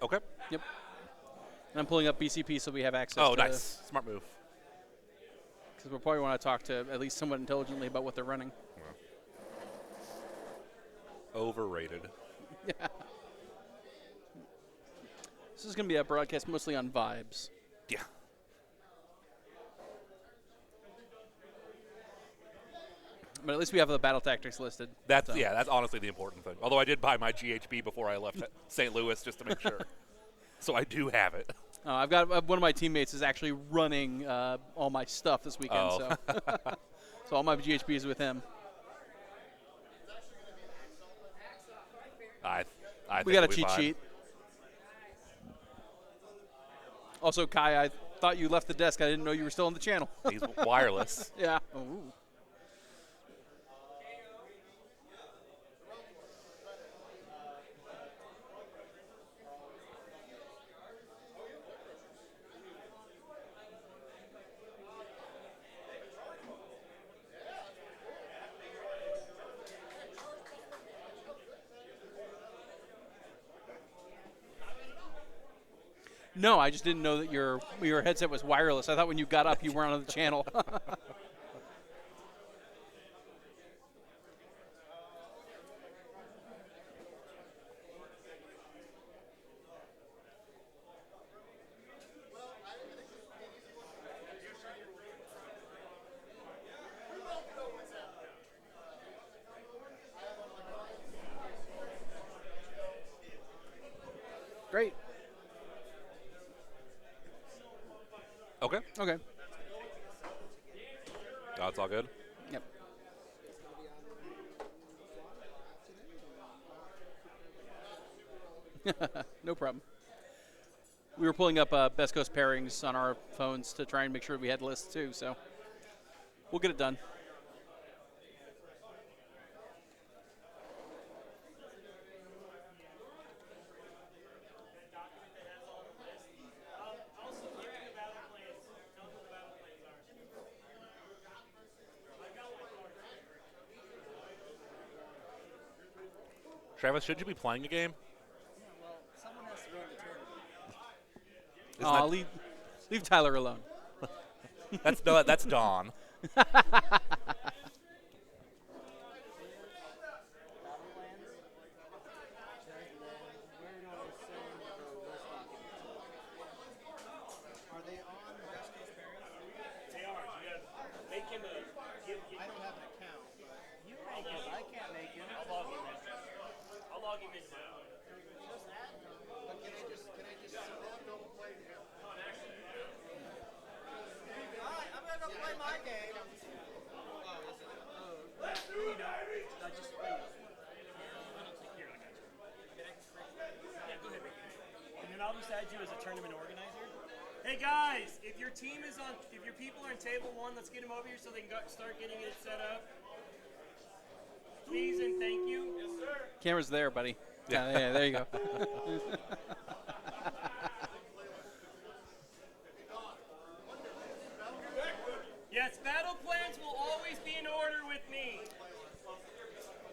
Okay. Yep. And I'm pulling up BCP so we have access Oh, to nice. Smart move. because we'll probably want to talk to at least somewhat intelligently about what they're running. Overrated. This is going to be a broadcast mostly on vibes. Yeah. But at least we have the battle tactics listed. That's so. yeah. That's honestly the important thing. Although I did buy my GHB before I left St. Louis just to make sure, so I do have it. I've got one of my teammates is actually running all my stuff this weekend, Oh. so all my GHB is with him. I We think got a we'll be cheat fine. sheet. Also, Kai, I thought you left the desk. I didn't know you were still on the channel. He's wireless. Yeah. Ooh. No, I just didn't know that your headset was wireless. I thought when you got up, you weren't on the channel. Great. Okay. Okay. Oh, it's all good. Yep. No problem. We were pulling up Best Coast pairings on our phones to try and make sure we had lists too, so we'll get it done. Travis, should you be playing a game? Well, someone has to run the tournament. Isn't that- Leave Tyler alone. That's Dawn. Are they on the West Coast pairings? They are. You gotta make him a. I don't have an account, but You make him. I can't make him. I'll log him in. I'll log him in now. But can I just Alright, I'm gonna go play my game. Yeah, go ahead, make it. And then I'll just add you as a tournament organizer. Hey guys, if your team is on, if your people are in table 1, let's get them over here so they can start getting it set up. Please and thank you. Yes, sir. Camera's there, buddy. Yeah, there you go. Yes, battle plans will always be in order with me.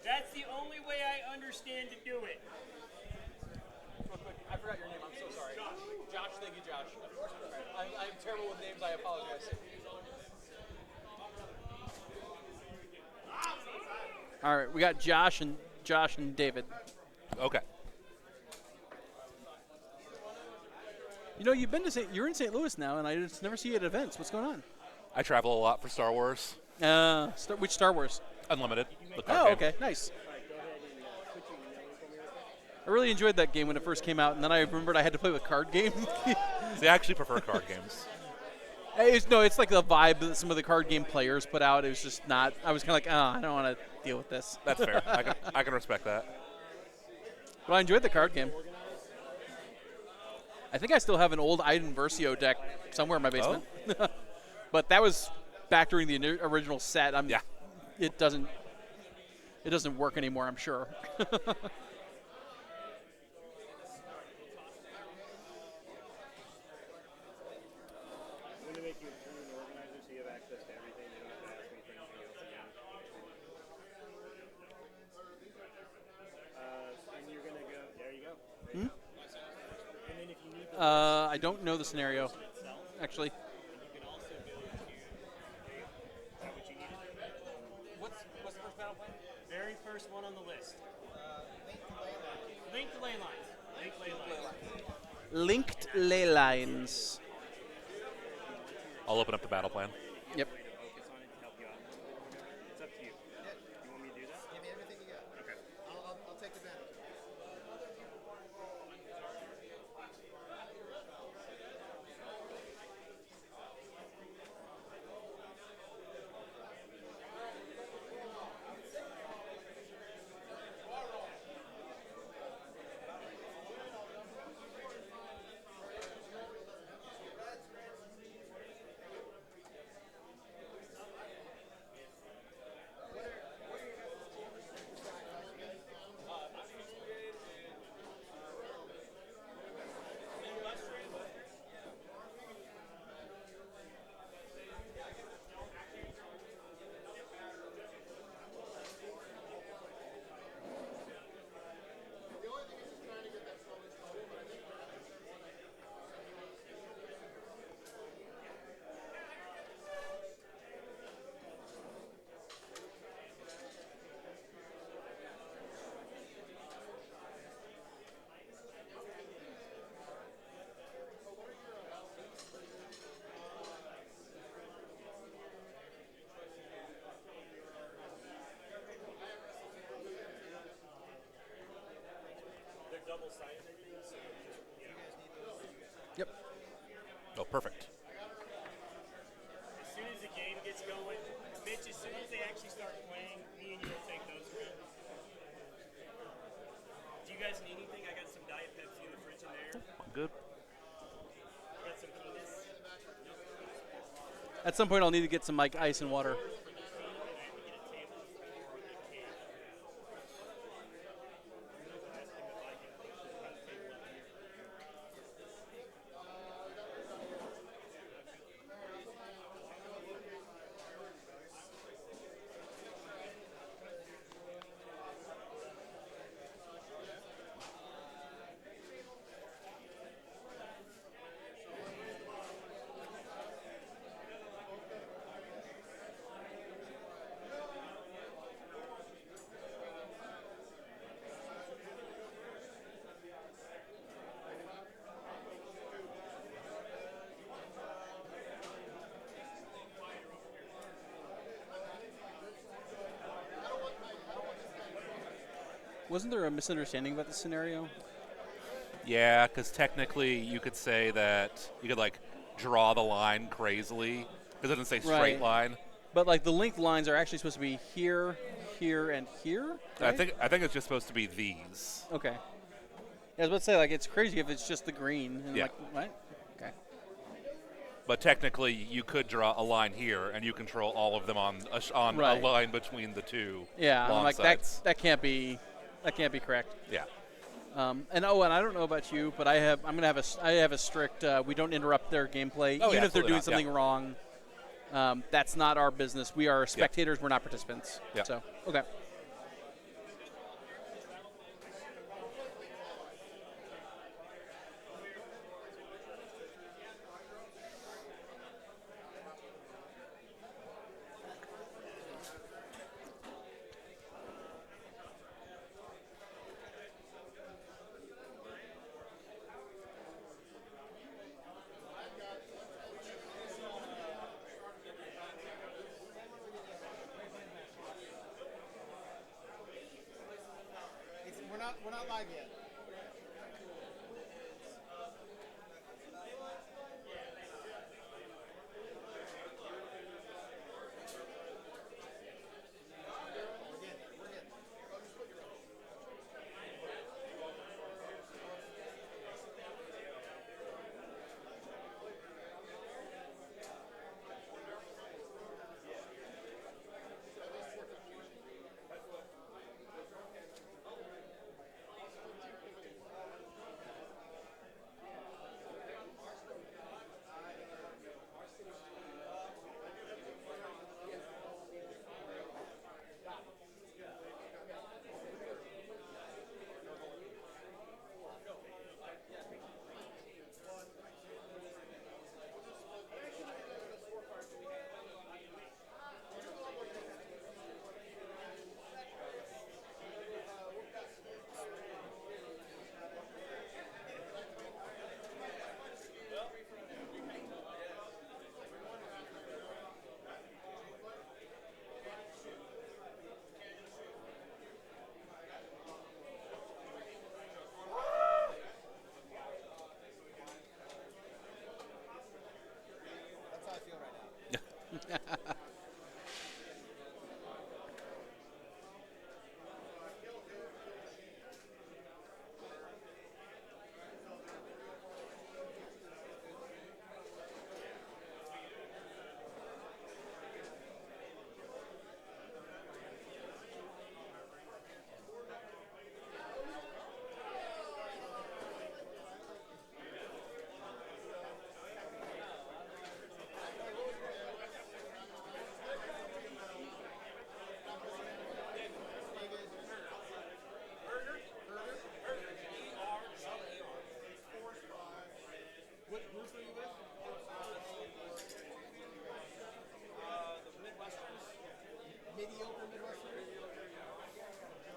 That's the only way I understand to do it. Real quick, I forgot your name. I'm so sorry. Josh, thank you, Josh. I'm terrible with names. I apologize. All right, we got Josh and David. Okay. You know, you're in St. Louis now, and I just never see you at events. What's going on? I travel a lot for Star Wars. Which Star Wars? Unlimited. The card Oh, game. okay, nice. I really enjoyed that game when it first came out, and then I remembered I had to play with card games. See, I actually prefer card games. It's like the vibe that some of the card game players put out. It was just not. I was kind of like, I don't want to deal with this. That's fair. I can respect that. But I enjoyed the card game. I think I still have an old Iden Versio deck somewhere in my basement. Oh. But that was back during the original set. Yeah. It doesn't work anymore, I'm sure. I'm going to make you a tournament organizer so you have access to everything. You don't have to ask me for anything else again. And you're going to go, there you go. I don't know the scenario, actually. You can also go to. Is that what you needed? What's the first battle plan? Very first one on the list. Linked ley lines. Linked ley lines. Linked ley lines. I'll open up the battle plan. Yep. Focus on it to help you out. It's up to you. You want me to do that? Give me everything you got. Okay. I'll take advantage. They're double-sided. So Yep. Oh, perfect. as soon as the game gets going, Mitch, as soon as they actually start playing, me and you will take those around. Do you guys need anything? I got some Diet Pepsi in the fridge in there. Good. I got some penis. At some point, I'll need to get some like ice and water. Wasn't there a misunderstanding about the scenario? Yeah, because technically you could say that you could like draw the line crazily because it doesn't say straight Right. line. But like the linked lines are actually supposed to be here, here, and here. I right? think it's just supposed to be these. Okay. Yeah, I was about to say like it's crazy if it's just the green. And Yeah. Like what? Okay. But technically, you could draw a line here, and you control all of them on Right. a line between the two. Yeah. long I'm like sides. that can't be correct. Yeah. And I don't know about you, but I have a strict we don't interrupt their gameplay Oh, even yeah, if they're absolutely doing not, something yeah. wrong. That's not our business. We are spectators. We're not participants. Yeah. So okay. We're not live yet.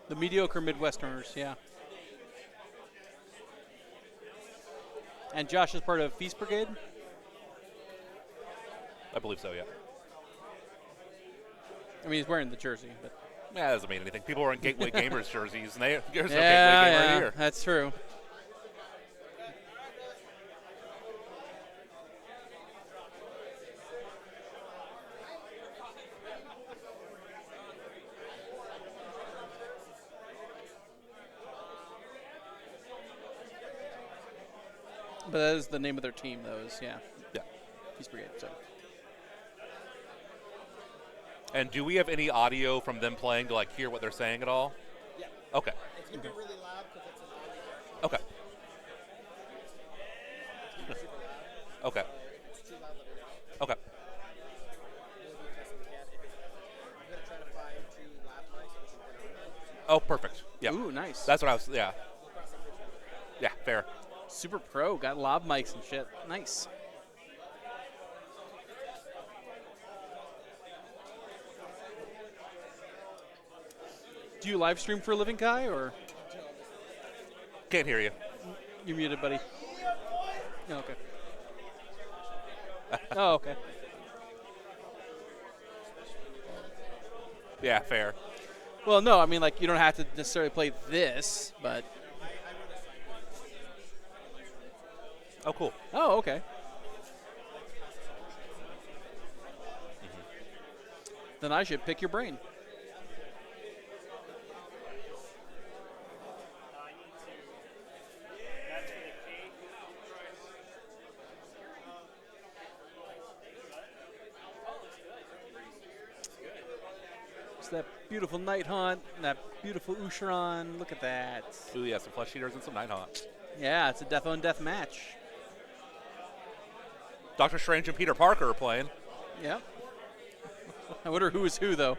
The mediocre Midwesterners, yeah. And Josh is part of Feast Brigade? I believe so, yeah. I mean, he's wearing the jersey, but Yeah, that doesn't mean anything. People are in Gateway Gamers jerseys, and there's no Gateway yeah, Gamer here. that's true. But that is the name of their team, though, is, yeah, Yeah. Feast Brigade. So. And do we have any audio from them playing to like hear what they're saying at all? Yeah. Okay. It's going to be really loud because it's an audio version. Okay. It's super loud. Okay. It's too loud, let it out. Okay. We'll be testing again. I'm going to try to find 2 lav mics, which is going to Oh, perfect. Yeah. Ooh, nice. That's what I was. Yeah. We'll cross that bridge when we get there. Yeah. Fair. Super pro. Got lob mics and shit. Nice. Do you live stream for a living, Kai, or Can't hear you. you muted, buddy? Oh, okay. Oh, okay. Yeah. Fair. Well, no, I mean, like, you don't have to necessarily play this, but... Oh, cool. Oh, okay. Then I should pick your brain. It's that beautiful Night Hunt, and that beautiful Usharon. Look at that. Ooh, yeah. Some flesh eaters and some night hawk. Yeah, it's a death on death match. Doctor Strange and Peter Parker are playing. Yep. I wonder who is who, though.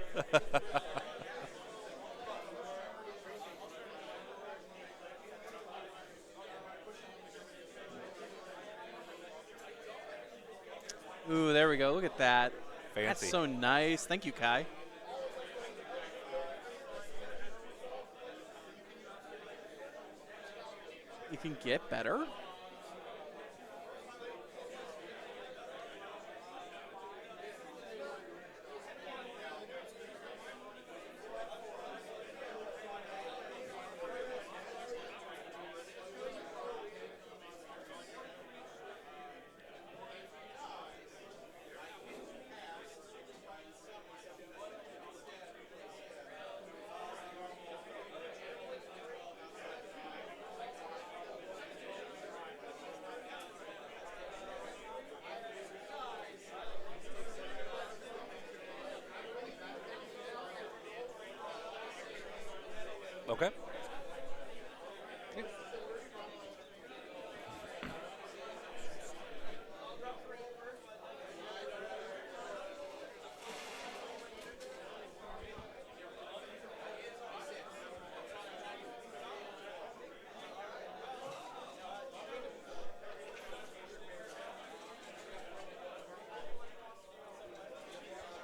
Ooh, there we go. Look at that. Fancy. That's so nice. Thank you, Kai. You can get better. Okay.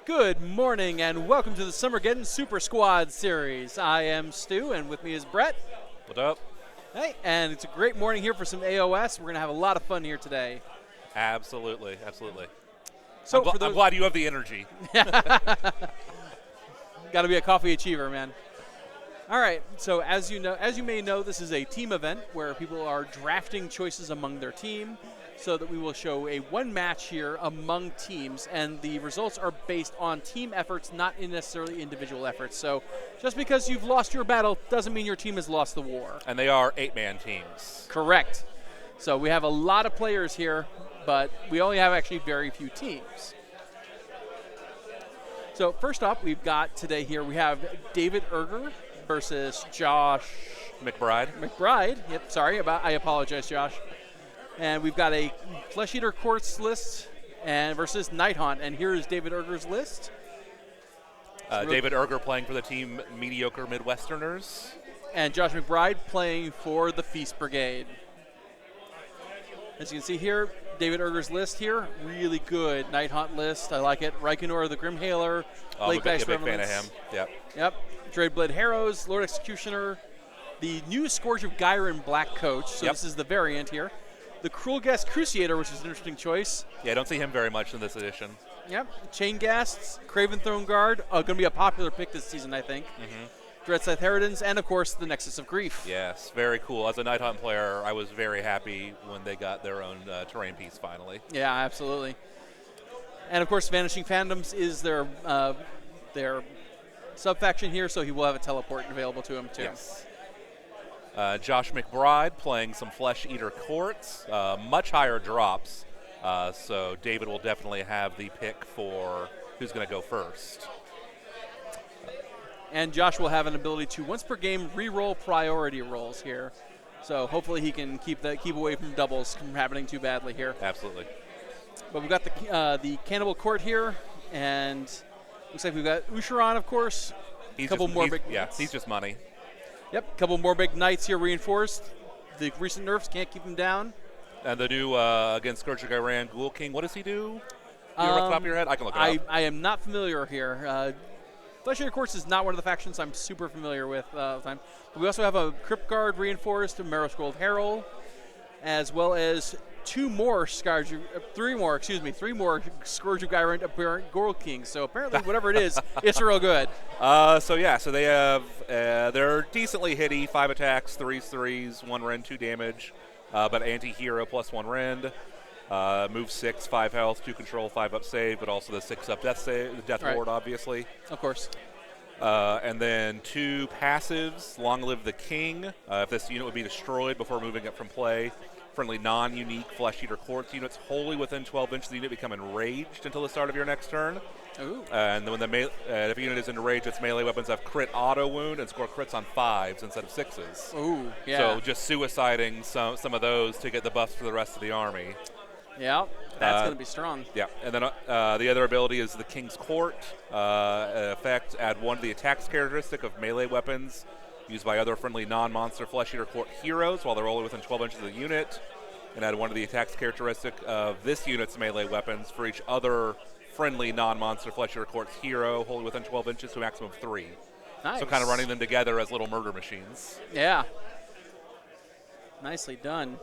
Good morning and welcome to the Summergeddon Super Squad Series. I am Stu and with me is Brett. What up? Hey, and it's a great morning here for some AOS. We're going to have a lot of fun here today. Absolutely. Absolutely. So I'm, for those, I'm glad you have the energy. got to be a coffee achiever, man. All right, so as you may know, this is a team event where people are drafting choices among their team so that we will show a one match here among teams, and the results are based on team efforts, not in necessarily individual efforts. So just because you've lost your battle doesn't mean your team has lost the war. And they are 8-man teams. Correct. So we have a lot of players here, but we only have actually very few teams. So first up, we've got today here, we have David Erger versus Josh McBride. Yep, sorry, I apologize, Josh. And we've got a Flesh Eater Quartz list and versus Night Hunt. And here is David Erger's list. David Erger playing for the team Mediocre Midwesterners. And Josh McBride playing for the Feast Brigade. As you can see here, David Erger's list here, really good Night Hunt list. I like it. Reikenor the Grimhaler, I'm Lake a big Ice fan of Revenants. him. Yep. Yep. Dreadblade Harrows, Lord Executioner, the new Scourge of Gyron Black Coach. So this is the variant here. The Cruel Gas Crusader, which is an interesting choice. Yeah, I don't see him very much in this edition. Yep. Chain Ghasts, Craven Throne Guard, going to be a popular pick this season, I think. Dread Scythe Heritans, and of course the Nexus of Grief. Yes, very cool. As a Night Hunt player, I was very happy when they got their own terrain piece finally. Yeah, absolutely. And of course, Vanishing Phantoms is their sub-faction here, so he will have a teleport available to him too. Yes. Josh McBride playing some Flesh Eater Courts, much higher drops. So David will definitely have the pick for who's going to go first. And Josh will have an ability to once per game re-roll priority rolls here. So hopefully he can keep away from doubles from happening too badly here. Absolutely. But we've got the Cannibal Court here, and looks like we've got Ossiarch, of course. He's just money. Yep, couple more big knights here reinforced. The recent nerfs can't keep him down. And the new, against Scourge of Gyron, Ghoul King, what does he do? Do you know off the top of your head? I can look it up. I am not familiar here. Flesh Eater Courts is not one of the factions I'm super familiar with all the time. But we also have a Crypt Guard reinforced, a Marrow Scrolled Herald, as well as three more Scourge of Gyron apparent Gold Kings. So apparently, whatever it is, it's real good. So they have they're decently hitty. 5 attacks, 3s, 1 rend, 2 damage, but anti-hero plus 1 rend. Move 6, 5 health, 2 control, 5 up save, but also the 6 up death save, the death ward, obviously. Of course. And then 2 passives. Long live the king. If this unit would be destroyed before moving it from play. Friendly non-unique Flesh Eater Courts units wholly within 12 inches of the unit become enraged until the start of your next turn. Ooh. And then when if a unit is enraged, its melee weapons have crit auto wound and score crits on 5s instead of 6s. Ooh, yeah. So just suiciding some of those to get the buffs for the rest of the army. Yeah, that's going to be strong. Yeah, and then the other ability is the King's Court. Effect, add 1 to the attacks characteristic of melee weapons used by other friendly non-monster Flesh Eater Court heroes while they're only within 12 inches of the unit. And add 1 to the attacks characteristic of this unit's melee weapons for each other friendly non-monster Flesh Eater Court hero wholly within 12 inches to a maximum of 3. Nice. So kind of running them together as little murder machines. Yeah. Nicely done.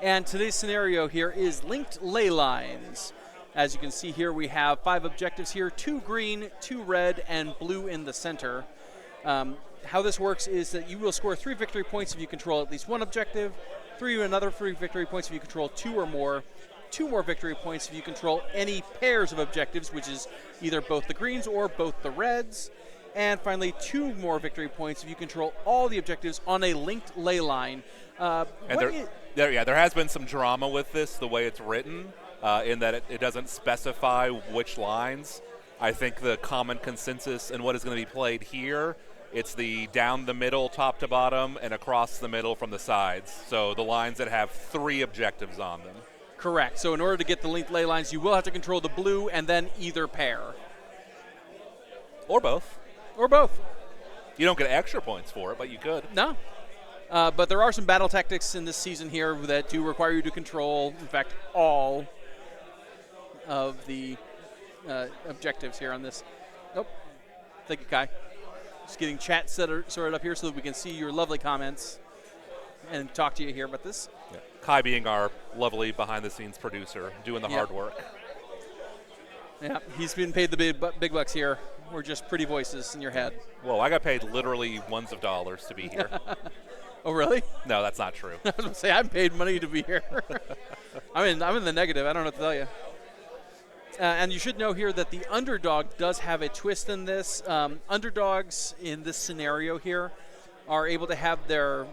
And today's scenario here is linked ley lines. As you can see here, we have 5 objectives here, 2 green, 2 red, and blue in the center. How this works is that you will score 3 victory points if you control at least 1 objective, 3 victory points if you control 2 or more, 2 more victory points if you control any pairs of objectives, which is either both the greens or both the reds, and finally 2 more victory points if you control all the objectives on a linked ley line. There has been some drama with this, the way it's written, in that it doesn't specify which lines. I think the common consensus in what is going to be played here, it's the down the middle, top to bottom, and across the middle from the sides. So the lines that have 3 objectives on them. Correct. So in order to get the linked ley lines, you will have to control the blue and then either pair. Or both. Or both. You don't get extra points for it, but you could. No. But there are some battle tactics in this season here that do require you to control, in fact, all of the objectives here on this. Oh, thank you, Kai. Just getting chat sorted up here so that we can see your lovely comments and talk to you here about this. Yeah. Kai being our lovely behind-the-scenes producer, doing the hard work. Yeah, he's been paid the big bucks here. We're just pretty voices in your head. Whoa, I got paid literally ones of dollars to be here. Oh, really? No, that's not true. I was going to say, I'm paid money to be here. I'm in the negative. I don't know what to tell you. And you should know here that the underdog does have a twist in this. Underdogs in this scenario here are able to have their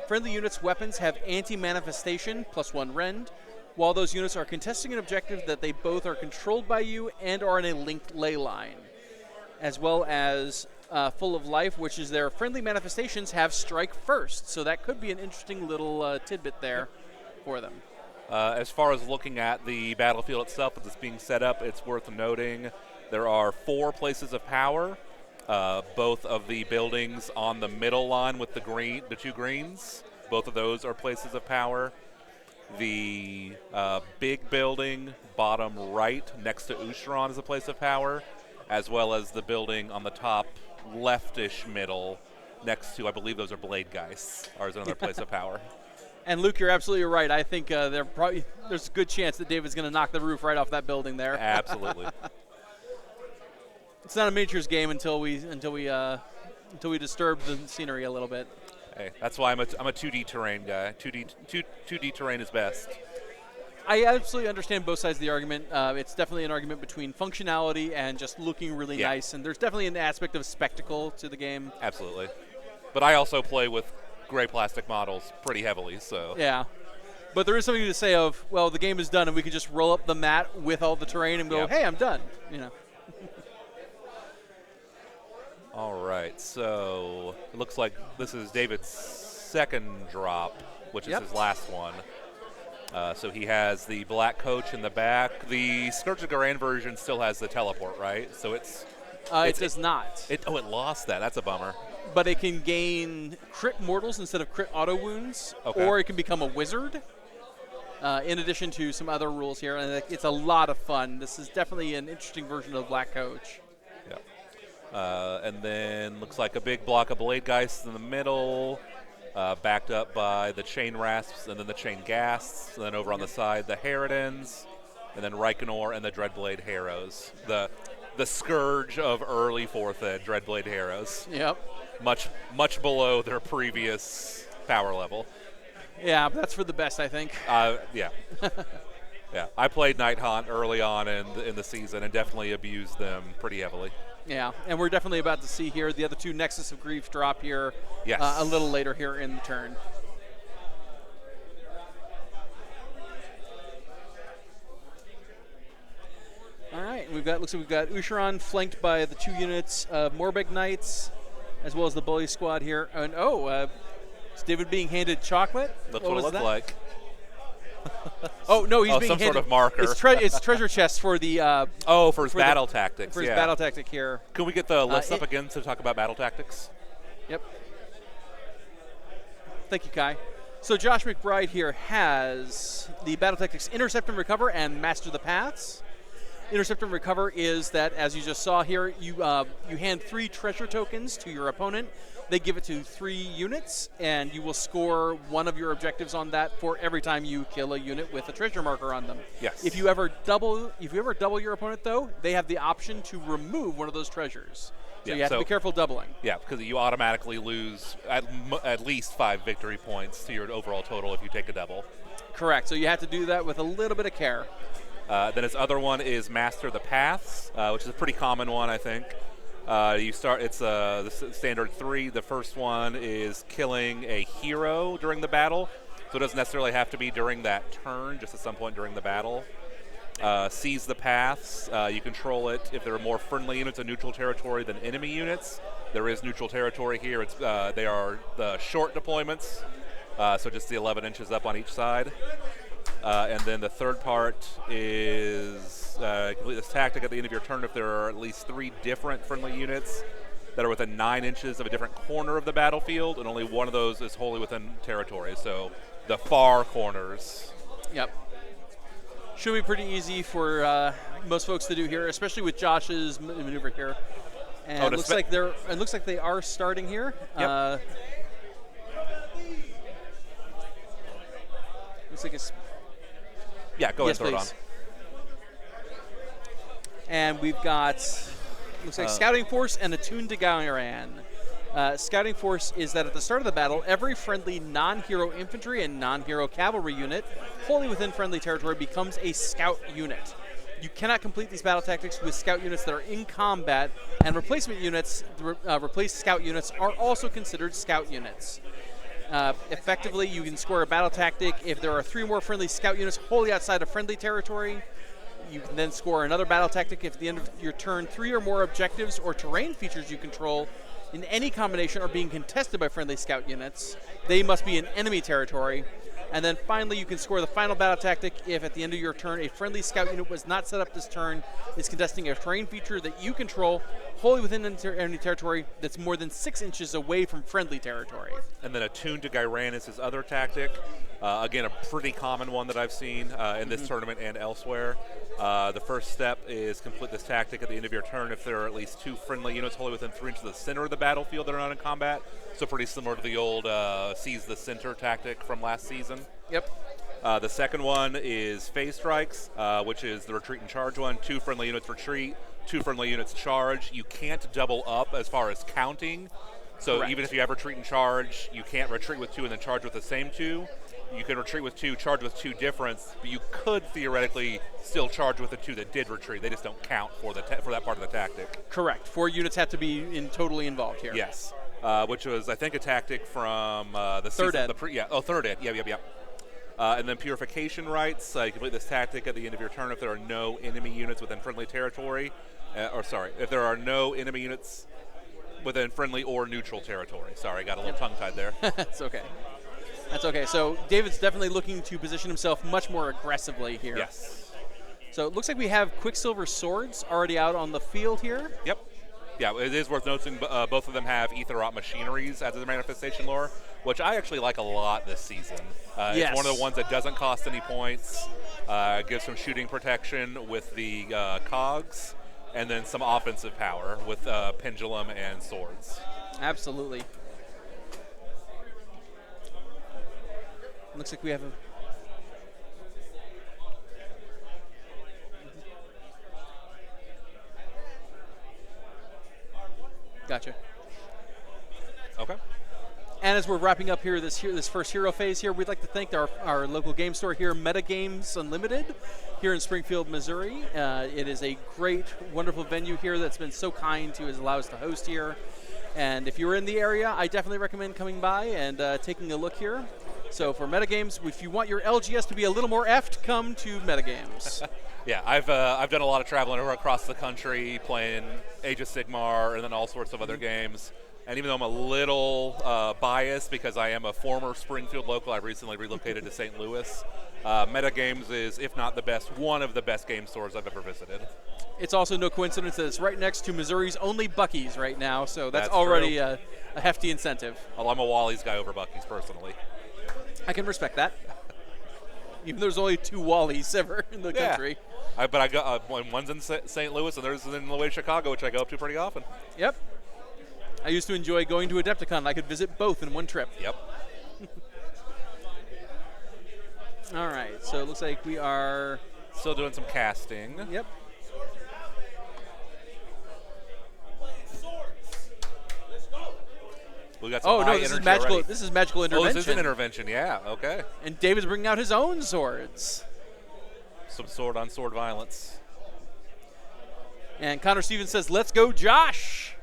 friendly units' weapons have anti-manifestation plus 1 rend, while those units are contesting an objective that they both are controlled by you and are in a linked ley line, as well as Full of Life, which is their friendly manifestations have strike first. So that could be an interesting little tidbit there for them. As far as looking at the battlefield itself, as it's being set up, it's worth noting there are 4 places of power. Both of the buildings on the middle line with the 2 greens, both of those are places of power. The big building bottom right next to Ossiarch is a place of power. as well as the building on the top leftish middle next to, I believe those are blade geists, are another place of power. And Luke, you're absolutely right. I think there's a good chance that David's going to knock the roof right off that building there. Absolutely. It's not a miniatures game until we disturb the scenery a little bit. Hey, that's why I'm a 2D terrain guy. 2D terrain is best. I absolutely understand both sides of the argument. It's definitely an argument between functionality and just looking really nice, and there's definitely an aspect of spectacle to the game. Absolutely. But I also play with gray plastic models pretty heavily, so. Yeah. But there is something to say of, well, the game is done, and we could just roll up the mat with all the terrain and go, hey, I'm done. You know. All right, so it looks like this is David's second drop, which is his last one. So he has the black coach in the back. The Scourge of Garan version still has the teleport, right? So it does not. It lost that. That's a bummer. But it can gain crit mortals instead of crit auto wounds, or it can become a wizard. In addition to some other rules here, and it's a lot of fun. This is definitely an interesting version of Black Coach. Yeah. And then looks like a big block of blade geists in the middle, backed up by the chain rasps and then the chain ghasts. And then over on the side, the Harridans, and then Reikenor and the Dreadblade Harrows. The scourge of early 4th Ed Dreadblade Harrows. Yep. Much below their previous power level. Yeah, but that's for the best, I think. Yeah. Yeah, I played Night Haunt early on in the season and definitely abused them pretty heavily. Yeah, and we're definitely about to see here the other two Nexus of Grief drop here a little later here in the turn. All right, looks like we've got Usharan flanked by the 2 units of Morbeg Knights, as well as the Bully Squad here. And is David being handed chocolate? That's what it looked like. Oh no, he's being some handed sort of marker. It's treasure chest for the. For his battle tactics. For his battle tactic here. Can we get the list up again to talk about battle tactics? Yep. Thank you, Kai. So Josh McBride here has the battle tactics Intercept and Recover and Master the Paths. Intercept and Recover is that, as you just saw here, you hand 3 treasure tokens to your opponent. They give it to 3 units, and you will score one of your objectives on that for every time you kill a unit with a treasure marker on them. Yes. If you ever double your opponent, though, they have the option to remove one of those treasures. So you have to be careful doubling. Yeah, because you automatically lose at least 5 victory points to your overall total if you take a double. Correct. So you have to do that with a little bit of care. Then his other one is Master the Paths, which is a pretty common one, I think. It's the standard 3. The first one is killing a hero during the battle, so it doesn't necessarily have to be during that turn, just at some point during the battle. Seize the Paths. You control it if there are more friendly units in neutral territory than enemy units. There is neutral territory here. They are the short deployments, so just the 11 inches up on each side. And then the third part is complete this tactic at the end of your turn if there are at least 3 different friendly units that are within 9 inches of a different corner of the battlefield, and only one of those is wholly within territory. So the far corners. Yep. Should be pretty easy for most folks to do here, especially with Josh's maneuver here. And it looks like they are starting here. Yep. Looks like it's. Yeah, go ahead and throw it on. And we've got, looks like Scouting Force and Attuned to Gairan. Scouting Force is that at the start of the battle, every friendly non-hero infantry and non-hero cavalry unit wholly within friendly territory becomes a scout unit. You cannot complete these battle tactics with scout units that are in combat, and replacement units, replaced scout units, are also considered scout units. Effectively, you can score a battle tactic if there are 3 more friendly scout units wholly outside of friendly territory. You can then score another battle tactic if at the end of your turn 3 or more objectives or terrain features you control in any combination are being contested by friendly scout units. They must be in enemy territory. And then finally, you can score the final battle tactic if at the end of your turn a friendly scout unit was not set up this turn, is contesting a terrain feature that you control wholly within enemy territory that's more than 6 inches away from friendly territory. And then Attuned to Gairan is his other tactic. Again, a pretty common one that I've seen in this tournament and elsewhere. The first step is complete this tactic at the end of your turn if there are at least 2 friendly units wholly within 3 inches of the center of the battlefield that are not in combat. So pretty similar to the old seize the center tactic from last season. Yep. The second one is phase strikes, which is the retreat and charge one. 2 friendly units retreat, 2 friendly units charge. You can't double up as far as counting. So Correct. even if you have retreat and charge, you can't retreat with 2 and then charge with the same 2. You can retreat with 2, charge with 2 difference, but you could theoretically still charge with the 2 that did retreat. They just don't count for for that part of the tactic. Correct. 4 units have to be totally involved here. Yes, which was, I think, a tactic from the Third season, ed. Third ed. Yeah. And then purification rites. You complete this tactic at the end of your turn if there are no enemy units within friendly territory. If there are no enemy units within friendly or neutral territory. Sorry, I got a little tongue-tied there. That's okay. That's okay. So David's definitely looking to position himself much more aggressively here. Yes. So it looks like we have Quicksilver swords already out on the field here. Yep. Yeah, it is worth noting both of them have Etherot machineries as their manifestation lore, which I actually like a lot this season. Yes. It's one of the ones that doesn't cost any points, gives some shooting protection with the cogs, and then some offensive power with pendulum and swords. Absolutely. Looks like we have a... Gotcha. Okay. And as we're wrapping up here this first hero phase here, we'd like to thank our local game store here, Metagames Unlimited, here in Springfield, Missouri. It is a great, wonderful venue here that's been so kind to allow us to host here. And if you're in the area, I definitely recommend coming by and taking a look here. So for Metagames, if you want your LGS to be a little more effed, come to Metagames. Yeah, I've done a lot of traveling across the country, playing Age of Sigmar and then all sorts of other games. And even though I'm a little biased because I am a former Springfield local, I recently relocated to St. Louis. Metagames is, if not the best, one of the best game stores I've ever visited. It's also no coincidence that it's right next to Missouri's only Buc-ee's right now, so that's That's already true. a hefty incentive. Although I'm a Wally's guy over Buc-ee's personally. I can respect that. Even though there's only 2 Wallies ever in the country. But I got one's in St. Louis and there's in the way Chicago, which I go up to pretty often. Yep. I used to enjoy going to Adepticon. I could visit both in one trip. Yep. All right, so it looks like we are... Still doing some casting. Yep. We got some Oh, no, high this is energy magical. already. This is magical Oh, intervention. this is an intervention, yeah, okay. And David's bringing out his own swords. Some sword-on-sword violence. And Connor Stevens says, "Let's go, Josh."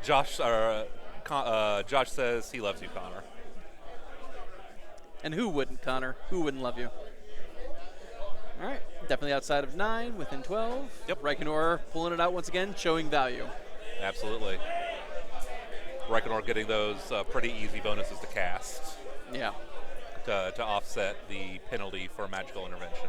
Josh says he loves you, Connor. And who wouldn't, Connor? Who wouldn't love you? All right, definitely outside of 9, within 12. Yep. Reikenor pulling it out once again, showing value. Absolutely. Reikenor getting those pretty easy bonuses to cast Yeah. to offset the penalty for magical intervention.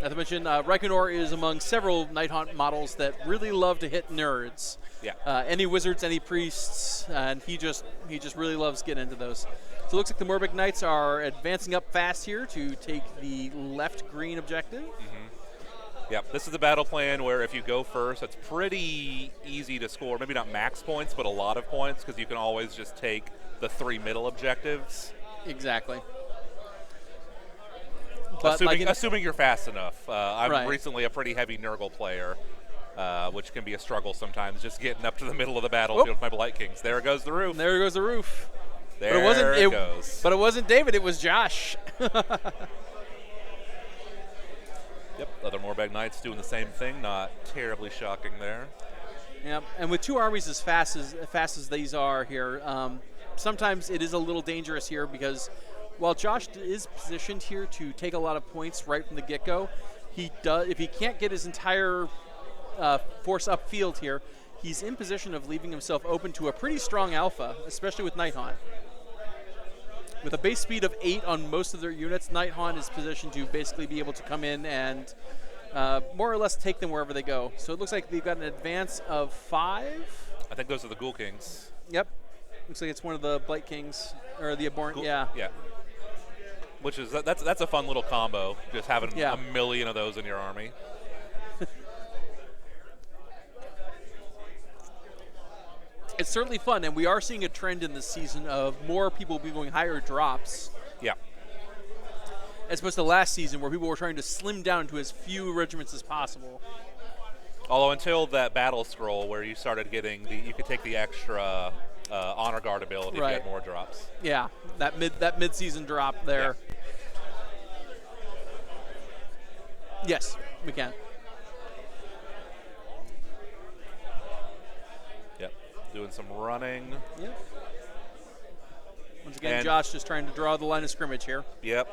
Not to mention, Reikenor is among several Nighthaunt models that really love to hit nerds. Yeah. Any wizards, any priests, and he just really loves getting into those. So it looks like the Morbid Knights are advancing up fast here to take the left green objective. Yep, this is a battle plan where if you go first, it's pretty easy to score. Maybe not max points, but a lot of points because you can always just take the 3 middle objectives. Exactly. But Assuming you're fast enough. I'm Right. recently a pretty heavy Nurgle player, which can be a struggle sometimes, just getting up to the middle of the battlefield with my Blight Kings. There goes the roof. there goes the roof. There it goes. But it wasn't David, it was Josh. Yep, other Morbag Knights doing the same thing. Not terribly shocking there. Yep. And with 2 armies as fast as these are here, sometimes it is a little dangerous here because while Josh is positioned here to take a lot of points right from the get-go, if he can't get his entire force upfield here, he's in position of leaving himself open to a pretty strong alpha, especially with Nighthaunt. With a base speed of 8 on most of their units, Nighthaunt is positioned to basically be able to come in and more or less take them wherever they go. So it looks like they've got an advance of 5. I think those are the Ghoul Kings. Yep. Looks like it's one of the Blight Kings or the Abhorrent. Cool. Yeah. Yeah. Which is that's a fun little combo. Just having Yeah. a million of those in your army. It's certainly fun, and we are seeing a trend in this season of more people be going higher drops, Yeah. as opposed to last season where people were trying to slim down to as few regiments as possible. Although until that battle scroll where you started getting you could take the extra honor guard ability Right. to get more drops. Yeah, that mid-season drop there. Yes, we can. Yep. Doing some running. Yep. Once again, And- Josh just trying to draw the line of scrimmage here. Yep.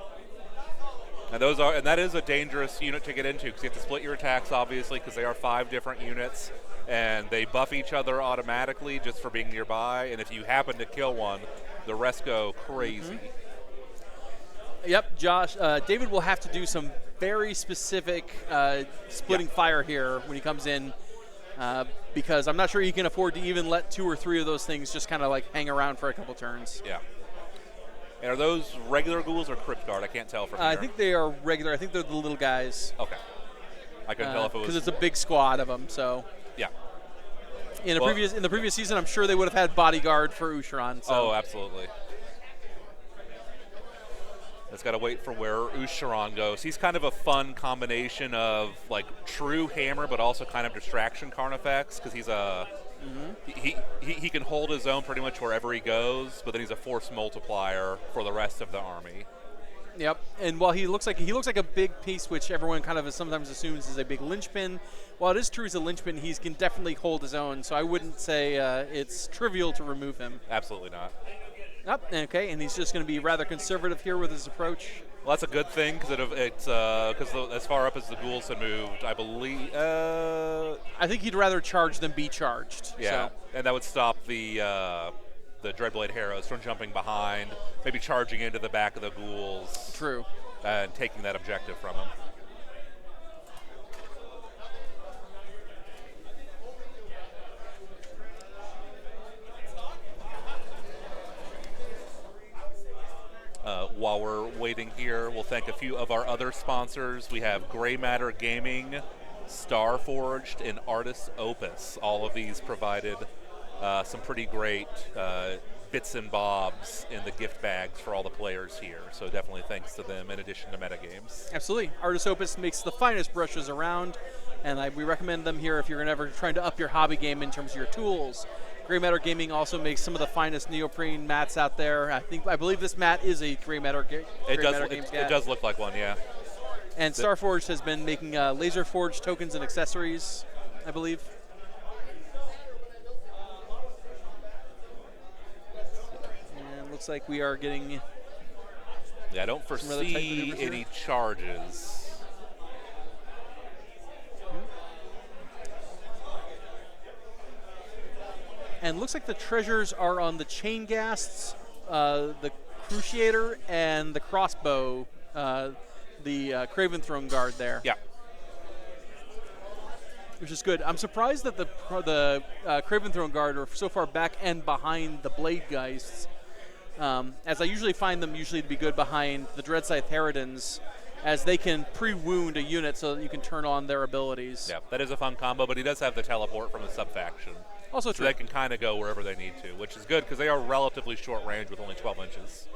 And that is a dangerous unit to get into because you have to split your attacks, obviously, because they are 5 different units, and they buff each other automatically just for being nearby. And if you happen to kill one, the rest go crazy. Yep, Josh. David will have to do some very specific splitting fire here when he comes in, because I'm not sure he can afford to even let 2 or 3 of those things just kind of like hang around for a couple turns. Yeah. And are those regular ghouls or crypt guard? I can't tell from here. I think they are regular. I think they're the little guys. Okay. I couldn't tell if it was because it's a big squad of them. So Yeah. in Well- the previous season, I'm sure they would have had bodyguard for Ossiarch. So. Oh, absolutely. It's got to wait for where Ossiarch goes. He's kind of a fun combination of like true hammer, but also kind of distraction Carnifex because he's a he can hold his own pretty much wherever he goes, but then he's a force multiplier for the rest of the army. Yep, and while he looks like a big piece, which everyone kind of sometimes assumes is a big linchpin, while it is true he's a linchpin, he can definitely hold his own. So I wouldn't say it's trivial to remove him. Absolutely not. Yep, okay, and he's just going to be rather conservative here with his approach. Well, that's a good thing because it's as far up as the ghouls had moved, I believe. I think he'd rather charge than be charged. Yeah, So. and that would stop the Dreadblade Harrows from jumping behind, maybe charging into the back of the ghouls. True. And taking that objective from him. While we're waiting here, we'll thank a few of our other sponsors. We have Gray Matter Gaming, Starforged, and Artist Opus. All of these provided some pretty great bits and bobs in the gift bags for all the players here. So definitely thanks to them in addition to Metagames. Absolutely. Artist Opus makes the finest brushes around, and we recommend them here if you're ever trying to up your hobby game in terms of your tools. Gray Matter Gaming also makes some of the finest neoprene mats out there. I believe this mat is a Gray Matter Games mat. It does look like one, yeah. And Starforged has been making laser forged tokens and accessories, I believe. And looks like we are getting. Yeah, I don't rather tight foresee maneuvers here. any charges. And looks like the treasures are on the chain ghasts, the Cruciator, and the crossbow, the Craven Throne Guard there. Yeah. Which is good. I'm surprised that the Craven Throne Guard are so far back and behind the Blade Geists, as I usually find them to be good behind the Dreadscythe Harridans, as they can pre-wound a unit so that you can turn on their abilities. Yeah, that is a fun combo, but he does have the teleport from the sub-faction. Also So true. they can kind of go wherever they need to, which is good because they are relatively short range with only 12 inches.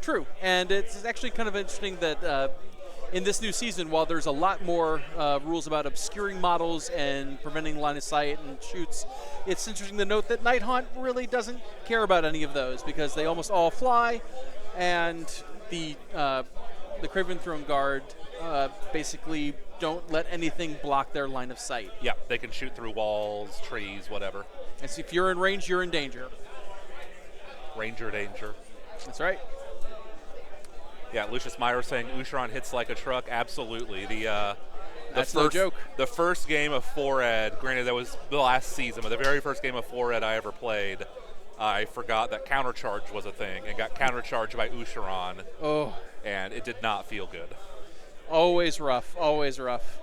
True, and it's actually kind of interesting that in this new season, while there's a lot more rules about obscuring models and preventing line of sight and shoots, it's interesting to note that Night Haunt really doesn't care about any of those because they almost all fly, and the Craven Throne Guard basically don't let anything block their line of sight. Yeah, they can shoot through walls, trees, whatever. And so if you're in range, you're in danger. Ranger danger. That's right. Yeah, Lucius Meyer saying Ossiarch hits like a truck. Absolutely. The That's no joke. The first game of 4-Ed, granted that was the last season, but the very first game of 4-Ed I ever played, I forgot that countercharge was a thing and got countercharged by Ossiarch, Oh, and it did not feel good. always rough, always rough.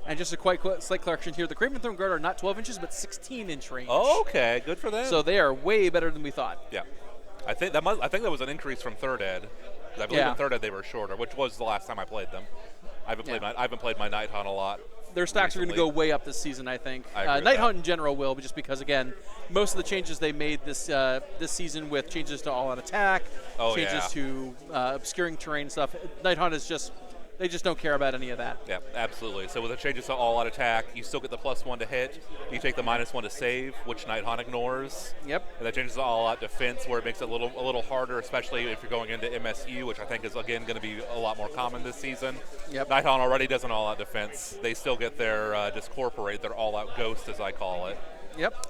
And just a quite slight correction here, the Craven Throne Guard are not 12 inches, but 16-inch range. Oh, okay, good for them. So they are way better than we thought. Yeah, I think that was an increase from third ed. 'Cause I believe in third ed they were shorter, which was the last time I played them. I haven't played my Night Hunt a lot. Their stacks are going to go recently. way up this season, I think. I agree with Night that. Hunt in general will, but just because, again, most of the changes they made this season with changes to all-out attack, changes to obscuring terrain stuff, Night Hunt is just, they just don't care about any of that. Yeah, absolutely. So with the changes to all-out attack, you still get the +1 to hit. You take the -1 to save, which Night Hunt ignores. Yep. And that changes to all-out defense, where it makes it a little harder, especially if you're going into MSU, which I think is again going to be a lot more common this season. Yep. Night Hunt already does an all-out defense. They still get their discorporate, their all-out ghost, as I call it. Yep.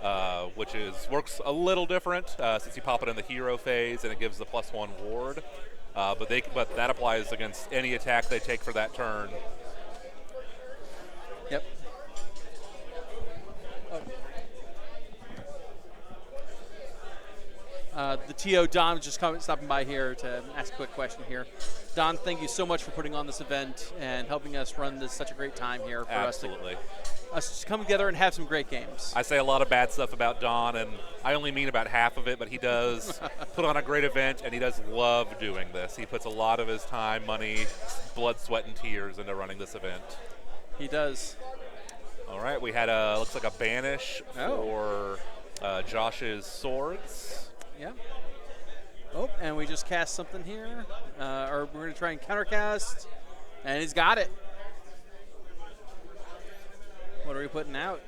Which works a little different since you pop it in the hero phase and it gives the +1 ward. But that applies against any attack they take for that turn. Yep. The TO Don just stopping by here to ask a quick question here. Don, thank you so much for putting on this event and helping us run this such a great time here for Absolutely. us to come together and have some great games. I say a lot of bad stuff about Don, and I only mean about half of it, but he does put on a great event, and he does love doing this. He puts a lot of his time, money, blood, sweat, and tears into running this event. He does. All right, we had looks like a banish for Josh's swords. Yeah. Oh, and we just cast something here. Or we're going to try and countercast. And he's got it. What are we putting out?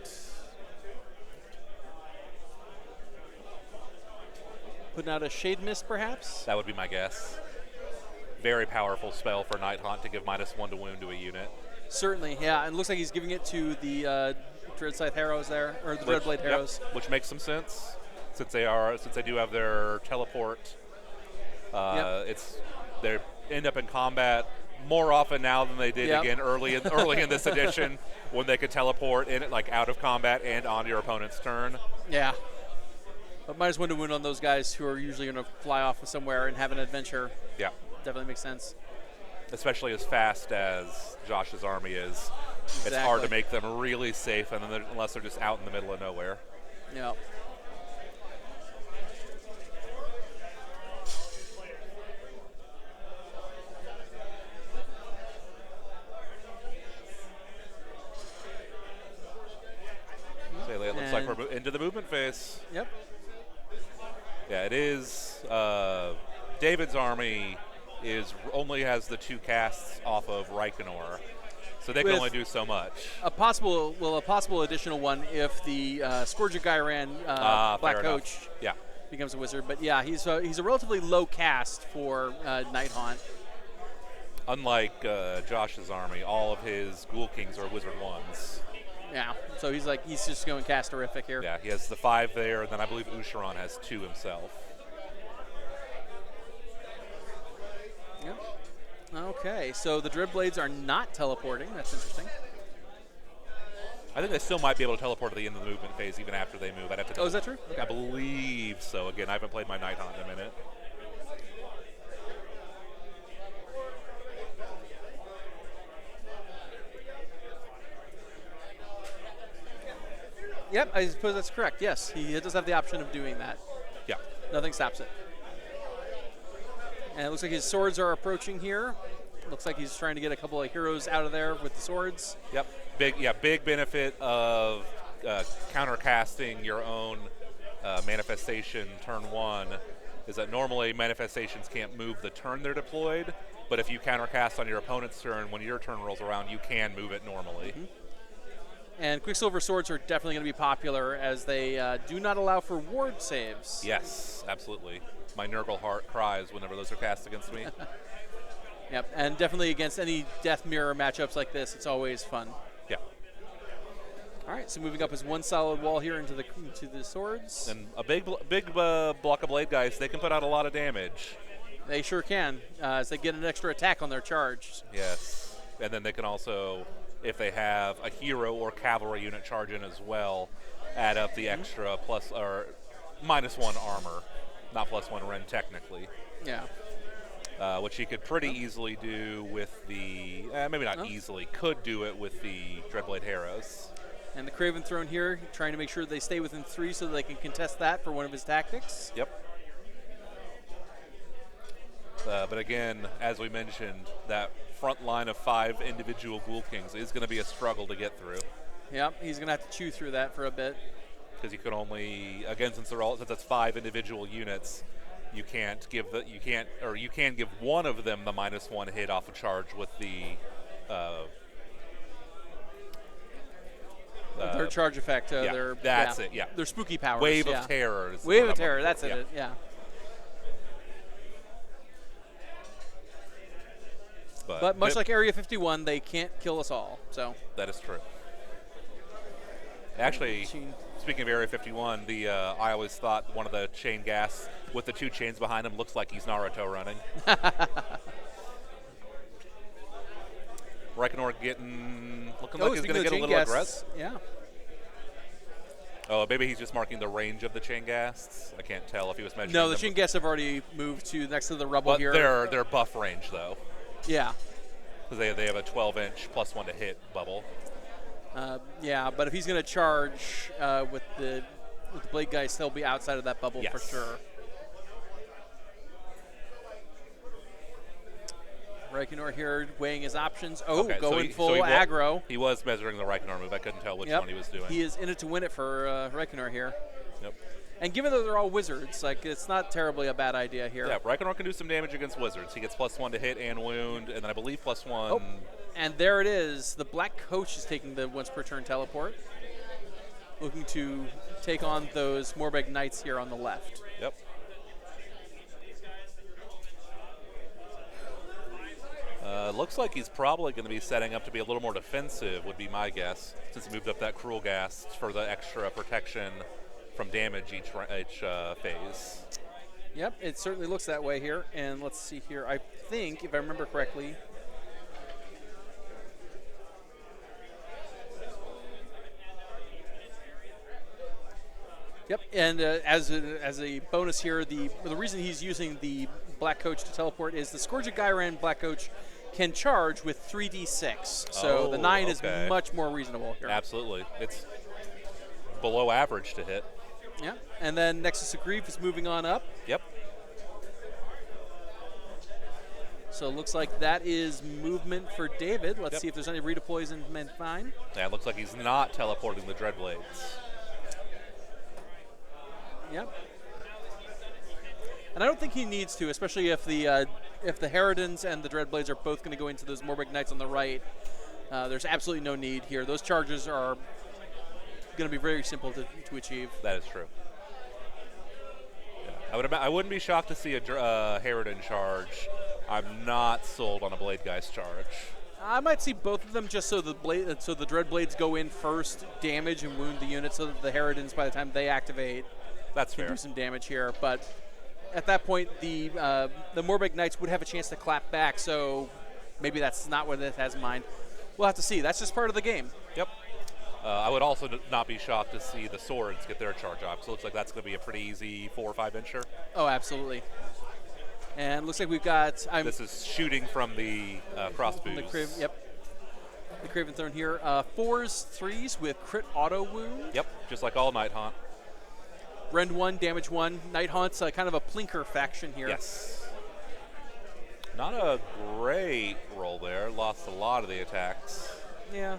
Putting out a Shade Mist, perhaps? That would be my guess. Very powerful spell for Night Hunt to give -1 to wound to a unit. Certainly, yeah. And it looks like he's giving it to the Dread Scythe Harrows there, or the Dreadblade Harrows. Which makes some sense since they do have their teleport. They end up in combat more often now than they did again early in this edition when they could teleport in out of combat and on your opponent's turn. Yeah. But -1 to wound on those guys who are usually going to fly off somewhere and have an adventure. Yeah. Definitely makes sense. Especially as fast as Josh's army is. It's hard to make them really safe unless they're just out in the middle of nowhere. Yeah. It looks like we're into the movement phase. Yep. Yeah, it is. David's army only has the 2 casts off of Reikenor, so they can only do so much. A possible additional one if the Scourge of Gyran Black Coach becomes a wizard. But yeah, he's a relatively low cast for Night Hunt. Unlike Josh's army, all of his Ghoul Kings are wizard 1s. Yeah, so he's just going casterific here. Yeah, he has the 5 there, and then I believe Ossiarch has 2 himself. Yep. Okay, so the Dreadblades are not teleporting. That's interesting. I think they still might be able to teleport to the end of the movement phase even after they move. I'd have to. Oh, is that true? Okay. I believe so. Again, I haven't played my Night Hunt in a minute. Yep, I suppose that's correct. Yes, he does have the option of doing that. Yeah. Nothing stops it. And it looks like his swords are approaching here. Looks like he's trying to get a couple of heroes out of there with the swords. Yep. Big benefit of countercasting your own manifestation turn 1 is that normally manifestations can't move the turn they're deployed, but if you countercast on your opponent's turn, when your turn rolls around, you can move it normally. Mm-hmm. And Quicksilver swords are definitely going to be popular as they do not allow for ward saves. Yes, absolutely. My Nurgle heart cries whenever those are cast against me. Yep, and definitely against any Death Mirror matchups like this, it's always fun. Yeah. All right, so moving up is one solid wall here into the swords. And a big block of blade guys, they can put out a lot of damage. They sure can, as they get an extra attack on their charge. Yes, and then they can also, if they have a hero or cavalry unit charge in as well, add up the extra plus or -1 armor, not +1 rend technically. Yeah. Which he could pretty easily do with the. maybe not Oh. easily. Could do it with the Dreadblade Heroes. And the Craven Throne here, trying to make sure they stay within 3 so they can contest that for one of his tactics. Yep. But again, as we mentioned, that front line of 5 individual Ghoul Kings is going to be a struggle to get through. Yep, he's going to have to chew through that for a bit. Because you can only, again, since it's 5 individual units, you can give one of them the -1 hit off a charge with the Their charge effect. That's it. Yeah. Their spooky powers. Wave yeah. of Terror. is Wave what of I'm Terror. looking That's for. it. Yeah. But much like Area 51, they can't kill us all. So that is true. Actually, speaking of Area 51, I always thought one of the chain gas with the 2 chains behind him looks like he's Naruto running. Reikenor looking like he's going to get a little aggressive. Yeah. Oh, maybe he's just marking the range of the chain gas. I can't tell if he was measuring. No, the chain gas have already moved to next to the rubble but here. They're buff range though. Yeah. Because they have a 12-inch +1 to hit bubble. Yeah, but if he's going to charge with the blade guys, he'll be outside of that bubble for sure. Reikenor here weighing his options. Oh, okay, going full aggro. He was measuring the Reikenor move. I couldn't tell which one he was doing. He is in it to win it for Reikenor here. Yep. And given that they're all wizards, like it's not terribly a bad idea here. Yeah, Reikenor can do some damage against wizards. He gets +1 to hit and wound, and then I believe +1. Oh, and there it is. The Black Coach is taking the once per turn teleport, looking to take on those Morbeg Knights here on the left. Yep. Looks like he's probably going to be setting up to be a little more defensive, would be my guess, since he moved up that Cruel Gas for the extra protection from damage each phase. Yep, it certainly looks that way here. And let's see here. I think, if I remember correctly, yep, and as a bonus here, the reason he's using the Black Coach to teleport is the Scourge of Gyran Black Coach can charge with 3d6. So the 9 is much more reasonable here. Absolutely. It's below average to hit. Yeah, and then Nexus of Grief is moving on up. Yep. So it looks like that is movement for David. Let's see if there's any redeploys in Fine. Yeah, it looks like he's not teleporting the Dreadblades. Yep. And I don't think he needs to, especially if the Harridans and the Dreadblades are both going to go into those Morbeg Knights on the right. There's absolutely no need here. Those charges are going to be very simple to achieve. That is true. Yeah. I wouldn't be shocked to see a Harridan charge. I'm not sold on a Blade Guy's charge. I might see both of them just so the Dreadblades go in first, damage and wound the unit, so that the Harridans, by the time they activate, that's can fair. do some damage here. But at that point, the Morbeg Knights would have a chance to clap back. So maybe that's not what it has in mind. We'll have to see. That's just part of the game. Yep. I would also not be shocked to see the swords get their charge off. So it looks like that's going to be a pretty easy 4 or 5 incher. Oh, absolutely. And looks like we've got. This is shooting from the crossbows. The Craven Throne here. 4s, 3s with crit auto wound. Yep, just like all Night Haunt. Rend 1, damage 1. Night Haunt's kind of a plinker faction here. Yes. Not a great roll there. Lost a lot of the attacks. Yeah.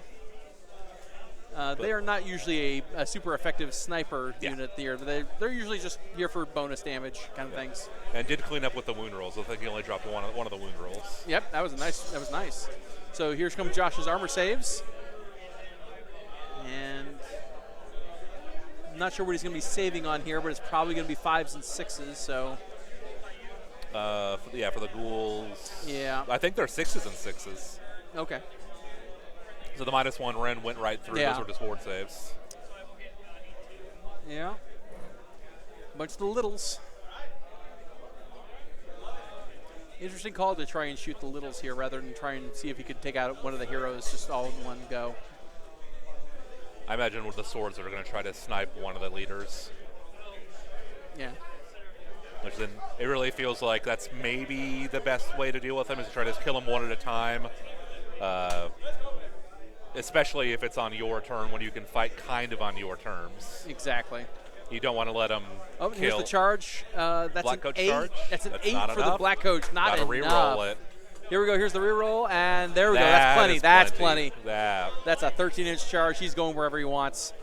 They are not usually a super effective sniper unit there. They're usually just here for bonus damage kind of things. And did clean up with the wound rolls. I think he only dropped one of the wound rolls. Yep, that was nice. So here's comes Josh's armor saves. And I'm not sure what he's going to be saving on here, but it's probably going to be 5s and 6s, so. For the ghouls. Yeah. I think they're 6s and 6s. Okay. So the -1 Ren went right through. Those were just ward saves. Yeah. A bunch of the littles. Interesting call to try and shoot the littles here rather than try and see if he could take out one of the heroes just all in one go. I imagine with the swords that are going to try to snipe one of the leaders. Yeah. Which then it really feels like that's maybe the best way to deal with them is to try to kill them one at a time especially if it's on your turn when you can fight kind of on your terms. Exactly. You don't want to let them Oh, kill. here's the charge. That's Black an Coach 8. charge? That's an That's 8 not for the enough. Black Coach. Not Gotta enough. re-roll it. Here we go. Here's the reroll, and there we go. That That's plenty. is That's plenty. That. That's a 13-inch charge. He's going wherever he wants.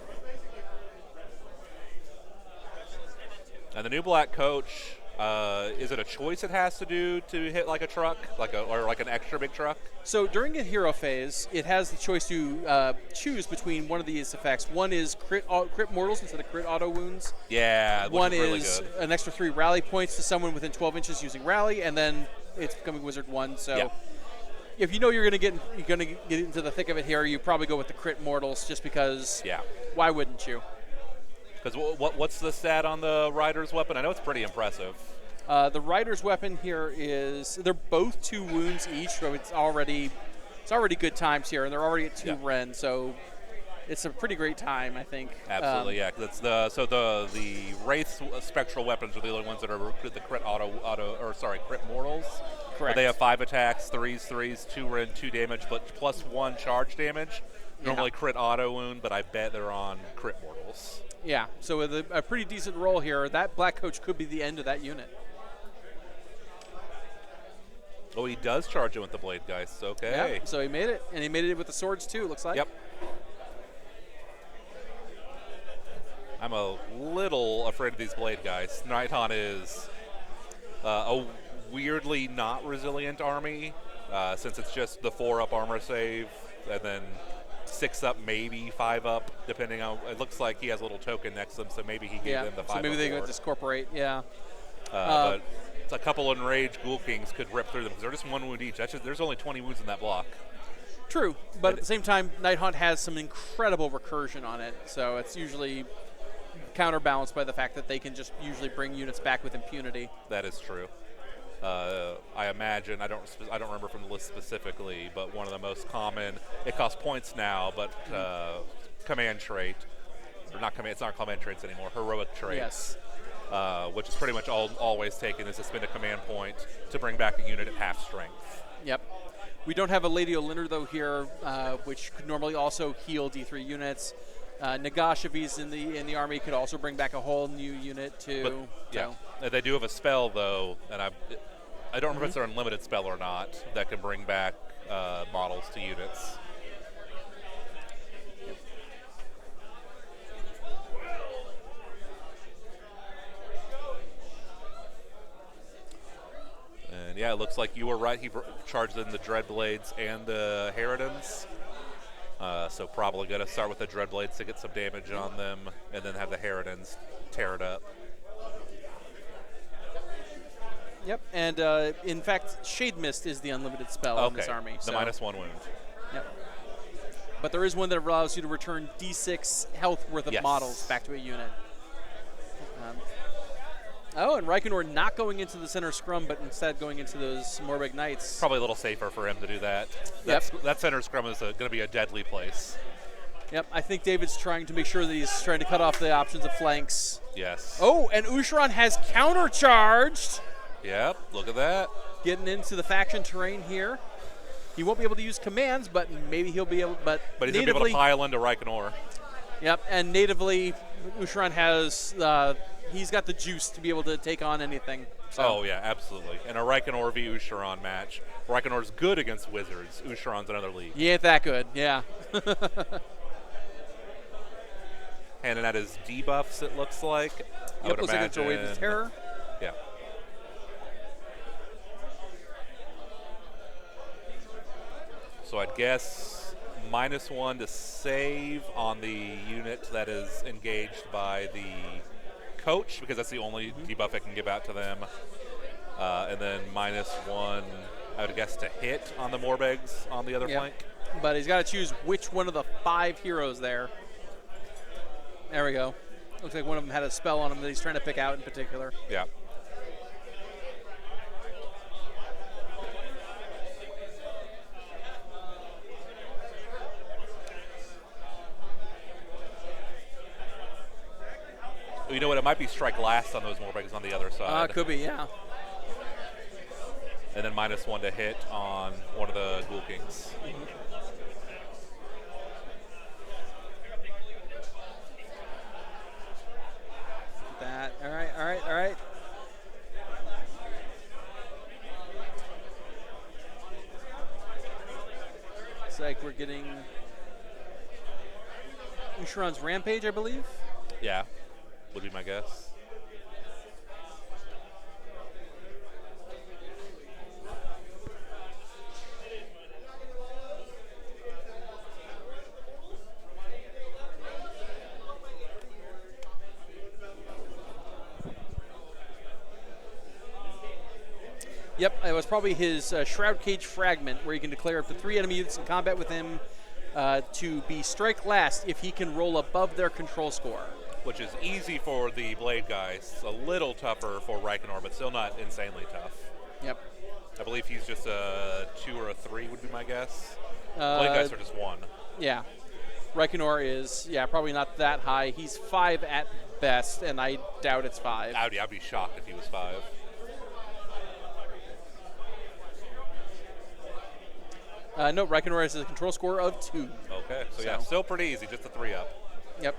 And the new Black Coach, is it a choice it has to do to hit like a truck, or like an extra big truck? So during a hero phase, it has the choice to choose between one of these effects. One is crit mortals instead of crit auto wounds. Yeah, which One is really is good. an extra 3 rally points to someone within 12 inches using rally, and then it's becoming Wizard 1. So Yeah. if you know you're going to get into the thick of it here, you probably go with the crit mortals just because. Yeah. Why wouldn't you? Because what's the stat on the Rider's weapon? I know it's pretty impressive. The Rider's weapon here they're both 2 wounds each, so it's already good times here, and they're already at 2 Ren, so it's a pretty great time, I think. Absolutely, yeah. That's the Wraith spectral weapons are the only ones that are the crit crit mortals. Correct. They have 5 attacks, 3s, 2 Ren, 2 damage, but plus 1 charge damage. Normally crit auto wound, but I bet they're on crit mortals. Yeah, so with a pretty decent roll here, that Black Coach could be the end of that unit. Oh, he does charge it with the blade, guys. Okay. Yeah, so he made it, and he made it with the swords too, it looks like. Yep. I'm a little afraid of these blade guys. Nighthaunt is a weirdly not resilient army, since it's just the 4-up armor save, and then 6-up, maybe 5-up, depending on. It looks like he has a little token next to him, so maybe he gave them the 5-up. So maybe they could discorporate. Yeah. But a couple enraged Ghoul Kings could rip through them because they're just 1 wound each. There's only 20 wounds in that block. True, but at the same time, Nighthaunt has some incredible recursion on it, so it's usually counterbalanced by the fact that they can just usually bring units back with impunity. That is true. I imagine, I don't remember from the list specifically, but one of the most common, it costs points now, but command trait, or not command, it's not command traits anymore, heroic trait. Yes. Which is pretty much always taken, is to spend a command point to bring back a unit at half strength. Yep. We don't have a Lady Olinner, though, here, which could normally also heal D3 units. Nagash, if he's in the army, could also bring back a whole new unit, too. But, yeah. They do have a spell, though, and I don't remember if it's an unlimited spell or not, that can bring back models to units. And yeah, it looks like you were right. He charged in the Dreadblades and the Harridans. So probably going to start with the Dreadblades to get some damage on them, and then have the Harridans tear it up. Yep, and in fact, Shade Mist is the unlimited spell in this army. The -1 wound. Yep. But there is one that allows you to return D6 health worth of models back to a unit. And Reikenor not going into the center scrum, but instead going into those Morbeg Knights. Probably a little safer for him to do that. That center scrum is going to be a deadly place. Yep, I think David's trying to make sure that he's trying to cut off the options of flanks. Yes. Oh, and Usharan has countercharged. Yep, look at that. Getting into the faction terrain here. He won't be able to use commands, but maybe he'll be able. But he's going to be able to pile into Reikenor. Yep, and natively, Usharan has. He's got the juice to be able to take on anything. So. Oh, yeah, absolutely. And a Reikenor v. Usharan match. Reikenor good against Wizards. Usharan's another league. He ain't that good, yeah. Handing out his debuffs, it looks like. I would looks like it's a Wave of Terror. Yeah. So I'd guess -1 to save on the unit that is engaged by the coach, because that's the only debuff I can give out to them. And then -1, I would guess, to hit on the Morbegs on the other flank. But he's got to choose which one of the 5 heroes there. There we go. Looks like one of them had a spell on him that he's trying to pick out in particular. Yeah. You know what? It might be strike last on those Morbegs on the other side. Could be, yeah. And then -1 to hit on one of the Ghoul Kings. Mm-hmm. Looks like we're getting Ushron's Rampage, I believe. Yeah, would be my guess. Yep, it was probably his Shroud Cage Fragment, where you can declare up to 3 enemy units in combat with him to be strike last if he can roll above their control score. Which is easy for the Blade guys, a little tougher for Reikenor, but still not insanely tough. Yep. I believe he's just a 2 or a 3 would be my guess. Blade guys are just 1. Yeah. Reikenor is, probably not that high. He's 5 at best, and I doubt it's 5. I'd be shocked if he was 5. No, Reikenor has a control score of 2. Okay, so yeah, still pretty easy, just a 3 up. Yep.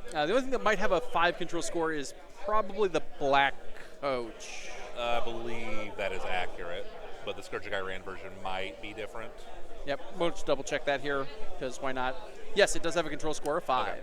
The only thing that might have a 5 control score is probably the Black Coach. I believe that is accurate, but the Scourge Iran version might be different. Yep, we'll just double check that here, because why not? Yes, it does have a control score of 5. Okay.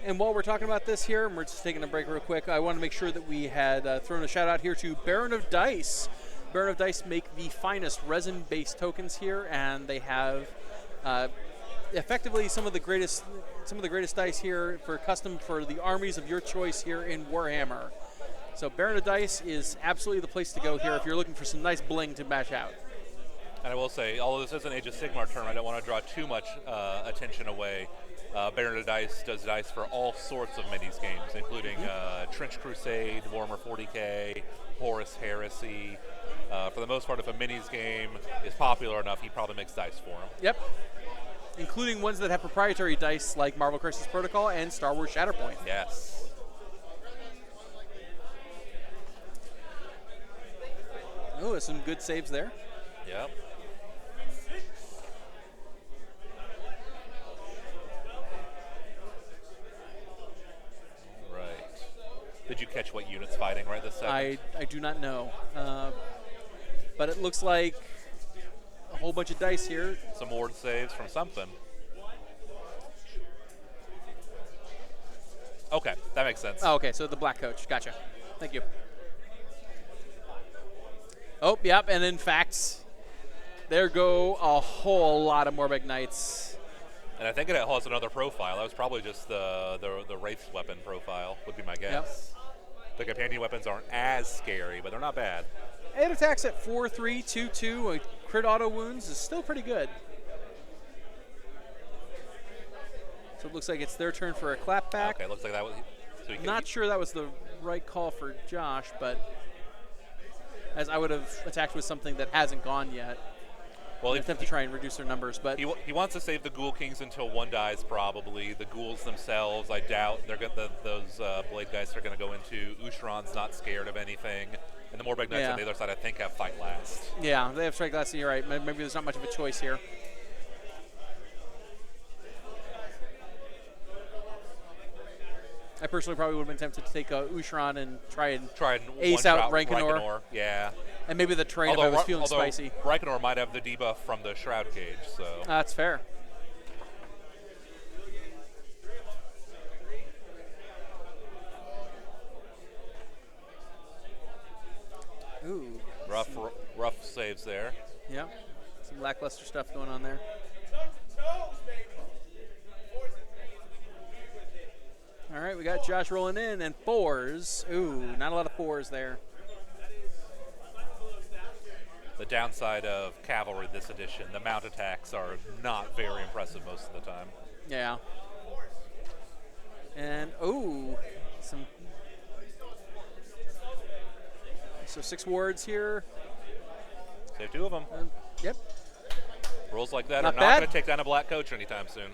And while we're talking about this here, and we're just taking a break real quick, I want to make sure that we had thrown a shout out here to Baron of Dice. Baron of Dice make the finest resin-based tokens here, and they have effectively some of the greatest dice here for custom for the armies of your choice here in Warhammer. So Baron of Dice is absolutely the place to go here if you're looking for some nice bling to match out. And I will say, although this is an Age of Sigmar term, I don't want to draw too much attention away. Baron of Dice does dice for all sorts of minis games, including Trench Crusade, Warhammer 40k, Horus Heresy. For the most part, if a minis game is popular enough, he probably makes dice for them. Yep. Including ones that have proprietary dice like Marvel Crisis Protocol and Star Wars Shatterpoint. Yes. Oh, there's some good saves there. Yep. Did you catch what unit's fighting right this second? I do not know. But it looks like a whole bunch of dice here. Some ward saves from something. Okay, that makes sense. Oh, okay, so the Black Coach. Gotcha. Thank you. Oh, yep, and in fact, there go a whole lot of Morbeg Knights. And I think it has another profile. That was probably just the Wraith weapon profile, would be my guess. Yep. The companion weapons aren't as scary, but they're not bad. 8 attacks at 4-3, 2-2. Crit auto wounds is still pretty good. So it looks like it's their turn for a clapback. Okay, looks like that was. So Not sure that was the right call for Josh, but as I would have attacked with something that hasn't gone yet. Well, in attempt to try and reduce their numbers, but he wants to save the Ghoul Kings until one dies. Probably the ghouls themselves, I doubt they're those Blade guys are going to go into. Ushron's not scared of anything, and the Morbeg Knights on the other side, I think, have fight last. Yeah, they have strike last. You're right. Maybe there's not much of a choice here. I personally probably would have been tempted to take Ushron and try and ace out Reikenor. Yeah. And maybe the train if I was feeling spicy. Reikenor might have the debuff from the Shroud Cage, so. That's fair. Ooh. Rough saves there. Yeah. Some lackluster stuff going on there. All right, we got Josh rolling in, and 4s. Ooh, not a lot of 4s there. The downside of cavalry this edition, the mount attacks are not very impressive most of the time. Yeah. And, ooh, so 6 wards here. Save 2 of them. Yep. Rolls like that not are not going to take down a Black Coach anytime soon.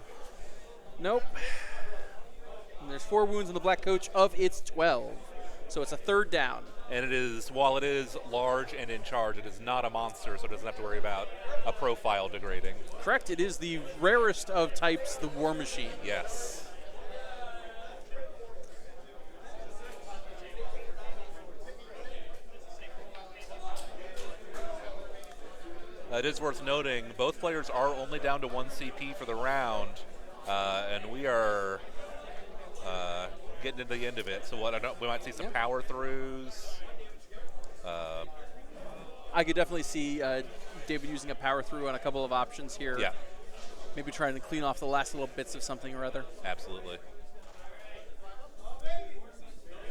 Nope. And there's 4 wounds on the Black Coach of its 12. So it's a 3rd down. And it is, while it is large and in charge, it is not a monster, so it doesn't have to worry about a profile degrading. Correct. It is the rarest of types, the War Machine. Yes. it is worth noting both players are only down to 1 CP for the round, and we are getting to the end of it. So we might see some power throughs. I could definitely see David using a power through on a couple of options here. Yeah, Maybe trying to clean off the last little bits of something or other. absolutely.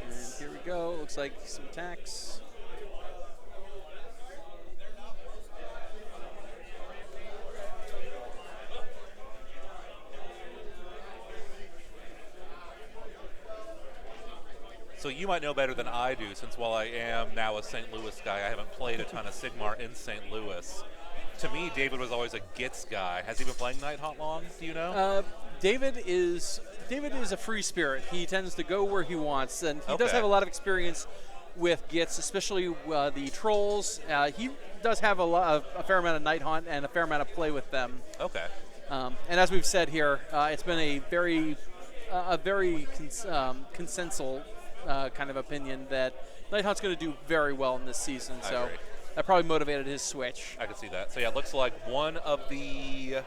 And here we go. Looks like some attacks. So you might know better than I do, since while I am now a St. Louis guy, I haven't played a ton of Sigmar in St. Louis. To me, David was always a Gitz guy. Has he been playing Nighthaunt long? Do you know? David is a free spirit. He tends to go where he wants, and he does Okay. have a lot of experience with Gitz, especially the trolls. He does have a fair amount of Nighthaunt and a fair amount of play with them. Okay. And as we've said here, it's been a very consensual kind of opinion that Nighthaunt's going to do very well in this season. I So agree. that probably motivated his switch. I can see that. So yeah, it looks like one of the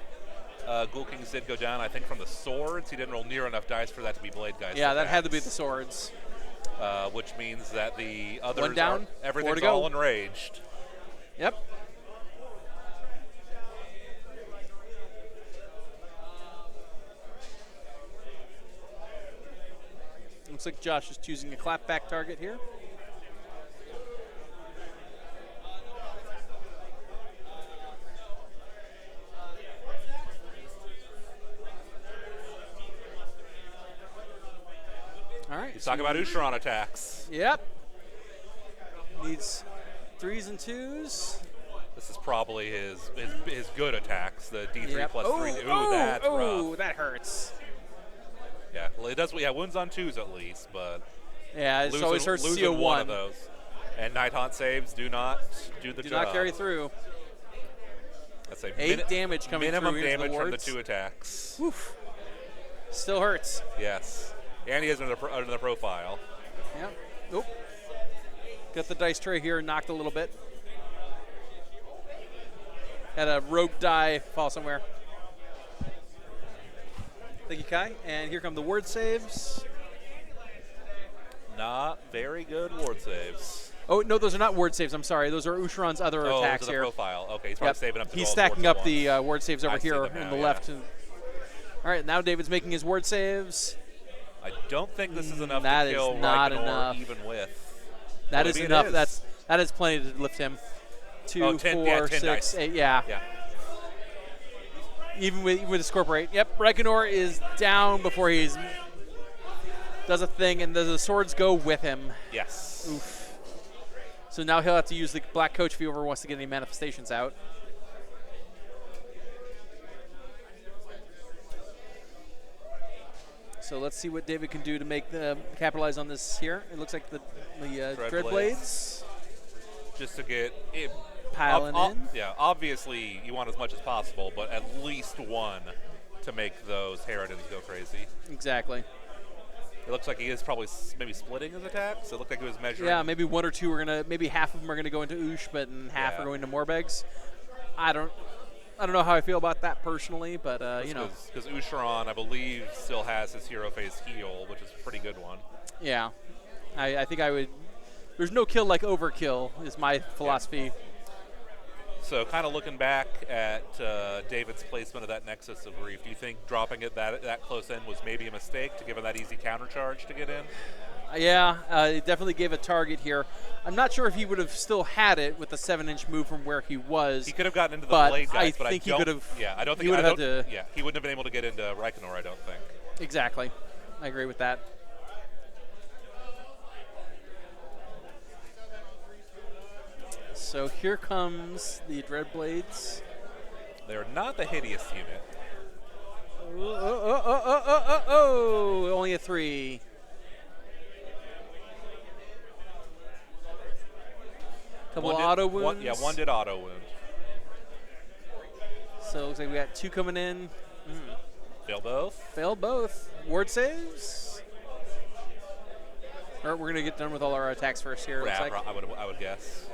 Ghoul Kings did go down, I think, from the swords. He didn't roll near enough dice for that to be Blade Guys. Yeah, that had to be the swords. Which means that the others One down, are, 4 everything's to go. all enraged. Yep. Looks like Josh is choosing a clapback target here. All right. He's talking about Ushron attacks. Yep. Needs 3s and 2s. This is probably his good attacks, the D3 Yep. plus 3. Ooh, oh, that's oh, rough. that hurts. Yeah, well, it does. Yeah, wounds on 2s at least, but Yeah, it always hurts to see a losing 1. one of those. And Nighthaunt saves do not do the Do job. not carry through. That's a 8 damage coming minimum through into damage the from the wards. 2 attacks. Oof. Still hurts. Yes, and he has another profile. Yep. Oop. Got the dice tray here knocked a little bit. Had a rogue die fall somewhere. Thank you, Kai. And here come the word saves. Not very good ward saves. Oh, no, those are not word saves. I'm sorry. Those are Ushron's other Oh, attacks to the here. profile. Okay, he's probably Yep. saving up to He's all his stacking wards up at the once. word saves over I see here them in now, the yeah. left. All right, now David's making his word saves. I don't think this is enough That to is kill not Reikenor enough. even with. That Well, is maybe it enough. is. That is plenty to lift him. 2, Oh, 10 4, 10 6, dice. 8. Yeah. Yeah. Even with the Scorporate. Yep, Reikenor is down before he's does a thing, and the swords go with him. Yes. Oof. So now he'll have to use the Black Coach if he ever wants to get any manifestations out. So let's see what David can do to make the capitalize on this here. It looks like the Dreadblades Just to get it piling in. Yeah, obviously you want as much as possible, but at least one to make those Harridans go crazy. Exactly. It looks like he is probably maybe splitting his attacks. It looked like he was measuring. Yeah, maybe 1 or 2 are gonna, maybe half of them are gonna go into Oosh, but half Yeah. are going to Morbegs. I don't know how I feel about that personally, but you know, Because Ushron, I believe, still has his hero phase heal, which is a pretty good one. yeah, I think I would. There's no kill like overkill is my philosophy. So kind of looking back at David's placement of that Nexus of Grief, do you think dropping it that close in was maybe a mistake to give him that easy countercharge to get in? Yeah, it definitely gave a target here. I'm not sure if he would have still had it with the 7-inch move from where he was. He could have gotten into the But blade I guys, but think he don't. could have- Yeah, I don't he think would I have don't, had to- Yeah, he wouldn't have been able to get into Reikenor, I don't think. Exactly. I agree with that. So here comes the Dreadblades. They're not the hideous unit. Oh, only a 3. Couple One of did- auto wounds. One did auto wound. So it looks like we got 2 coming in. Fail both. Failed both. Ward saves. All right, we're gonna get done with all our attacks first here. Looks Yeah, like. I would guess.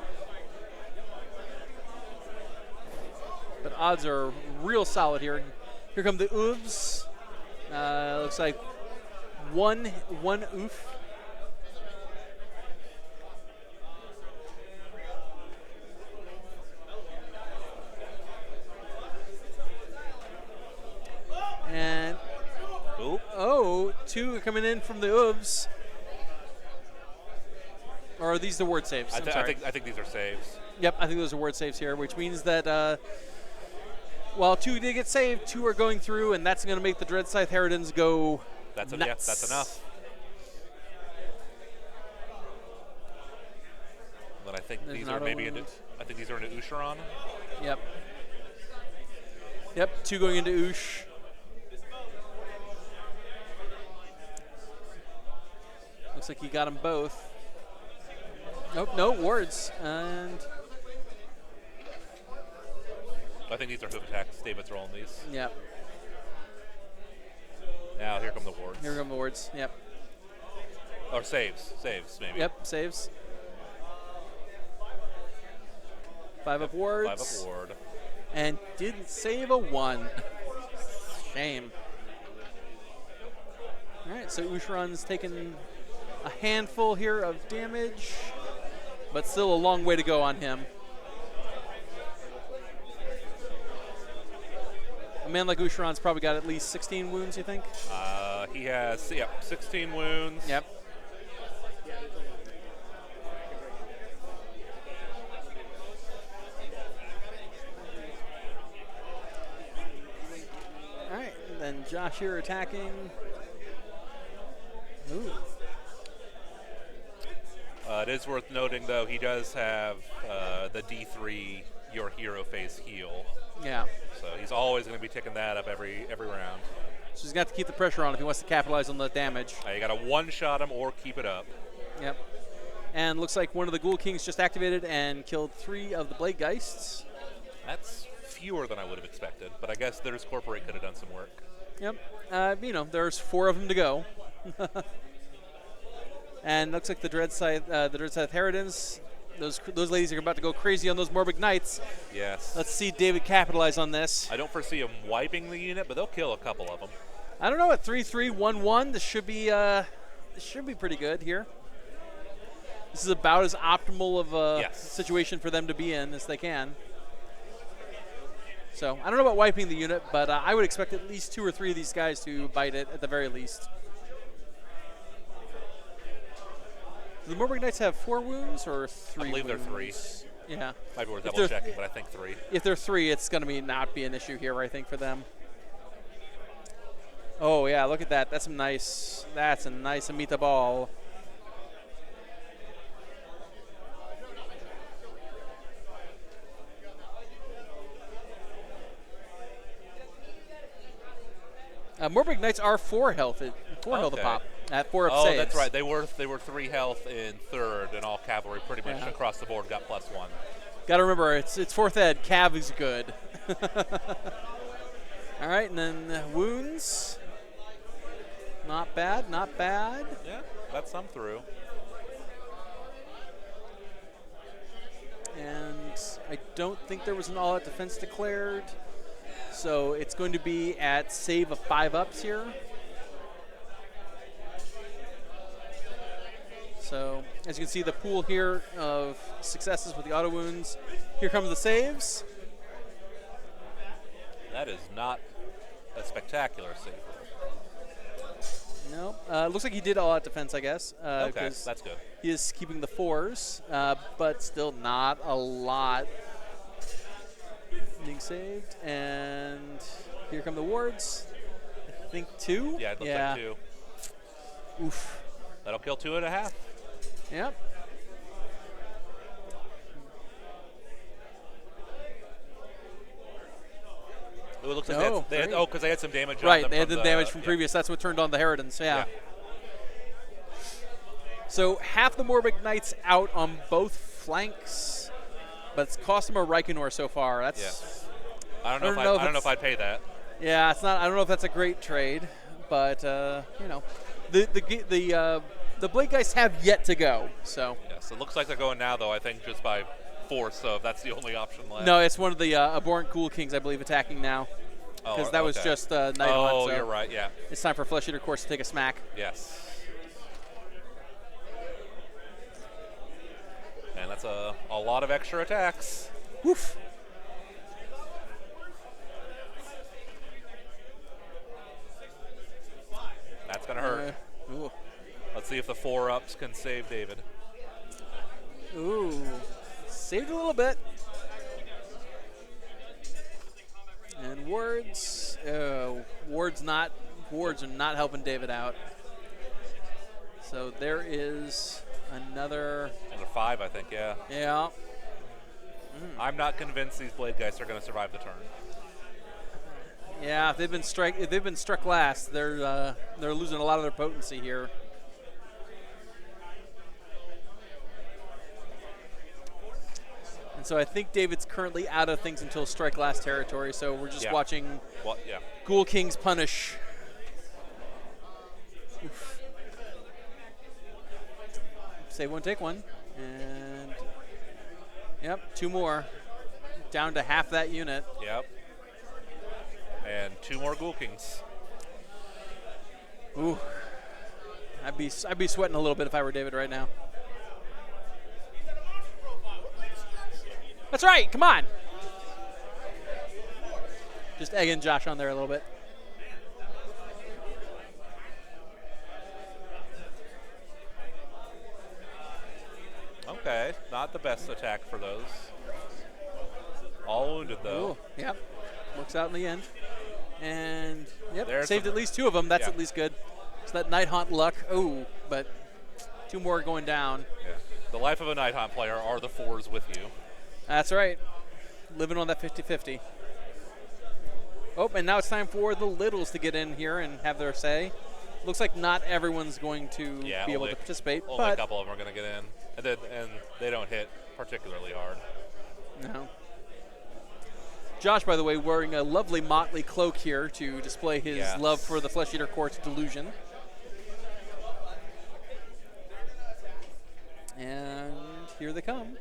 but odds are real solid here. Here come the oofs. Looks like one oof. And Oop. oh, 2 are coming in from the oofs. Or are these the word saves? I I'm sorry. think these are saves. Yep, I think those are word saves here, which means that while 2 did get saved, 2 are going through, and that's going to make the Dread Scythe Harridans go That's nuts. yeah, that's enough. But I think There's these an are auto maybe into. wound. I think these are into Ossiarch. Yep. Yep, 2 going into Oosh. Looks like he got them both. Nope, no wards. And I think these are hoof attacks. David's rolling these. yep, Now here come the wards. here come the wards. Yep, Or saves maybe. yep, saves. 5 up wards. 5 up ward. And didn't save a 1. Shame. All right, so Usharon's taken a handful here of damage, but still a long way to go on him. A man like Usharon's probably got at least 16 wounds, you think? He has 16 wounds. Yep. All right, and then Josh here attacking. Ooh. It is worth noting, though, he does have the D3 Your Hero phase heal. Yeah. So he's always going to be ticking that up every round. So he's got to keep the pressure on if he wants to capitalize on the damage. You got to one-shot him or keep it up. Yep. And looks like one of the Ghoul Kings just activated and killed 3 of the Blade Geists. That's fewer than I would have expected, but I guess their Corporate could have done some work. Yep. There's 4 of them to go. And looks like the Dread Scythe Harridans, those ladies are about to go crazy on those Morbid Knights. Yes. Let's see David capitalize on this. I don't foresee him wiping the unit, but they'll kill a couple of them. I don't know, at 3-3-1-1, this should be pretty good here. This is about as optimal of a situation for them to be in as they can. So I don't know about wiping the unit, but I would expect at least 2 or 3 of these guys to bite it at the very least. Do the Morbid Knights have 4 wounds or 3 I believe wounds? they're 3. Yeah. Might be worth If double they're- checking, but I think 3. If they're 3, it's going to not be an issue here, I think, for them. Oh, yeah, look at that. That's a nice Amita ball. Morbid Knights are 4 health. 4 health a Okay. pop at 4 up Oh, saves. that's right. They were 3 health in 3rd, and all cavalry pretty much Yeah. across the board got +1. Got to remember, it's 4th ed. Cav is good. All right, and then wounds. Not bad, not bad. Yeah, got some through. And I don't think there was an all-out defense declared. So it's going to be at save of 5 ups here. So as you can see, the pool here of successes with the auto wounds. Here comes the saves. That is not a spectacular save. No, looks like he did all-out defense, I guess. Okay, 'cause that's good. he is keeping the 4s, but still not a lot being saved. And here come the wards. I think 2. Yeah, it looks like 2. Oof. That'll kill 2.5. Yep. It looks like No, they had, great. because they had some damage on Right, them they had from the damage from yeah. previous. That's what turned on the Harridans, yeah. Yeah. So half the Morbid Knights out on both flanks, but it's cost them a Reikenor so far. That's Yeah. I don't know if I'd pay that. yeah, it's not. I don't know if that's a great trade, but the Blade Guys have yet to go. So Yes, it looks like they're going now, though. I think just by force, so if that's the only option left. No, it's one of the Abhorrent Ghoul Kings, I believe, attacking now. Because that was okay. just Nighthaunt. Oh, so you're right, yeah. It's time for Flesh Eater Courts to take a smack. Yes. And that's a lot of extra attacks. Woof. That's going to hurt. Ooh. Let's see if the 4-ups can save David. Ooh. Saved a little bit. And wards. Wards are not helping David out. So there is another 5, I think, yeah. Yeah. I'm not convinced these Blade Geists are going to survive the turn. Yeah, if they've been struck last, they're losing a lot of their potency here. And so I think David's currently out of things until strike last territory, so we're just watching Ghoul Kings punish. Oof. Save one, take one. And, yep, 2 more. Down to half that unit. Yep. And 2 more Ghoul Kings. Ooh. I'd be sweating a little bit if I were David right now. That's right, come on. Just egging Josh on there a little bit. Okay, not the best attack for those. All wounded, though. Ooh, yep, works out in the end. And, yep, There's saved at least 2 of them. That's at least good. So that Nighthaunt luck, ooh, but 2 more going down. Yeah. The life of a Nighthaunt player are the 4s with you. That's right. Living on that 50-50. Oh, and now it's time for the Littles to get in here and have their say. Looks like not everyone's going to be able to participate. Only but a couple of them are going to get in. And they don't hit particularly hard. No. Josh, by the way, wearing a lovely motley cloak here to display his love for the Flesh Eater Court's delusion. And here they come.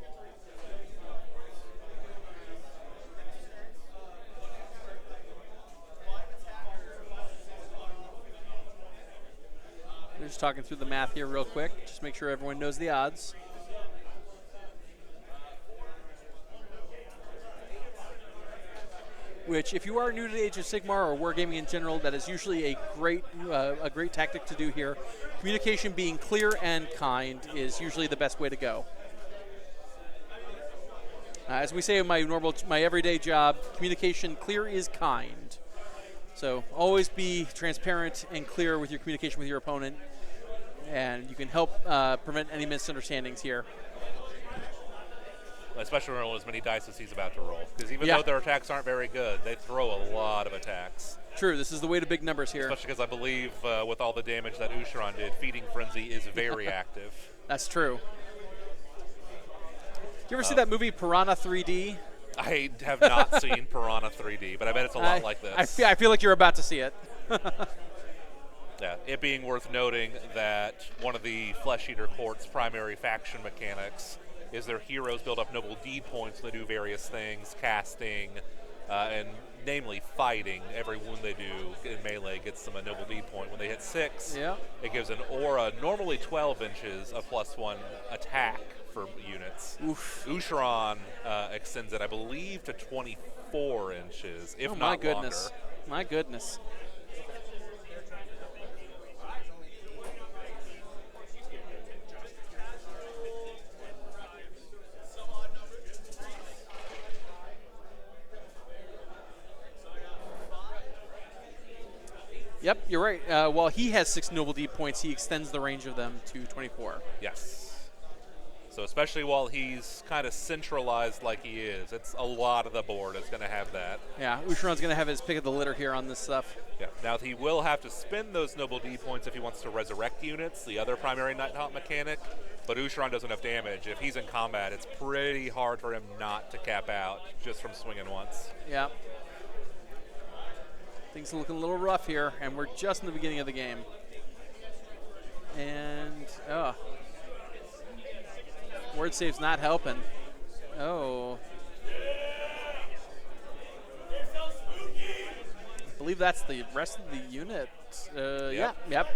We're just talking through the math here real quick. Just make sure everyone knows the odds. Which, if you are new to the Age of Sigmar or wargaming in general, that is usually a great tactic to do here. Communication being clear and kind is usually the best way to go. As we say in my everyday job, communication clear is kind. So always be transparent and clear with your communication with your opponent, and you can help prevent any misunderstandings here. Especially when as many dice as he's about to roll. Because even though their attacks aren't very good, they throw a lot of attacks. True, this is the way to big numbers here. Especially because I believe with all the damage that Ossiarch did, Feeding Frenzy is very active. That's true. You ever see that movie Piranha 3D? I have not seen Piranha 3D, but I bet it's a lot like this. I feel like you're about to see it. Yeah, it being worth noting that one of the Flesh Eater Court's primary faction mechanics is their heroes build up noble deed points when they do various things, casting, and namely fighting. Every wound they do in melee gets them a noble deed point. When they hit 6, it gives an aura, normally 12 inches of +1 attack for units. Oof. Ossiarch extends it, I believe, to 24 inches, if oh, not my goodness. longer. My goodness. Yep, you're right. While he has 6 noble deed points, he extends the range of them to 24. Yes. So especially while he's kind of centralized like he is, it's a lot of the board is going to have that. Yeah, Ossiarch's going to have his pick of the litter here on this stuff. Yeah. Now he will have to spend those noble deed points if he wants to resurrect units, the other primary Nighthaunt mechanic. But Ossiarch does enough damage. If he's in combat, it's pretty hard for him not to cap out just from swinging once. Yeah. Things are looking a little rough here, and we're just in the beginning of the game. And, word save's not helping. Oh. I believe that's the rest of the unit. Yeah, yep.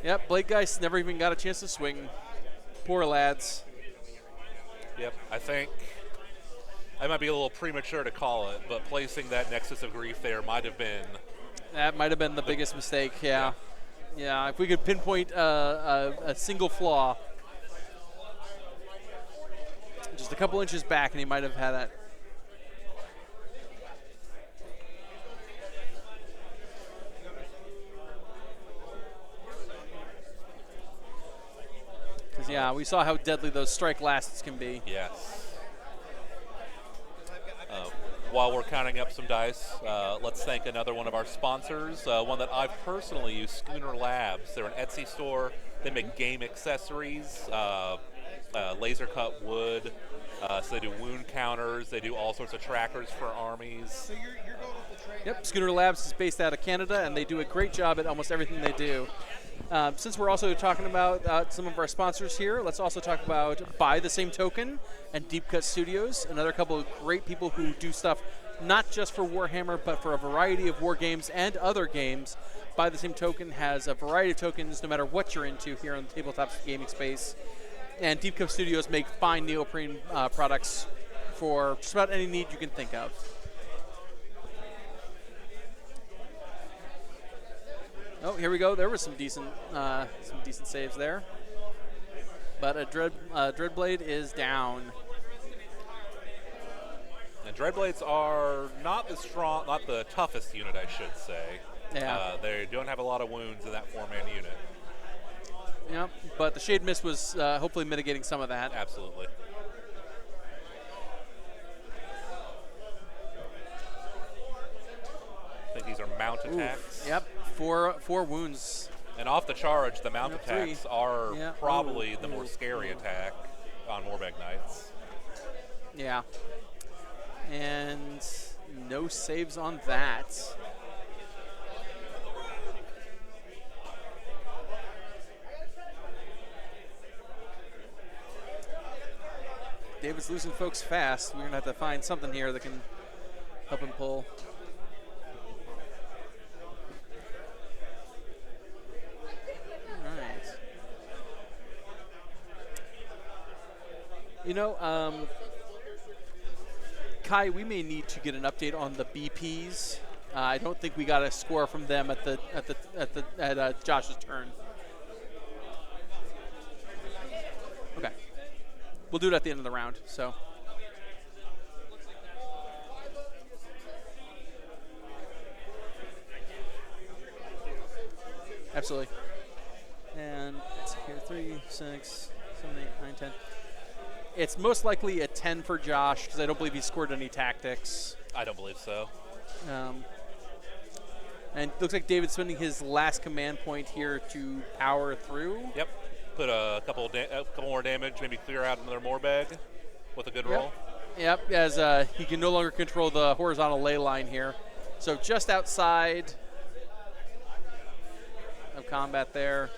Yep, Blade Geist never even got a chance to swing. Poor lads. Yep, I think I might be a little premature to call it, but placing that Nexus of Grief there might have been. That might have been the biggest mistake, yeah. Yeah, if we could pinpoint a single flaw, just a couple inches back, and he might have had that. Because, yeah, we saw how deadly those strike lasts can be. Yes. While we're counting up some dice, let's thank another one of our sponsors, one that I've personally used, Schooner Labs. They're an Etsy store. They make game accessories, laser cut wood. So they do wound counters. They do all sorts of trackers for armies. So you're going with the trade. Yep, Schooner Labs is based out of Canada, and they do a great job at almost everything they do. Since we're also talking about some of our sponsors here, let's also talk about Buy the Same Token and Deep Cut Studios, another couple of great people who do stuff not just for Warhammer, but for a variety of war games and other games. Buy the Same Token has a variety of tokens no matter what you're into here in the tabletop gaming space. And Deep Cut Studios make fine neoprene products for just about any need you can think of. Oh, here we go. There was some decent saves there. But a Dreadblade is down. And Dreadblades are not the strong, not the toughest unit, I should say. Yeah. They don't have a lot of wounds in that 4-man unit. Yeah, but the Shade Mist was hopefully mitigating some of that. Absolutely. I think these are mount attacks. Yep, four wounds. And off the charge, the mount Yep, attacks 3. are Yeah. probably the more scary attack on Morbeg Knights. Yeah. And no saves on that. David's losing folks fast. We're going to have to find something here that can help him pull. All right. You know, Kai, we may need to get an update on the BPs. I don't think we got a score from them at Josh's turn. Okay. We'll do it at the end of the round. So. Absolutely. And let's see here, 3, 6, 7, 8, 9, 10. It's most likely a 10 for Josh because I don't believe he scored any tactics. I don't believe so. And it looks like David's spending his last command point here to power through. Yep. Put a couple more damage, maybe clear out another Morbeg with a good roll. Yep, as he can no longer control the horizontal ley line here. So just outside of combat there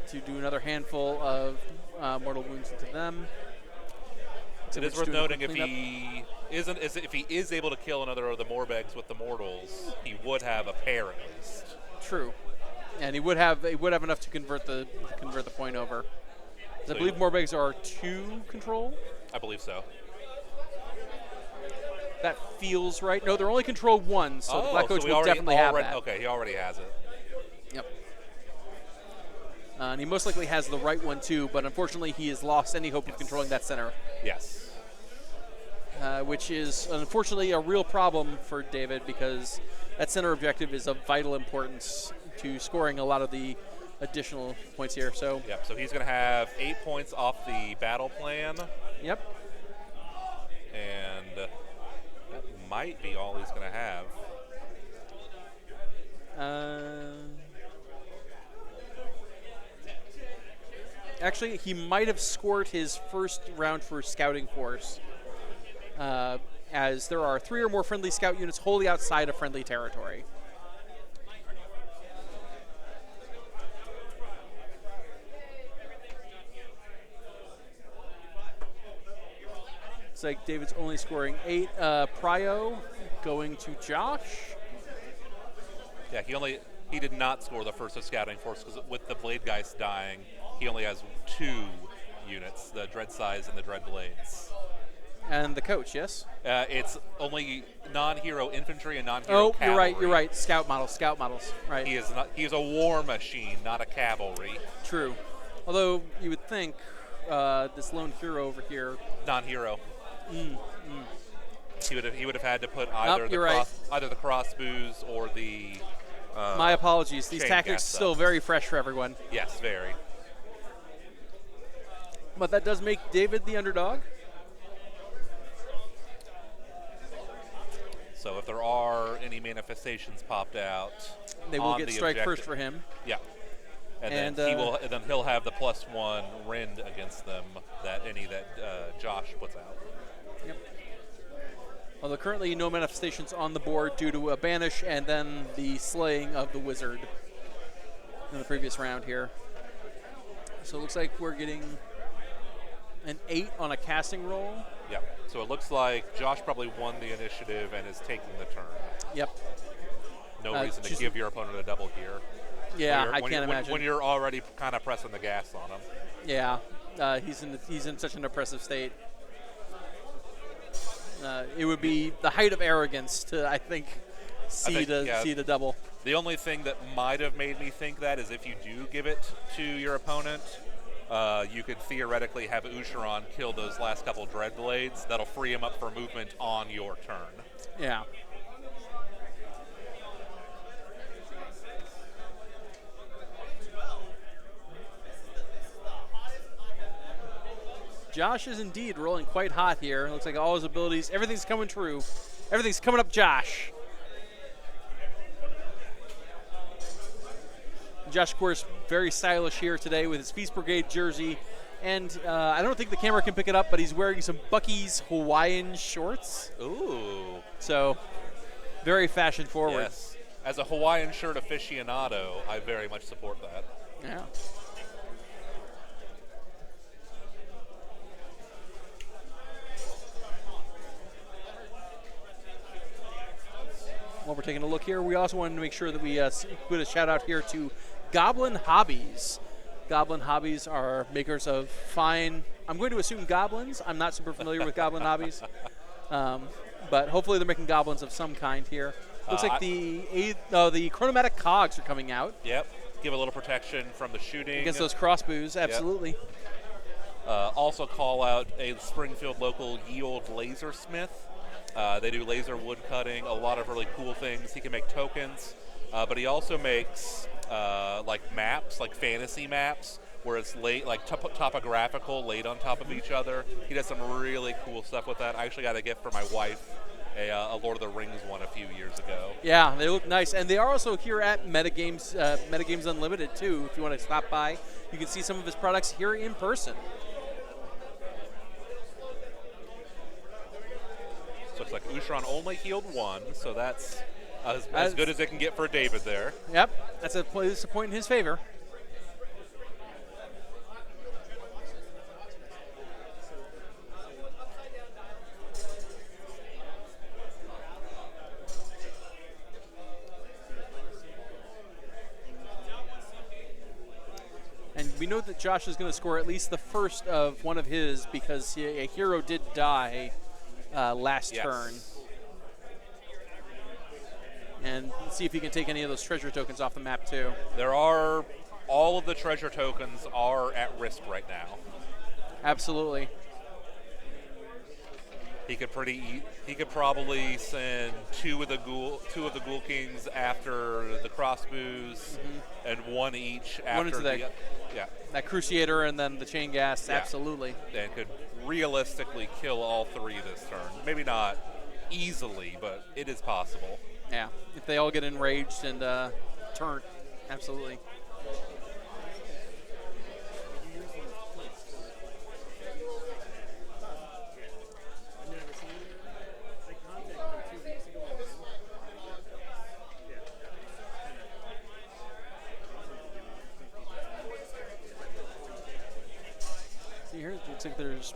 to do another handful of mortal wounds into them. It is worth noting if he is able to kill another of the Morbegs with the mortals, he would have a pair at least. True, and he would have enough to convert the point over. So I believe Morbegs are 2 control. I believe so. That feels right. No, they're only control 1, so the Black Coach will definitely have that. Okay, he already has it. Yep. And he most likely has the right one too, but unfortunately he has lost any hope of controlling that center. Yes. Which is unfortunately a real problem for David because that center objective is of vital importance to scoring a lot of the additional points here. So. Yep. So he's going to have 8 points off the battle plan. Yep. And that might be all he's going to have. Actually, he might have scored his first round for Scouting Force, as there are 3 or more friendly scout units wholly outside of friendly territory. Looks like David's only scoring 8. Prio going to Josh. Yeah, he did not score the first of Scouting Force because with the Blade Geist dying, he only has 2 units, the Dread Size and the Dread Blades. And the coach, yes? It's only non-hero infantry and non-hero cavalry. You're right. Scout models, right. He is a war machine, not a cavalry. True. Although you would think this lone hero over here. Non-hero. He would have had to put Nope, either the crossbows or the. My apologies. These chain tactics gas still stuff. very fresh for everyone. Yes, very. But that does make David the underdog. So if there are any manifestations popped out, They will on get the strike objective- first for him. Yeah. And, then he'll have the +1 rend against them that Josh puts out. Yep. Although currently no manifestations on the board due to a banish and then the slaying of the wizard in the previous round here. So it looks like we're getting an 8 on a casting roll. Yeah. So it looks like Josh probably won the initiative and is taking the turn. Yep. No reason to choose- give your opponent a double here. Yeah, When I you're- can't imagine. When you're already kind of pressing the gas on him. Yeah, he's in such an oppressive state. It would be the height of arrogance to, I think, see the double. The only thing that might have made me think that is if you do give it to your opponent, you could theoretically have Ossiarch kill those last couple Dread Blades. That'll free him up for movement on your turn. Yeah. Josh is indeed rolling quite hot here. Looks like all his abilities, everything's coming true. Everything's coming up Josh. Josh, of course, very stylish here today with his Feast Brigade jersey. And I don't think the camera can pick it up, but he's wearing some Bucky's Hawaiian shorts. Ooh. So, very fashion forward. Yes. As a Hawaiian shirt aficionado, I very much support that. Yeah. While we're taking a look here, we also wanted to make sure that we put a shout out here to Goblin Hobbies. Goblin Hobbies are makers of fine, I'm going to assume goblins. I'm not super familiar with Goblin Hobbies. But hopefully they're making goblins of some kind here. Looks like the chronomatic cogs are coming out. Yep. Give a little protection from the shooting. Against those crossbows, absolutely. Also call out a Springfield local Ye Old Lasersmith. They do laser wood cutting, a lot of really cool things. He can make tokens, but he also makes like maps, like fantasy maps, where it's topographical, laid on top of each other. He does some really cool stuff with that. I actually got a gift for my wife, a Lord of the Rings one a few years ago. Yeah, they look nice, and they are also here at Metagames Unlimited too. If you want to stop by, you can see some of his products here in person. So it's like Ossiarch only healed 1, so that's as good as it can get for David there. Yep, that's a point in his favor. And we know that Josh is going to score at least the first of one of his because a hero did die last turn. And see if he can take any of those treasure tokens off the map too. All of the treasure tokens are at risk right now. Absolutely. He could probably send two of the Ghoul Kings after the crossbows, and one each after that Crusader and then the chain gas. Yeah. Absolutely. And could realistically kill all 3 this turn. Maybe not easily, but it is possible. Yeah, if they all get enraged and turn, absolutely. See here, it looks like there's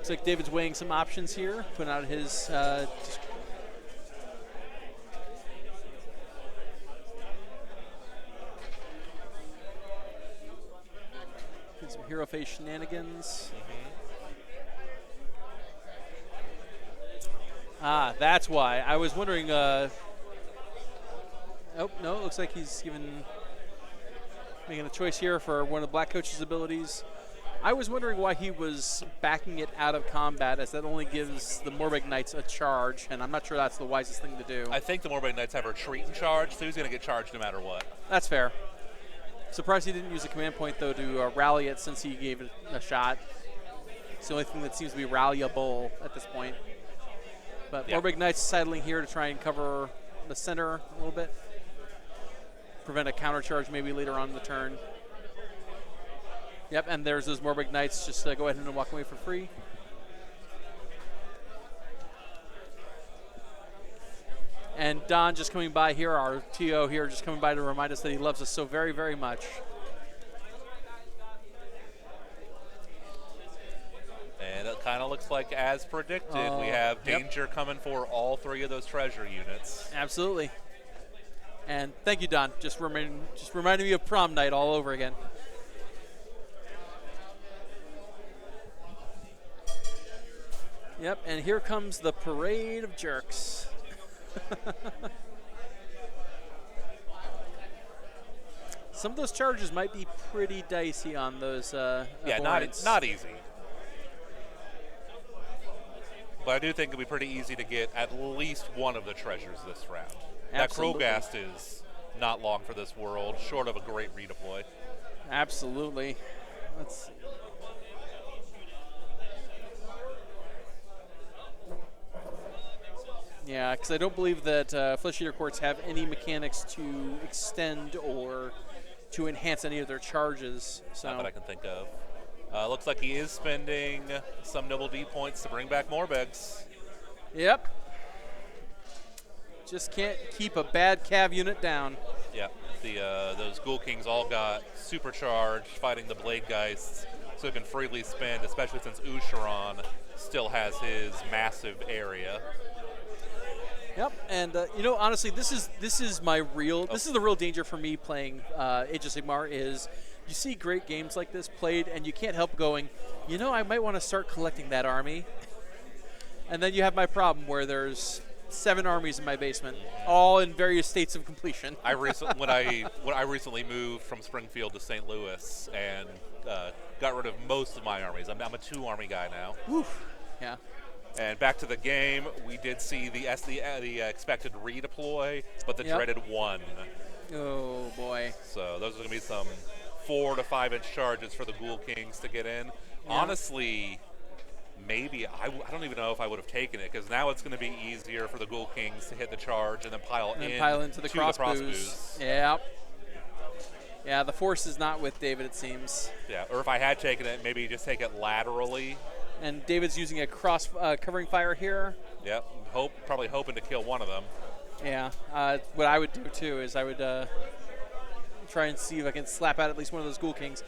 Looks like David's weighing some options here, putting out his. Some hero face shenanigans. That's why. I was wondering. Oh, no, it looks like he's making a choice here for one of the Black Coach's abilities. I was wondering why he was backing it out of combat, as that only gives the Morbid Knights a charge, and I'm not sure that's the wisest thing to do. I think the Morbid Knights have retreat and charge, so he's going to get charged no matter what. That's fair. Surprised he didn't use a command point, though, to rally it since he gave it a shot. It's the only thing that seems to be rallyable at this point. But Morbid Knights sidling here to try and cover the center a little bit. Prevent a counter charge maybe later on in the turn. Yep, and there's those Morbid Knights. Just go ahead and walk away for free. And Don just coming by here, our TO here, just coming by to remind us that he loves us so very, very much. And it kind of looks like, as predicted, we have danger coming for all three of those treasure units. Absolutely. And thank you, Don. Just reminding me of prom night all over again. Yep, and here comes the parade of jerks. Some of those charges might be pretty dicey on those. Yeah, not easy. But I do think it'll be pretty easy to get at least one of the treasures this round. Absolutely. That Krogast is not long for this world, short of a great redeploy. Absolutely. Let's see. Yeah, because I don't believe that Flesh Eater Courts have any mechanics to extend or to enhance any of their charges. So. Not that I can think of. Looks like he is spending some Noble D points to bring back Morbegs. Yep. Just can't keep a bad Cav unit down. Yep. Those Ghoul Kings all got supercharged fighting the Blade Geists, so he can freely spend, especially since Usharon still has his massive area. Yep, and honestly, this is the real danger for me playing Age of Sigmar is you see great games like this played, and you can't help going, I might want to start collecting that army, and then you have my problem where there's 7 armies in my basement, all in various states of completion. When I recently moved from Springfield to St. Louis and got rid of most of my armies. I'm a 2-army guy now. Oof. Yeah. And back to the game, we did see the expected redeploy, but the dreaded 1. Oh, boy. So those are going to be some 4 to 5 inch charges for the Ghoul Kings to get in. Yeah. Honestly, maybe, I don't even know if I would have taken it, because now it's going to be easier for the Ghoul Kings to hit the charge and then pile into the crossbows. Yeah. Yeah, the force is not with David, it seems. Yeah, or if I had taken it, maybe just take it laterally. And David's using a cross covering fire here. Yep, probably hoping to kill one of them. Yeah, what I would do too is I would try and see if I can slap out at least one of those Ghoul Kings.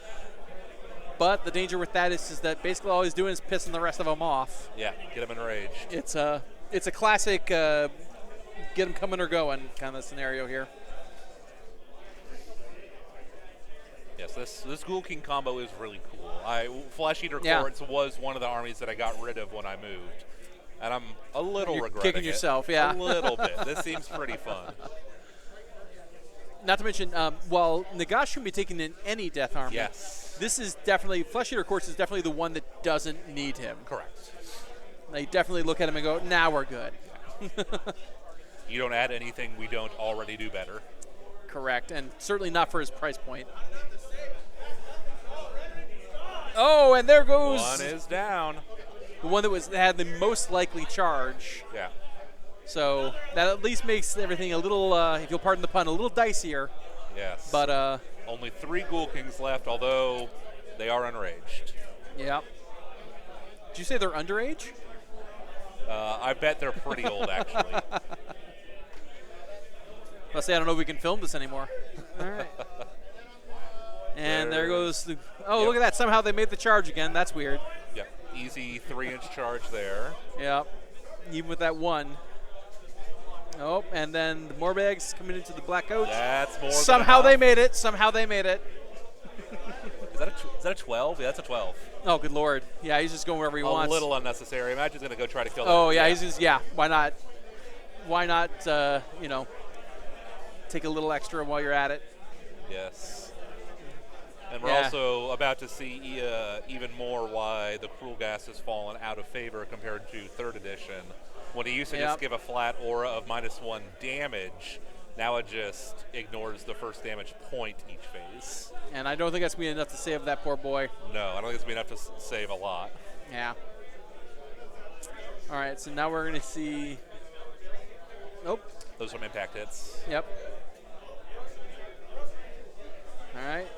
But the danger with that is that basically all he's doing is pissing the rest of them off. Yeah, get them enraged. It's a classic get them coming or going kind of scenario here. Yes, this Ghoul King combo is really cool. Flesh Eater Courts was one of the armies that I got rid of when I moved, and I'm a little regretting kicking yourself, yeah. A little bit. This seems pretty fun. Not to mention, while Nagash can be taken in any death army, this is definitely, Flesh Eater Courts is definitely the one that doesn't need him. Correct. They definitely look at him and go, now we're good. You don't add anything we don't already do better. Correct, and certainly not for his price point. Oh, and there goes. One is down. The one that had the most likely charge. Yeah. So that at least makes everything a little, if you'll pardon the pun, a little dicier. Yes. But only 3 Ghoul Kings left, although they are enraged. Yeah. Did you say they're underage? I bet they're pretty old, actually. I'll say I don't know if we can film this anymore. All right. And there goes the. Oh, look at that! Somehow they made the charge again. That's weird. Yep. Easy 3-inch charge there. Yep. Even with that one. Oh, and then the Morbags coming into the black coach. That's more. Somehow than they made it. Somehow they made it. Is that a 12? Yeah, that's a 12. Oh, good lord. Yeah, he's just going wherever he wants. A little unnecessary. Imagine he's going to go try to kill. Oh, that. yeah, he's just, yeah. Why not? Why not, take a little extra while you're at it? Yes. And we're Yeah. also about to see even more why the Cruel Gas has fallen out of favor compared to 3rd edition. When he used to just give a flat aura of -1 damage, now it just ignores the first damage point each phase. And I don't think that's going to be enough to save that poor boy. No, I don't think it's going to be enough to save a lot. Yeah. All right, so now we're going to see. Nope. Those are some impact hits. Yep. All right.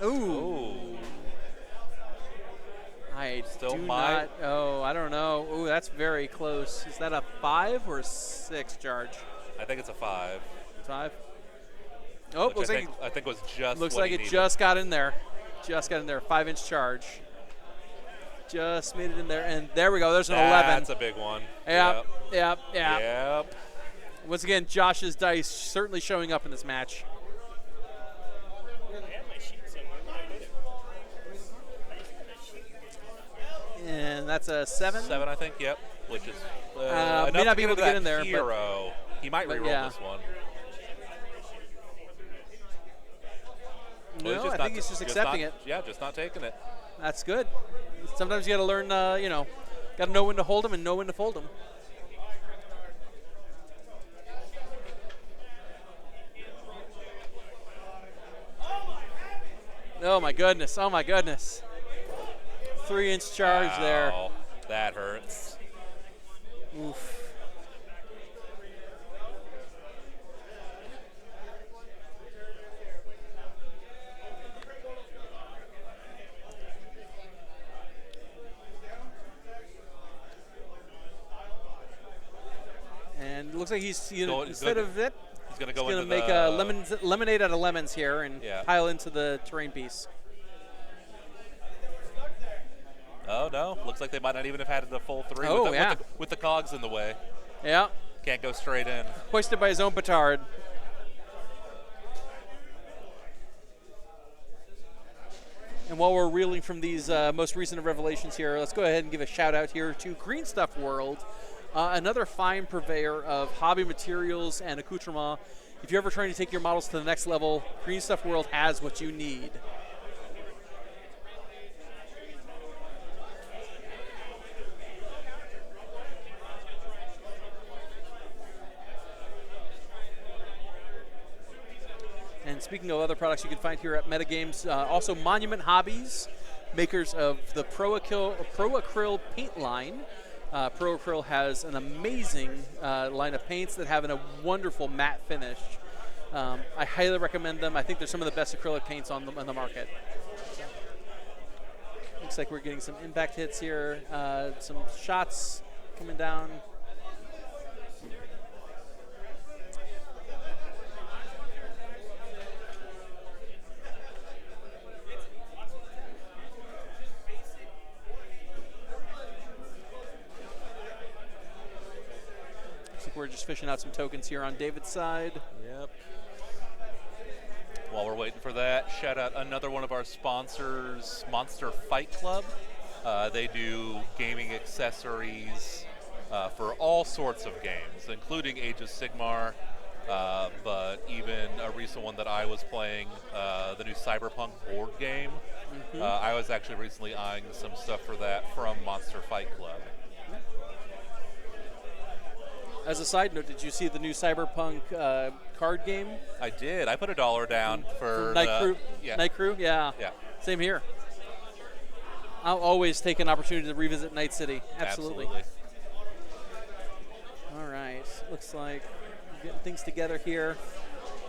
Ooh. Ooh. I Still do might. not. Oh, I don't know. Ooh, that's very close. Is that a 5 or a 6 charge? I think it's a 5. 5. Oh, Which looks I like think was just. looks what like he it needed. just got in there. Just got in there. 5-inch charge. Just made it in there, and there we go. There's an 11. That's a big one. Yep. Yep. Yep. Once again, Josh's dice certainly showing up in this match. I have my sheet somewhere. Where did I put it? I just had that sheet. And that's a 7. 7, I think. Yep. Which is may enough not be able to into get in that there, but- Hero. He might but reroll yeah. this one. No, I think he's just accepting it. Yeah, just not taking it. That's good. Sometimes you got to learn, got to know when to hold them and know when to fold them. Oh my goodness! Oh my goodness! 3-inch charge there. Wow, that hurts. Oof. And it looks like he's instead of it, He's going to he's go going to into make the a lemonade out of lemons here and Yeah. pile into the terrain piece. Oh no! Looks like they might not even have had the full 3 Oh, with, the, yeah. with, the, with the cogs in the way. Yeah, Can't go straight in. hoisted by his own petard. And while we're reeling from these most recent revelations here, let's go ahead and give a shout out here to Green Stuff World, another fine purveyor of hobby materials and accoutrement. If you're ever trying to take your models to the next level, Green Stuff World has what you need. And speaking of other products you can find here at Metagames, also Monument Hobbies, makers of the Pro Acryl paint line. Pro Acryl has an amazing line of paints that have a wonderful matte finish. I highly recommend them. I think they're some of the best acrylic paints on the market. Looks like we're getting some impact hits here, some shots coming down. We're just fishing out some tokens here on David's side. Yep. While we're waiting for that, shout out another one of our sponsors, Monster Fight Club. They do gaming accessories for all sorts of games, including Age of Sigmar, but even a recent one that I was playing, the new Cyberpunk board game. I was actually recently eyeing some stuff for that from Monster Fight Club. As a side note, did you see the new Cyberpunk card game? I did. I put $1 down for Night Crew. Yeah. Night Crew, yeah. Yeah. Same here. I'll always take an opportunity to revisit Night City. Absolutely. All right. Looks like we're getting things together here.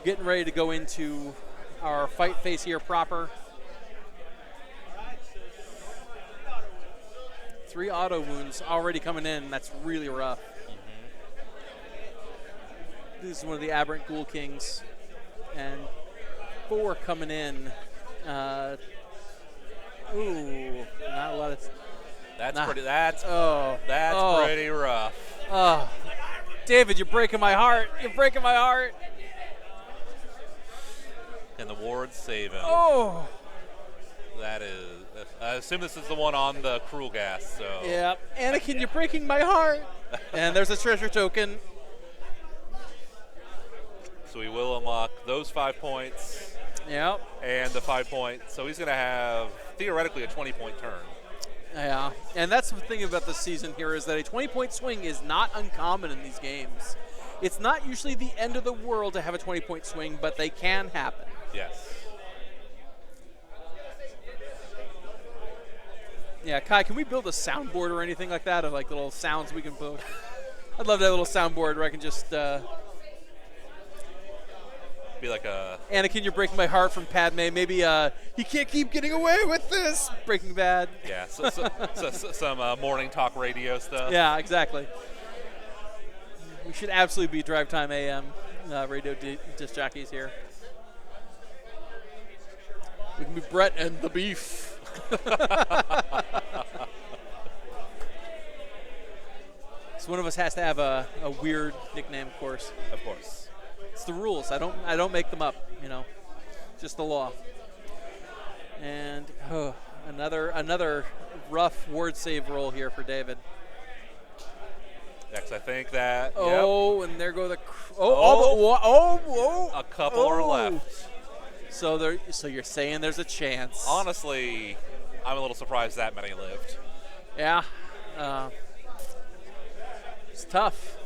Getting ready to go into our fight phase here proper. 3 auto wounds already coming in. That's really rough. This is one of the Aberrant Ghoul Kings. And 4 coming in. Ooh, not a lot of. That's Nah. pretty. That's Oh, pretty rough. Oh, David, you're breaking my heart. You're breaking my heart. And the wards save him. Oh. That is. I assume this is the one on the cruel gas. So. Yeah, Anakin, you're breaking my heart. And there's a treasure token. So we will unlock those 5 points Yep. and the 5 points. So he's going to have theoretically a 20-point turn. Yeah, and that's the thing about this season here is that a 20-point swing is not uncommon in these games. It's not usually the end of the world to have a 20-point swing, but they can happen. Yes. Yeah, Kai, can we build a soundboard or anything like that of like little sounds we can put? I'd love to have a little soundboard where I can just. Be like a. Anakin, you're breaking my heart from Padme. Maybe he can't keep getting away with this. Breaking Bad. Yeah, some morning talk radio stuff. Yeah, exactly. We should absolutely be Drive Time AM radio disc jockeys here. We can be Brett and the Beef. So one of us has to have a weird nickname, of course. Of course. It's the rules. I don't make them up. Just the law. And another rough ward save roll here for David. Next, I think that. Oh, yep. and there go the. A couple are left. So you're saying there's a chance? Honestly, I'm a little surprised that many lived. Yeah. It's tough.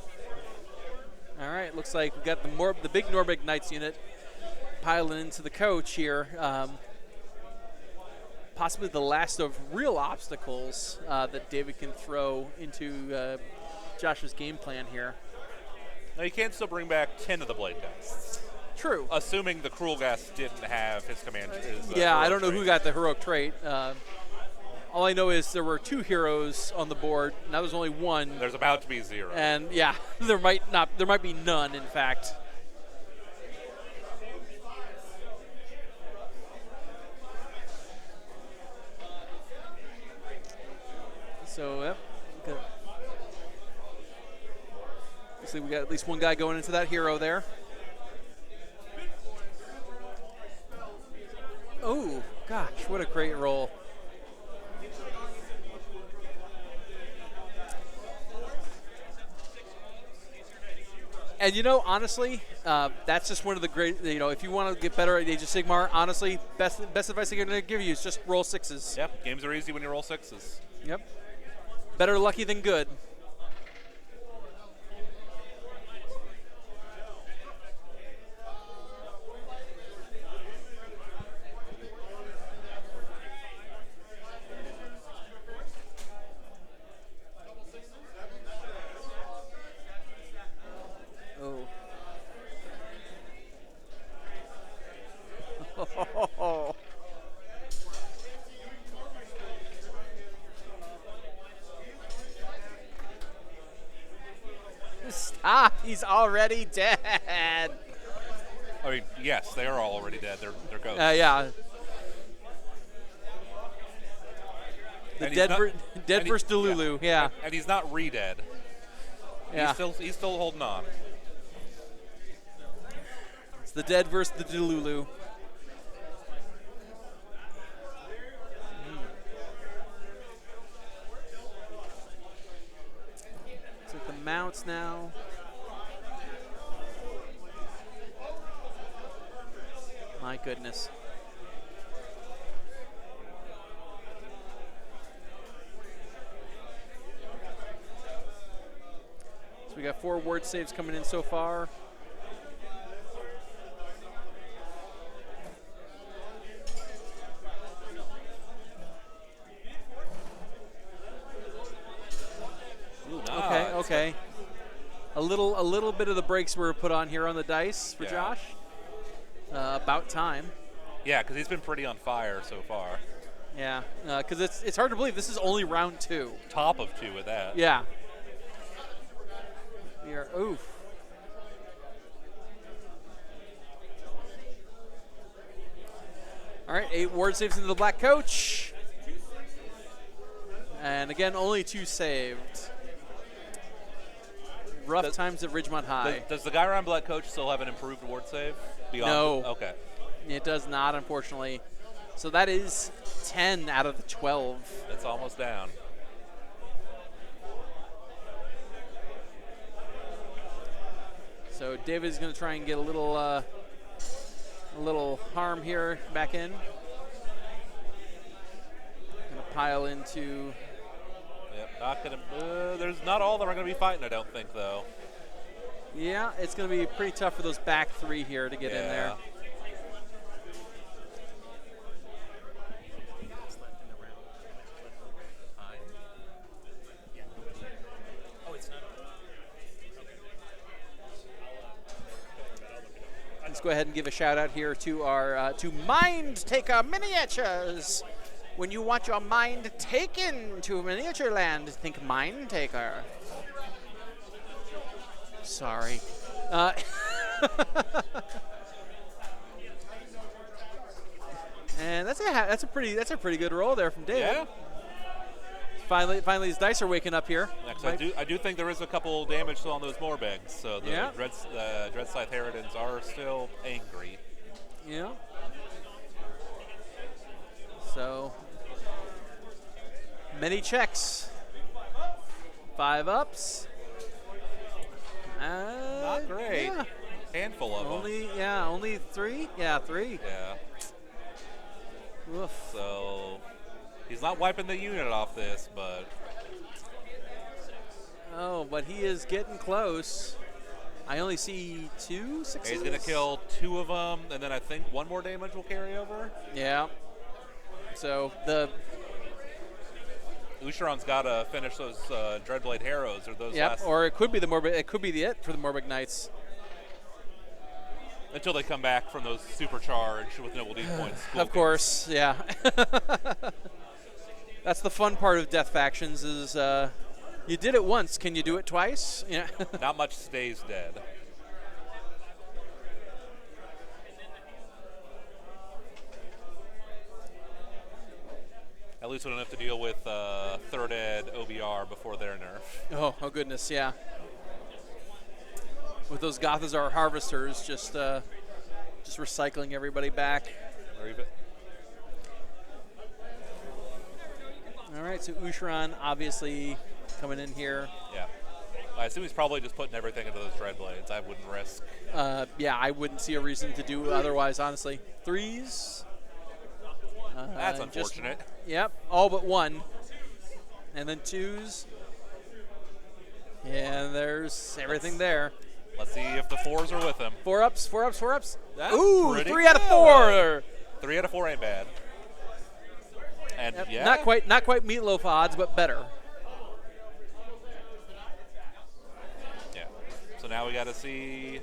All right, looks like we got the big Norbig Knights unit piling into the coach here. Possibly the last of real obstacles that David can throw into Josh's game plan here. Now, you can still bring back 10 of the Blade Geists. True. Assuming the Cruel Gas didn't have his command. I don't know who got the heroic trait. All I know is there were 2 heroes on the board. Now there's only 1. There's about to be 0. And yeah, there might be none, in fact. So, yep. Good. Looks like we got at least one guy going into that hero there. Oh, gosh, what a great roll. And honestly, that's just one of the great. If you want to get better at Age of Sigmar, honestly, best advice I'm going to give you is just roll 6s. Yep, games are easy when you roll 6s. Yep. Better lucky than good. Oh. Stop! He's already dead. I mean, yes, they are all already dead. They're ghosts. Yeah. The And dead versus Delulu. Yeah. And he's not re-dead. Yeah. He's still holding on. It's the dead versus the Delulu. Take the mounts now. My goodness. So we got 4 ward saves coming in so far. Ooh, Okay. A little bit of the brakes were put on here on the dice for Josh. About time. Yeah, because he's been pretty on fire so far. Yeah, because it's hard to believe this is only round 2. Top of 2 with that. Yeah. We are oof. All right, 8 ward saves into the black coach. And again, only 2 saved. Rough times at Ridgemont High. Does the guy around Black Coach still have an improved ward save? Beyond No. Okay. It does not, unfortunately. So that is 10 out of the 12. It's almost down. So David's going to try and get a little harm here back in. Going to pile into. Yep, not gonna. There's not all that are going to be fighting, I don't think, though. Yeah, it's going to be pretty tough for those back 3 here to get in there. Let's go ahead and give a shout out here to our to Mind Taker Miniatures. When you want your mind taken to miniature land, think Mind Taker. Sorry. And that's a pretty good roll there from David. Yeah. Finally, his dice are waking up here. Yeah, I do think there is a couple damage still on those Morbegs, so the Yeah. Dread Scythe Harridans are still angry. Yeah. So many checks. 5 ups. Not great. Yeah. Handful of them. Only 3. Yeah, 3. Yeah. Oof. So he's not wiping the unit off this, but Oh, but he is getting close. I only see 2 successes. he's going to kill 2 of them, and then I think 1 more damage will carry over. Yeah. So the Ossiarch's got to finish those Dreadblade Harrows or those last or it could be the Morbid. It could be it for the Morbid Knights. until they come back from those supercharged with Noble Deed points. Of course, yeah. That's the fun part of Death Factions is you did it once. Can you do it twice? Yeah. Not much stays dead. At least we don't have to deal with 3rd Ed OBR before their nerf. Oh goodness, yeah. With those Gothazar Harvesters just recycling everybody back. Or even, All right, so Usharan obviously coming in here. yeah. I assume he's probably just putting everything into those Dreadblades. I wouldn't risk. Yeah, I wouldn't see a reason to do otherwise, honestly. 3s. That's unfortunate. Yep, all but 1. And then 2s. And there's everything there. Let's see if the 4s are with him. 4 ups, 4 ups, 4 ups. That's Ooh, pretty 3 out of good. 4. 3 out of 4 ain't bad. And Yep, yeah, not quite meatloaf odds, but better. Yeah. So now we got to see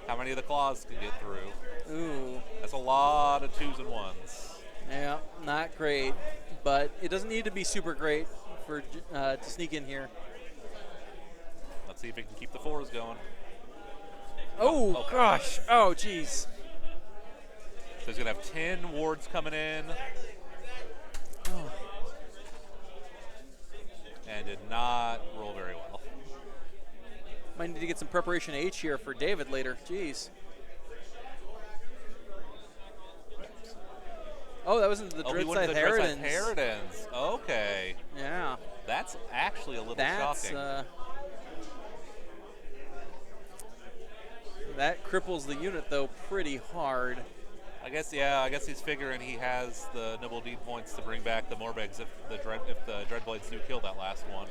how many of the claws can get through. Ooh, That's a lot of 2s and 1s. yeah, not great, but it doesn't need to be super great for to sneak in here. Let's see if he can keep the 4s going. Oh okay. gosh, oh jeez. So he's going to have 10 wards coming in. Oh. And did not roll very well. Might need to get some preparation H here for David later. Jeez. Oh, that wasn't the Oh, he Dread went to Scythe the Dread Scythe Harridans. Harridans. Okay. Yeah. That's actually a little That's shocking. that cripples the unit though pretty hard. I guess he's figuring he has the Noble Deed points to bring back the Morbegs if the Dreadblades do kill that last one.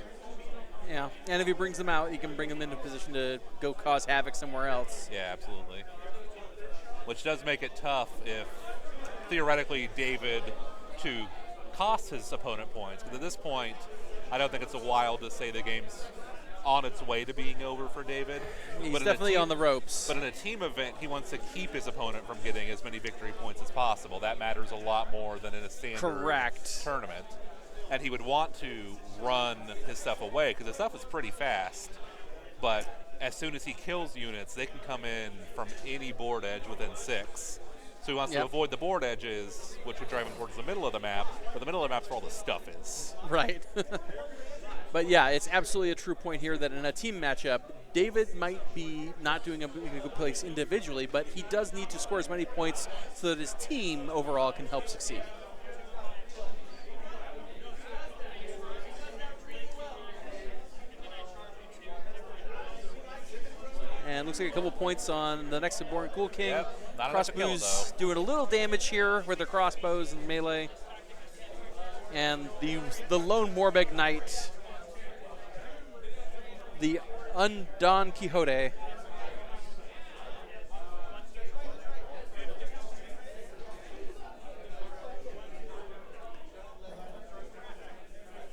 Yeah, and if he brings them out, he can bring them into position to go cause havoc somewhere else. Yeah, absolutely. Which does make it tough if theoretically David to cost his opponent points. Because at this point, I don't think it's a while to say the game's on its way to being over for David. He's But in a definitely team- on the ropes. But in a team event, he wants to keep his opponent from getting as many victory points as possible. That matters a lot more than in a standard Correct. tournament. And he would want to run his stuff away because his stuff is pretty fast. But as soon as he kills units, they can come in from any board edge within 6. So he wants Yep. to avoid the board edges, which would drive him towards the middle of the map, but the middle of the map's where all the stuff is. Right. But yeah, it's absolutely a true point here that in a team matchup, David might be not doing a good place individually, but he does need to score as many points so that his team overall can help succeed. And looks like a couple points on the next to Born Cool King. Yep, not enough to kill, Crossbows though. doing a little damage here with their crossbows and melee. And the lone Morbeg Knight, the Undon Quixote.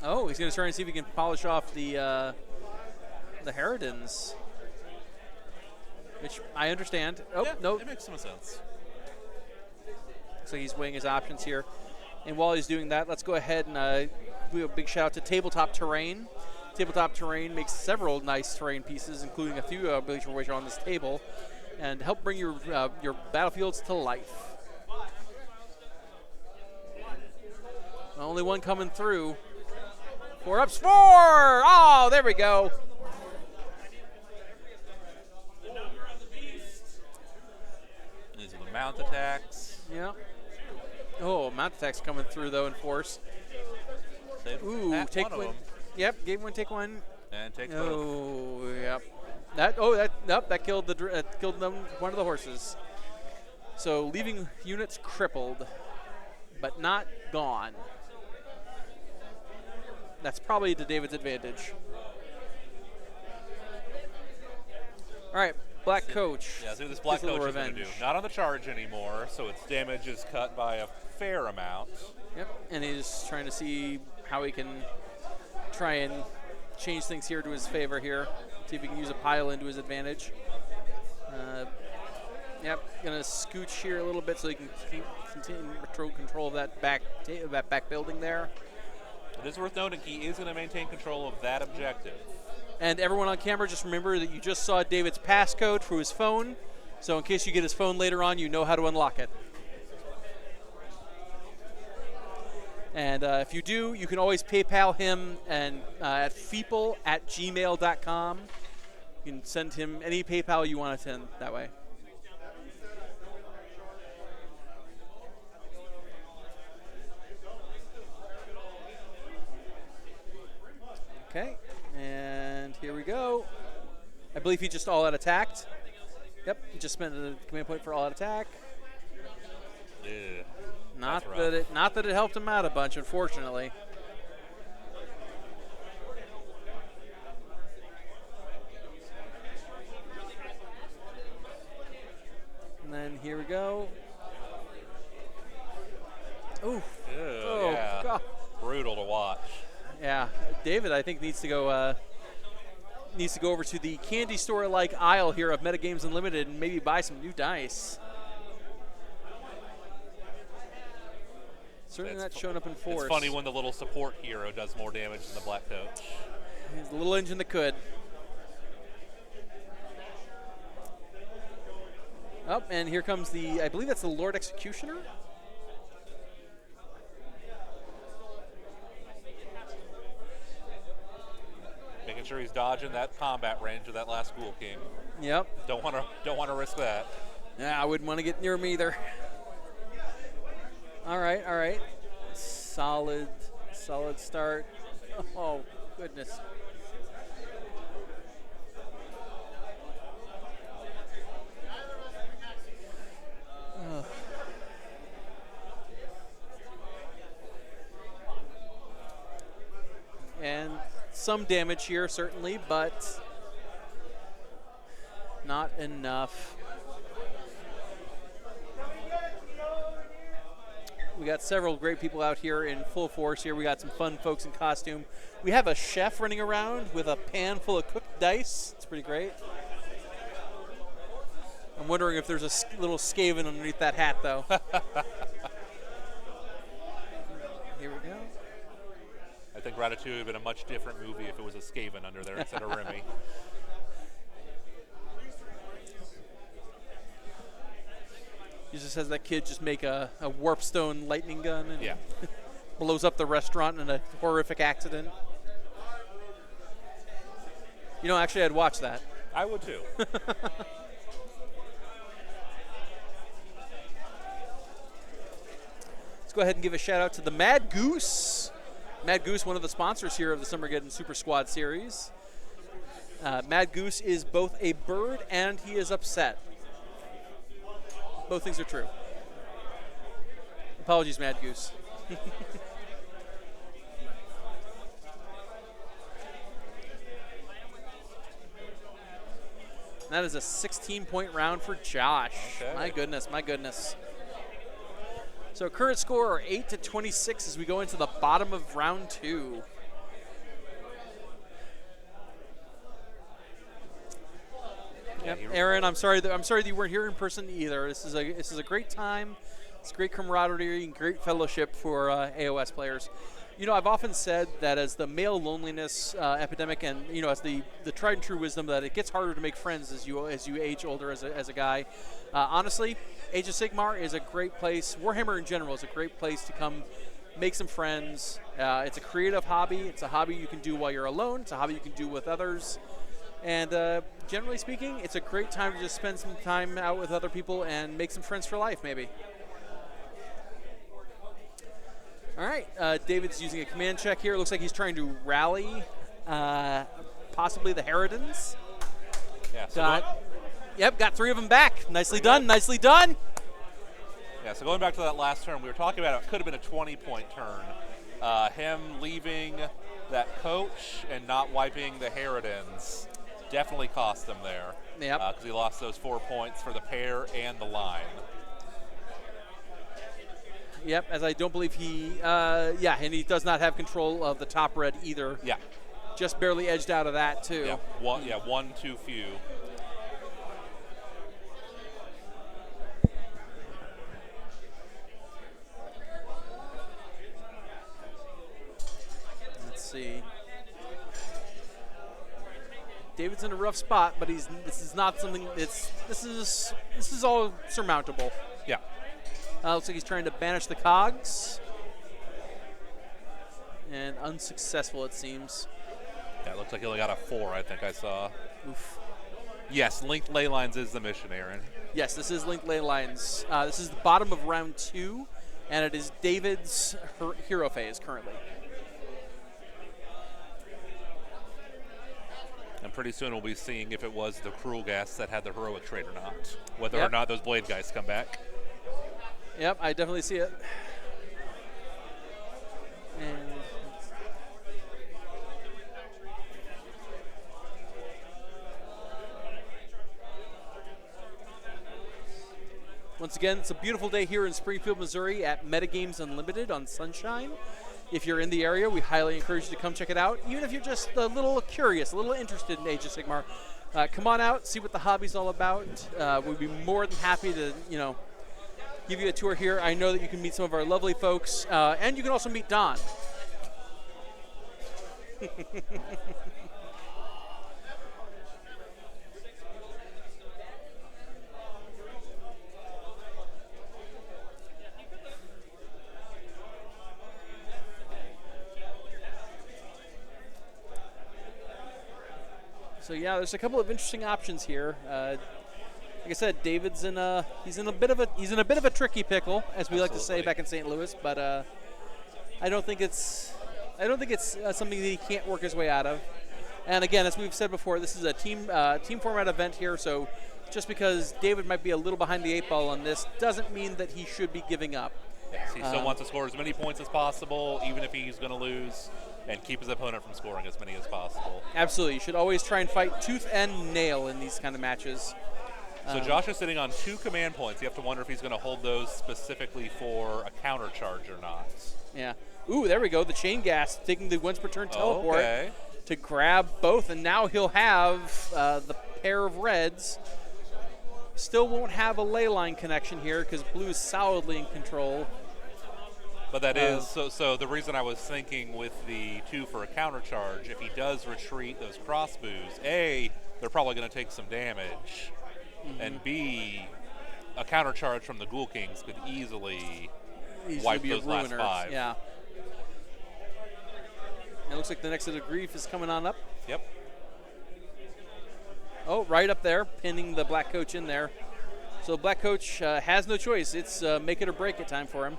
Oh, he's going to try and see if he can polish off the Harridans, which I understand. Oh, Yeah, no. it makes some sense. Looks like he's weighing his options here. And while he's doing that, let's go ahead and do a big shout out to Tabletop Terrain. Tabletop Terrain makes several nice terrain pieces, including a few which are on this table, and help bring your battlefields to life. Only one coming through. 4 ups, 4! Oh, there we go. These are the mount attacks. Yeah. Oh, mount attacks coming through though in force. Ooh, Pat take one one. of them Yep, game one, take one. and take both. Oh, yep. That killed killed them one of the horses. So leaving units crippled, but not gone. That's probably to David's advantage. All right, Black Coach. Yeah, see what this Black Gets a little Coach is going to do. revenge. Not on the charge anymore, so its damage is cut by a fair amount. Yep, and he's trying to see how he can try and change things here to his favor here. See if he can use a pile into his advantage. Yep, gonna scooch here a little bit so he can continue control of that back building there. It is worth noting he is going to maintain control of that objective. And everyone on camera, just remember that you just saw David's passcode for his phone. So in case you get his phone later on, you know how to unlock it. And if you do, you can always PayPal him and at feeple@gmail.com. You can send him any PayPal you want to send that way. Okay, and here we go. I believe he just all out attacked. Yep, he just spent a command point for all out attack. Ugh, Not that's rough. that it helped him out a bunch, unfortunately. And then here we go. Ooh. Ew, Oh, yeah. God. Brutal to watch. Yeah, David, I think needs to go over to the candy store-like aisle here of Metagames Unlimited and maybe buy some new dice. Certainly It's not showing up in force. It's funny when the little support hero does more damage than the Black Coach. He's the little engine that could. Up, and here comes I believe that's the Lord Executioner. Making sure he's dodging that combat range of that last Ghoul King. Yep. Don't want to risk that. Yeah, I wouldn't want to get near him either. All right. Solid start. Oh, goodness. Ugh. And some damage here, certainly, but not enough. We got several great people out here in full force here. We got some fun folks in costume. We have a chef running around with a pan full of cooked dice. It's pretty great. I'm wondering if there's a little Skaven underneath that hat, though. Here we go. I think Ratatouille would have been a much different movie if it was a Skaven under there instead of Remy. He just has that kid just make a warpstone lightning gun and Yeah. blows up the restaurant in a horrific accident. You know, actually, I'd watch that. I would too. Let's go ahead and give a shout out to the Mad Goose. Mad Goose, one of the sponsors here of the Summergeddon Super Squad series. Mad Goose is both a bird and he is upset. Both things are true. Apologies, Mad Goose. That is a 16-point round for Josh. Okay. My goodness, my goodness. So current score are 8-26 as we go into the bottom of round 2. Yep. Aaron, I'm sorry that you weren't here in person either. This is a great time. It's great camaraderie and great fellowship for AOS players. You know, I've often said that as the male loneliness epidemic, and you know, as the tried and true wisdom that it gets harder to make friends as you age older as a guy. Honestly, Age of Sigmar is a great place. Warhammer in general is a great place to come make some friends. It's a creative hobby. It's a hobby you can do while you're alone. It's a hobby you can do with others. And generally speaking, it's a great time to just spend some time out with other people and make some friends for life, maybe. All right, David's using a command check here. It looks like he's trying to rally possibly the Harridans. Yeah. So Got 3 of them back. Nicely done, nicely done. Yeah, so going back to that last turn, we were talking about it could have been a 20-point turn. Him leaving that coach and not wiping the Harridans definitely cost him there. Yep. Because he lost those 4 points for the pair and the line. Yep, as I don't believe and he does not have control of the top red either. Yeah. Just barely edged out of that, too. Yeah, one too few. Let's see. David's in a rough spot, but this is not something. This is all surmountable. Yeah. Looks like he's trying to banish the cogs. And unsuccessful, it seems. Yeah, it looks like he only got a 4, I think I saw. Oof. Yes, linked ley lines is the mission, Aaron. Yes, this is linked ley lines. This is the bottom of round 2, and it is David's hero phase currently. And pretty soon we'll be seeing if it was the cruel gas that had the heroic trait or not. Whether Yep. or not those blade guys come back. Yep, I definitely see it. And once again, it's a beautiful day here in Springfield, Missouri at Metagames Unlimited on Sunshine. If you're in the area, we highly encourage you to come check it out. Even if you're just a little curious, a little interested in Age of Sigmar, come on out, see what the hobby's all about. We'd be more than happy to, give you a tour here. I know that you can meet some of our lovely folks, and you can also meet Don. So yeah, there's a couple of interesting options here. Like I said, David's in a bit of a tricky pickle, as we like to say back in St. Louis. But I don't think it's something that he can't work his way out of. And again, as we've said before, this is a team format event here. So just because David might be a little behind the 8 ball on this doesn't mean that he should be giving up. Yes, he still wants to score as many points as possible, even if he's going to lose, and keep his opponent from scoring as many as possible. Absolutely. You should always try and fight tooth and nail in these kind of matches. So Josh is sitting on 2 command points. You have to wonder if he's going to hold those specifically for a counter charge or not. Yeah. Ooh, there we go. The chain gas taking the once per turn teleport Okay. to grab both, and now he'll have the pair of reds. Still won't have a ley line connection here because blue is solidly in control. But that is, so the reason I was thinking with the 2 for a counter charge, if he does retreat those crossbows, A, they're probably going to take some damage, and B, a counter charge from the Ghoul Kings could easily Easily wipe be a those last ruiner. 5. Yeah. It looks like the next set of grief is coming on up. Yep. Oh, right up there, pinning the black coach in there. So black coach has no choice. It's make it or break it time for him.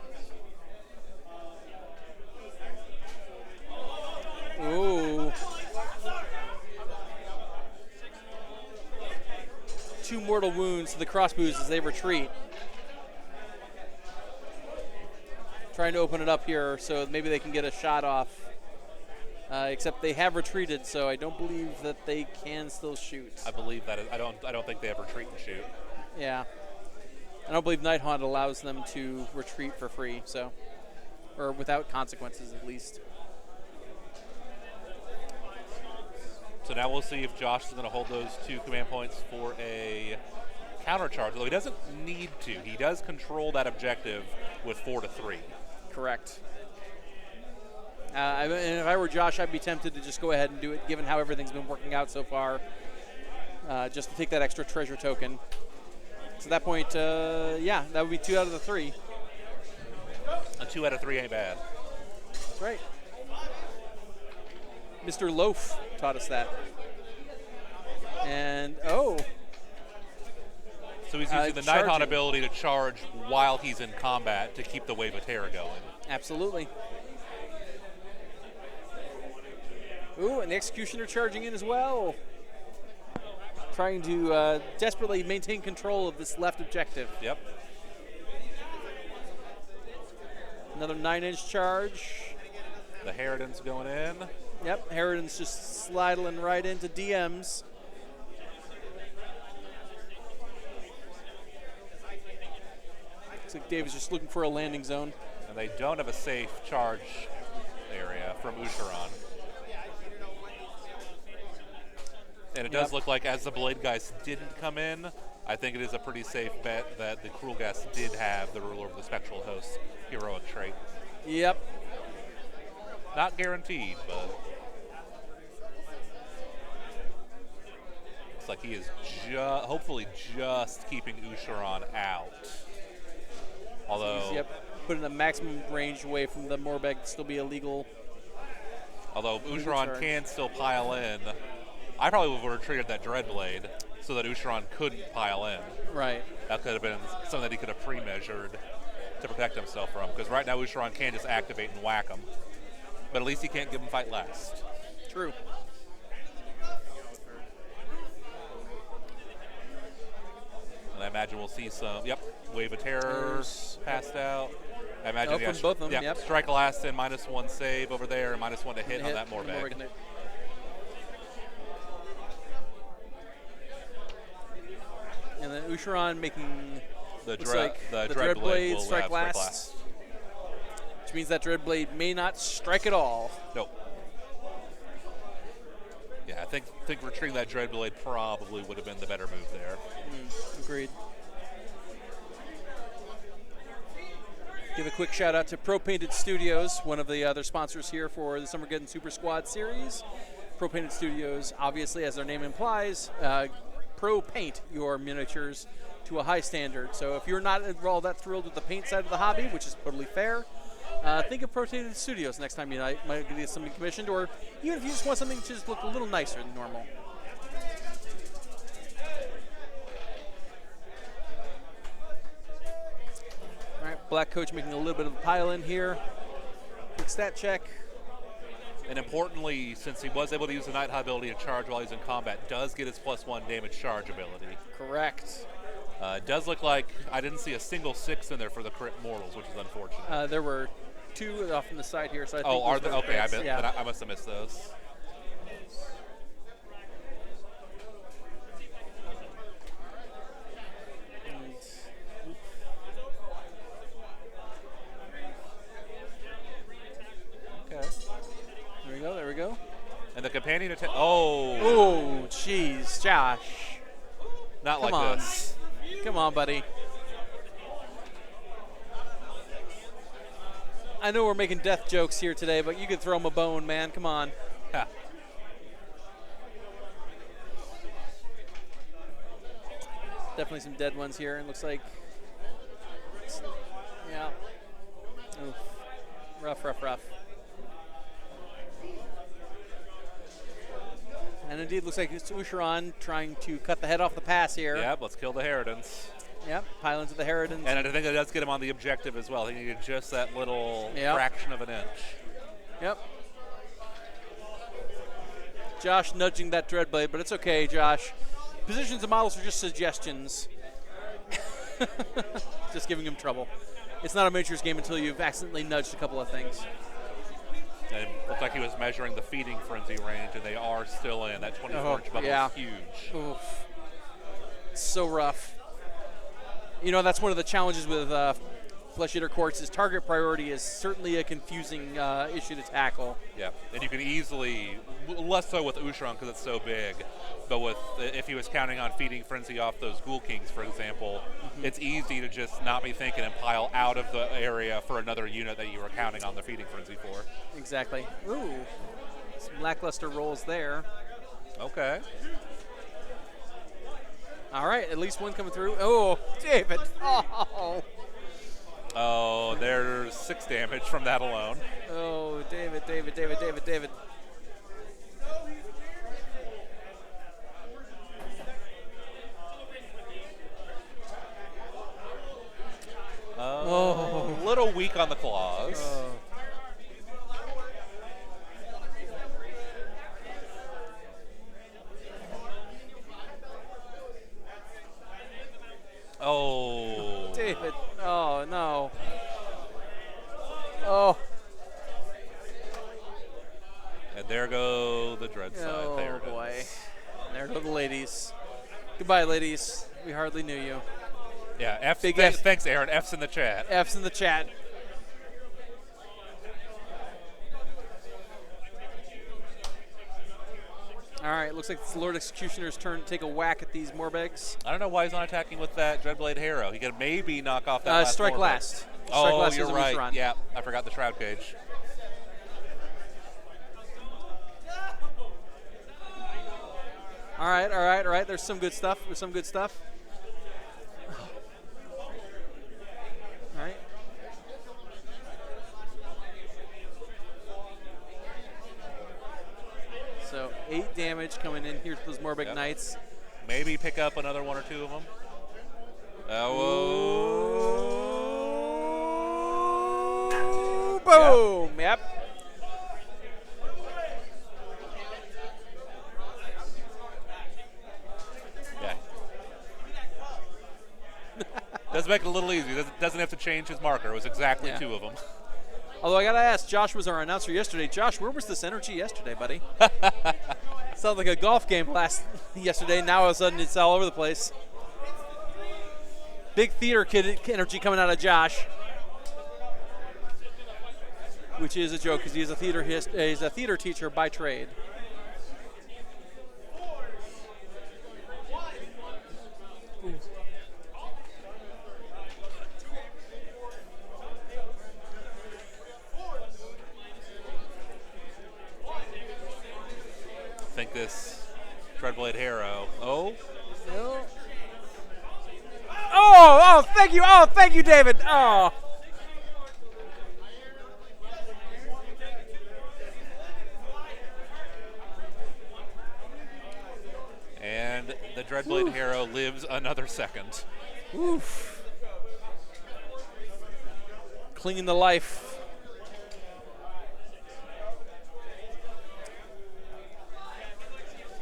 Ooh. 2 mortal wounds to the crossbows as they retreat. Trying to open it up here so maybe they can get a shot off. Except they have retreated, so I don't believe that they can still shoot. I believe that. I don't think they have retreat and shoot. Yeah. I don't believe Nighthaunt allows them to retreat for free, so. Or without consequences, at least. So now we'll see if Josh is going to hold those 2 command points for a counter charge, although he doesn't need to. He does control that objective with 4 to 3. Correct. And if I were Josh, I'd be tempted to just go ahead and do it, given how everything's been working out so far, just to take that extra treasure token. So at that point, yeah, that would be 2 out of the 3. A 2 out of 3 ain't bad. That's right. Mr. Loaf taught us that. And, oh. So he's using the charging. Nighthaunt ability to charge while he's in combat to keep the Wave of Terror going. Absolutely. Ooh, and the Executioner charging in as well. Trying to desperately maintain control of this left objective. Yep. Another 9-inch charge. The Harridan's going in. Yep, Harridan's just sliding right into DMs. Looks like Dave is just looking for a landing zone. And they don't have a safe charge area from Ossiarch. And it does look like, as the Blade guys didn't come in, I think it is a pretty safe bet that the Cruel Gas did have the Ruler of the Spectral Host heroic trait. Yep. Not guaranteed, but looks like he is hopefully just keeping Ossiarch out. Although, Yep, putting the maximum range away from the Morbeg to still be illegal. although Illegal Ossiarch charge. can still pile in, I probably would have retreated that Dreadblade so that Ossiarch couldn't pile in. Right. That could have been something that he could have pre-measured to protect himself from. Because right now Ossiarch can just activate and whack him. But at least he can't give him fight last. True. And I imagine we'll see some, Wave of Terror passed out. I imagine from both of them, yep. Strike last in -1 save over there and -1 to hit on that Morbeg. And then Ossiarch making The the Dreadblade Dreadblade will strike last. Which means that Dreadblade may not strike at all. Nope. Yeah, I think retreating that Dreadblade probably would have been the better move there. Agreed. Give a quick shout out to Pro Painted Studios, one of the other sponsors here for the Summergeddon Super Squad series. Pro Painted Studios, obviously, as their name implies, pro paint your miniatures to a high standard. So if you're not all that thrilled with the paint side of the hobby, which is totally fair, think of Pro Painted Studios next time you might get something commissioned, or even if you just want something to just look a little nicer than normal. All right, Black Coach making a little bit of a pile in here. Quick stat check. And importantly, since he was able to use the Nighthaunt ability to charge while he's in combat, does get his +1 damage charge ability. Correct. It does look like I didn't see a single 6 in there for the crit mortals, which is unfortunate. There were 2 off on the side here, so I think are those there? were Okay, crits. Yeah. I must have missed those. Okay. There we go. And the companion attack. Oh, Oh, jeez, Josh. not Come like on. this. Come on, buddy. I know we're making death jokes here today, but you could throw him a bone, man. Come on. Ha. Definitely some dead ones here. It looks like Rough, rough, rough. And indeed, looks like it's Ossiarch trying to cut the head off the pass here. Yep, let's kill the Harridans. Yep, pile into the Harridans. And I think that does get him on the objective as well. He needed just that little Yep. fraction of an inch. Yep. Josh nudging that Dreadblade, but it's okay, Josh. Positions and models are just suggestions. Just giving him trouble. It's not a miniatures game until you've accidentally nudged a couple of things. And it looked like he was measuring the feeding frenzy range, and they are still in. That 24-inch bubble yeah. is huge. Oof. It's so rough. You know, that's one of the challenges with Flesh Eater Courts is target priority is certainly a confusing issue to tackle. Yeah, and you can easily, less so with Ossiarch because it's so big, but with if he was counting on feeding frenzy off those Ghoul Kings, for example, it's easy to just not be thinking and pile out of the area for another unit that you were counting on the feeding frenzy for. Exactly. Ooh, some lackluster rolls there. Okay. All right, at least one coming through. Oh, David. Oh. Oh, there's 6 damage from that alone. Oh, David. Oh, a little weak on the claws. Oh. David. Oh, no. Oh. And there go the Dread side. Oh, There it boy. is. And there go the ladies. Goodbye, ladies. We hardly knew you. Yeah, F. Big F. Thanks, Aaron. F's in the chat. F's in the chat. All right, looks like it's Lord Executioner's turn to take a whack at these Morbegs. I don't know why he's not attacking with that Dreadblade Harrow. He could maybe knock off that last Strike Morbeg. last. Strike Oh, last you're is a right. Ossiarch. Yeah, I forgot the Shroud Cage. All right. There's some good stuff. All right. So 8 damage coming in here to those Morbeg Yep. Knights. Maybe pick up another 1 or 2 of them. Oh. Boom! Yep. Yeah. Does make it a little easier. Doesn't have to change his marker. It was exactly Yeah. 2 of them. Although I gotta ask, Josh was our announcer yesterday. Josh, where was this energy yesterday, buddy? Sounds like a golf game yesterday. Now all of a sudden it's all over the place. Big theater kid energy coming out of Josh, which is a joke because he's a theater teacher by trade. I think this Dreadblade Harrow. Oh. Oh, thank you. Oh, thank you, David. Oh. And the Dreadblade Harrow lives another second. Oof. Clinging to life.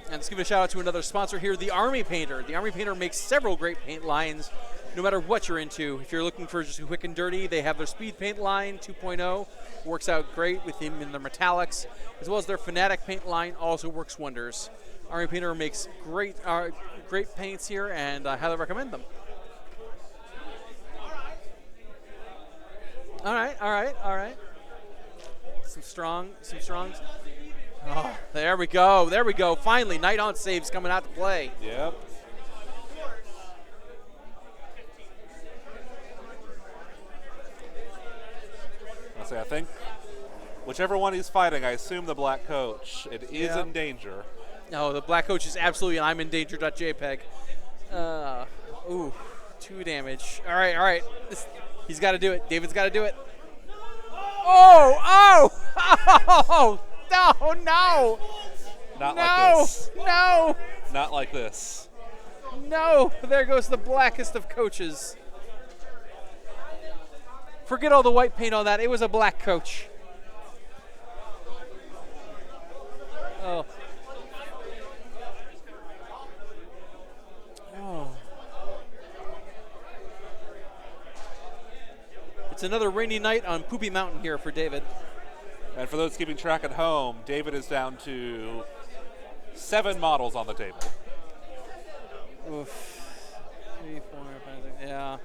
And let's give a shout out to another sponsor here, the Army Painter. The Army Painter makes several great paint lines, no matter what you're into. If you're looking for just quick and dirty, they have their Speed Paint line 2.0. Works out great with them in their metallics, as well as their Fanatic Paint line also works wonders. Army Painter makes great paints here, and I highly recommend them. All right. Some strongs. Oh, there we go. Finally, Night on saves coming out to play. Yep. I think whichever one he's fighting, I assume the Black Coach, it is in danger. No, the Black Coach is absolutely I'm in danger.jpg. 2 damage. All right. He's got to do it. David's got to do it. Oh! Oh! Oh! No! Not No! like this. No! Not like this. No! There goes the blackest of coaches. Forget all the white paint on that. It was a black coach. Oh. Oh. It's another rainy night on Poopy Mountain here for David. And for those keeping track at home, David is down to 7 models on the table. Oof. 3, 4, 5, 6. Yeah.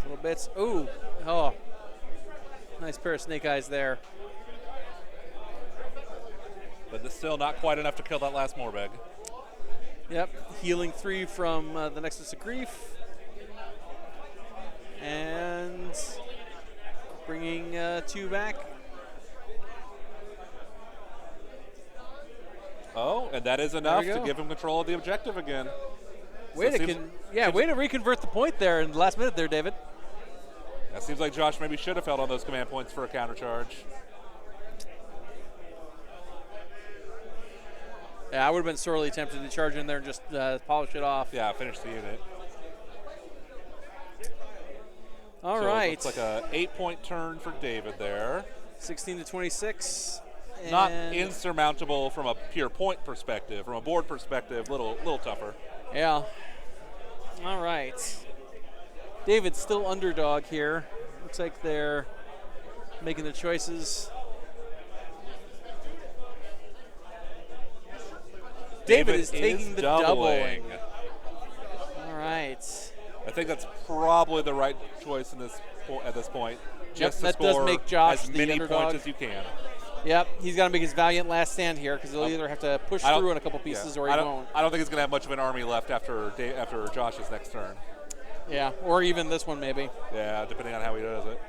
Little bits. Ooh. Oh. Nice pair of snake eyes there. But it's still not quite enough to kill that last Morbeg. Yep. Healing 3 from the Nexus of Grief. And bringing 2 back. Oh, and that is enough There we to go. give him control of the objective again. Way So to it seems- way to reconvert the point there in the last minute there, David. That seems like Josh maybe should have held on those command points for a counter charge. Yeah, I would have been sorely tempted to charge in there and just polish it off. Yeah, finish the unit. All So right. it looks like a 8-point turn for David there. 16 to 26. Not and- insurmountable from a pure point perspective. From a board perspective, little tougher. Yeah. All right. David's still underdog here. Looks like they're making the choices. David is taking the doubling. All right. I think that's probably the right choice in this at this point. Just to that does score make Josh as the many underdog. points as you can. Yep, he's got to make his valiant last stand here because he'll either have to push I don't- through in a couple pieces or he I don't, won't. I don't think he's going to have much of an army left after Josh's next turn. Yeah, or even this one maybe. Yeah, depending on how he does it.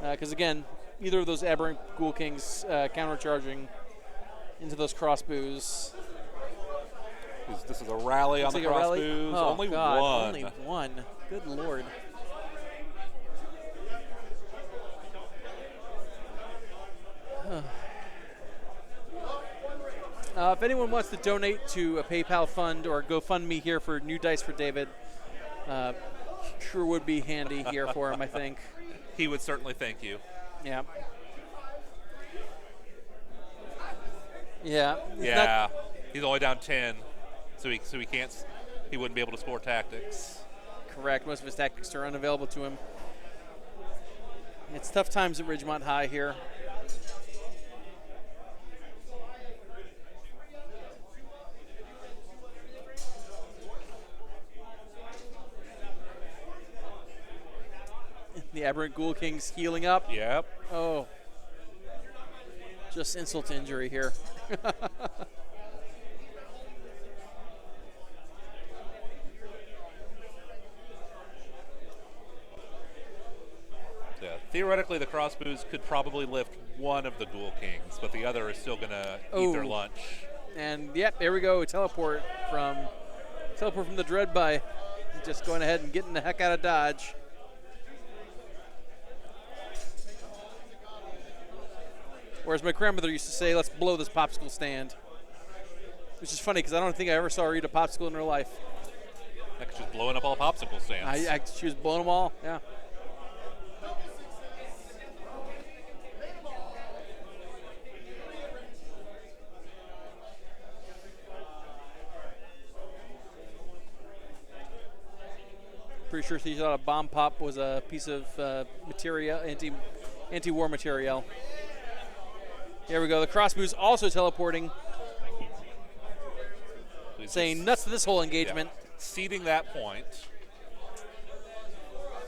Because again, either of those Aberrant Ghoul Kings countercharging into those crossbows. This is a rally on Looks the like a rally. crossbows. Oh, Only God, one. Only one. Good Lord. If anyone wants to donate to a PayPal fund or GoFundMe here for new dice for David, sure would be handy here for him, I think. He would certainly thank you. Yeah. Yeah. It's Yeah, he's only down 10, so he wouldn't be able to score tactics. correct. Most of his tactics are unavailable to him. It's tough times at Ridgemont High here. The Aberrant Ghoul Kings healing up. Yep. Oh. Just insult to injury here. Yeah. Theoretically, the crossbows could probably lift one of the Ghoul Kings, but the other is still going to eat their Oh. lunch. And yep, there we go. Teleport from the Dread by just going ahead and getting the heck out of Dodge. Or as my grandmother used to say, let's blow this popsicle stand. Which is funny because I don't think I ever saw her eat a popsicle in her life. Like just blowing up all popsicle stands. She was blowing them all, yeah. Pretty sure she thought a bomb pop was a piece of material, anti-war material. Here we go. The crossbow's also teleporting, He's saying just- nuts to this whole engagement. yeah, ceding that point.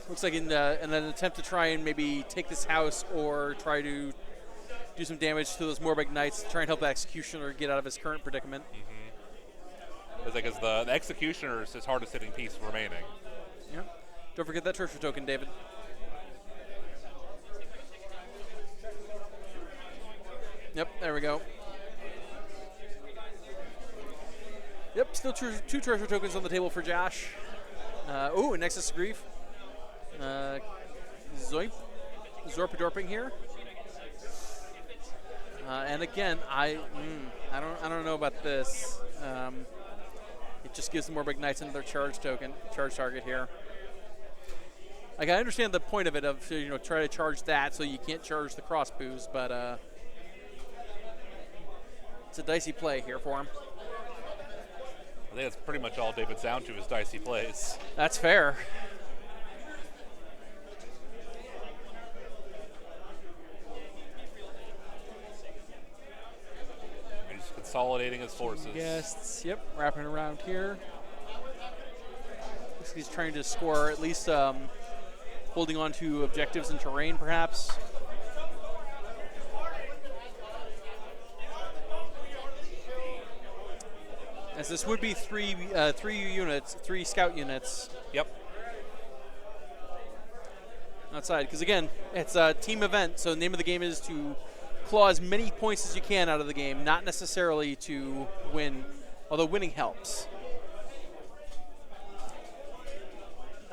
Looks like in an attempt to try and maybe take this house or try to do some damage to those Morbeg Knights, try and help the Executioner get out of his current predicament. It's like the Executioner is his hardest hitting piece remaining. Yep. Don't forget that treasure token, David. Yep, there we go. Yep, still two treasure tokens on the table for Josh. Ooh, Nexus of Grief. Zorpadorping here. And again, I don't know about this. It just gives them more big knights into their charge target here. Like, I understand the point of it, of try to charge that so you can't charge the crossbows, but it's a dicey play here for him. I think that's pretty much all David's down to is dicey plays. That's fair. He's consolidating his forces. Guests, yep, wrapping around here. Looks like he's trying to score at least holding on to objectives and terrain, perhaps. As this would be three scout units. Yep. Outside, because again, it's a team event, so the name of the game is to claw as many points as you can out of the game, not necessarily to win, although winning helps.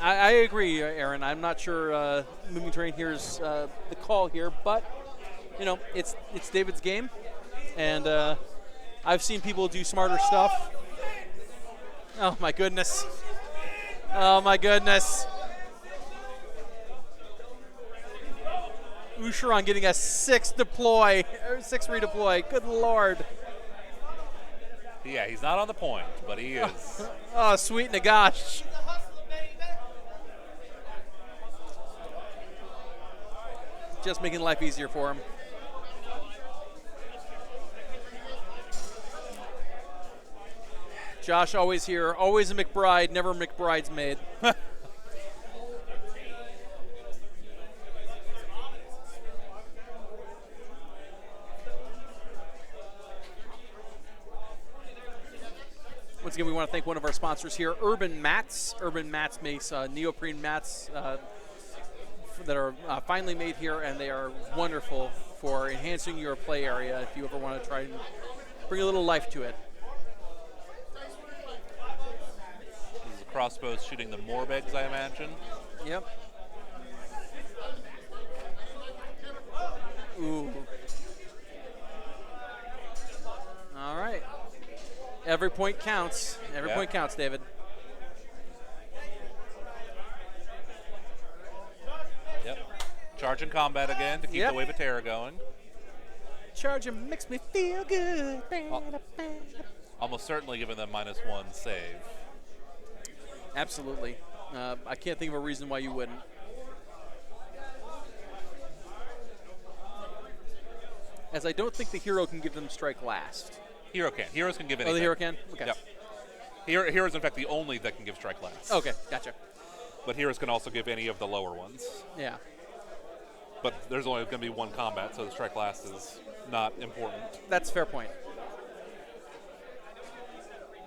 I agree, Aaron. I'm not sure moving terrain here is the call here, but it's David's game, and I've seen people do smarter stuff. Oh my goodness! Oh my goodness! Ossiarch getting a 6 redeploy. Good lord! Yeah, he's not on the point, but he is. Oh, sweet Nagash. Just making life easier for him. Josh always here, always a McBride, never McBride's maid. Once again, we want to thank one of our sponsors here, Urban Mats. Urban Mats makes neoprene mats that are finely made here, and they are wonderful for enhancing your play area if you ever want to try and bring a little life to it. This is a crossbows shooting the Morbegs, I imagine. Yep. Ooh. All right. Every point counts. Every point counts, David. Yep. Charge in combat again to keep the Wave of Terror going. Charging makes me feel good. Almost certainly giving them -1 save. Absolutely. I can't think of a reason why you wouldn't. As I don't think the hero can give them strike last. Hero can. Heroes can give anything. Oh, the hero can? Okay. Yep. Hero is, in fact, the only that can give strike last. Okay, gotcha. But heroes can also give any of the lower ones. Yeah. But there's only going to be one combat, so the strike last is not important. That's a fair point.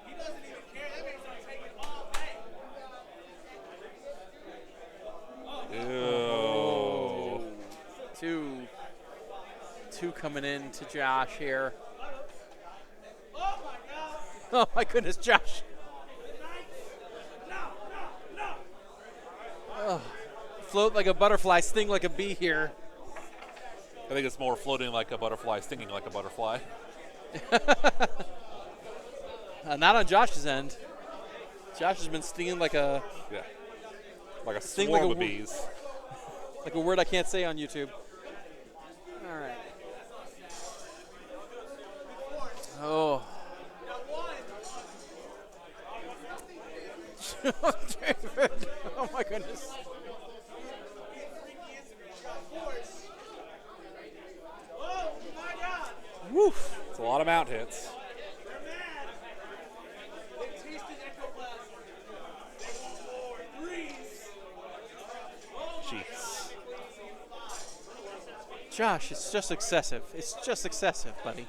He doesn't even care. That makes him take it all day. Ew. Two coming in to Josh here. Oh my God! Oh my goodness, Josh. No! Float like a butterfly, sting like a bee here. I think it's more floating like a butterfly, stinging like a butterfly. Not on Josh's end. Josh has been stinging like a Like a Sting swarm like a of bees. like a word I can't say on YouTube. All right. Oh. Oh my goodness. Oh my God! Woof. It's a lot of mount hits. They're mad. They tasted ectoplasm. Breeze. Jeez. Josh, it's just excessive. It's just excessive, buddy.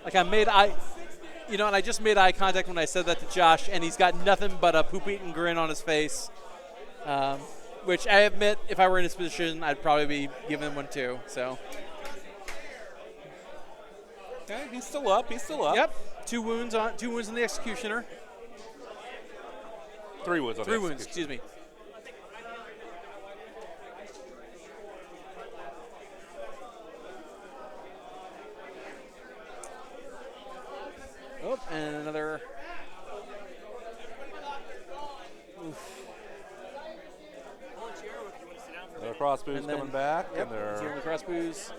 Like and I just made eye contact when I said that to Josh, and he's got nothing but a poop-eating grin on his face. Which I admit, if I were in his position, I'd probably be giving him one too. So, Okay, he's still up. He's still up. Yep. 2 wounds on the Executioner. 3 wounds on 3 the wounds, execution. excuse me. Oh, and another. Oof. The crossbows And then- coming back, Yep, and they're healing the crossbows.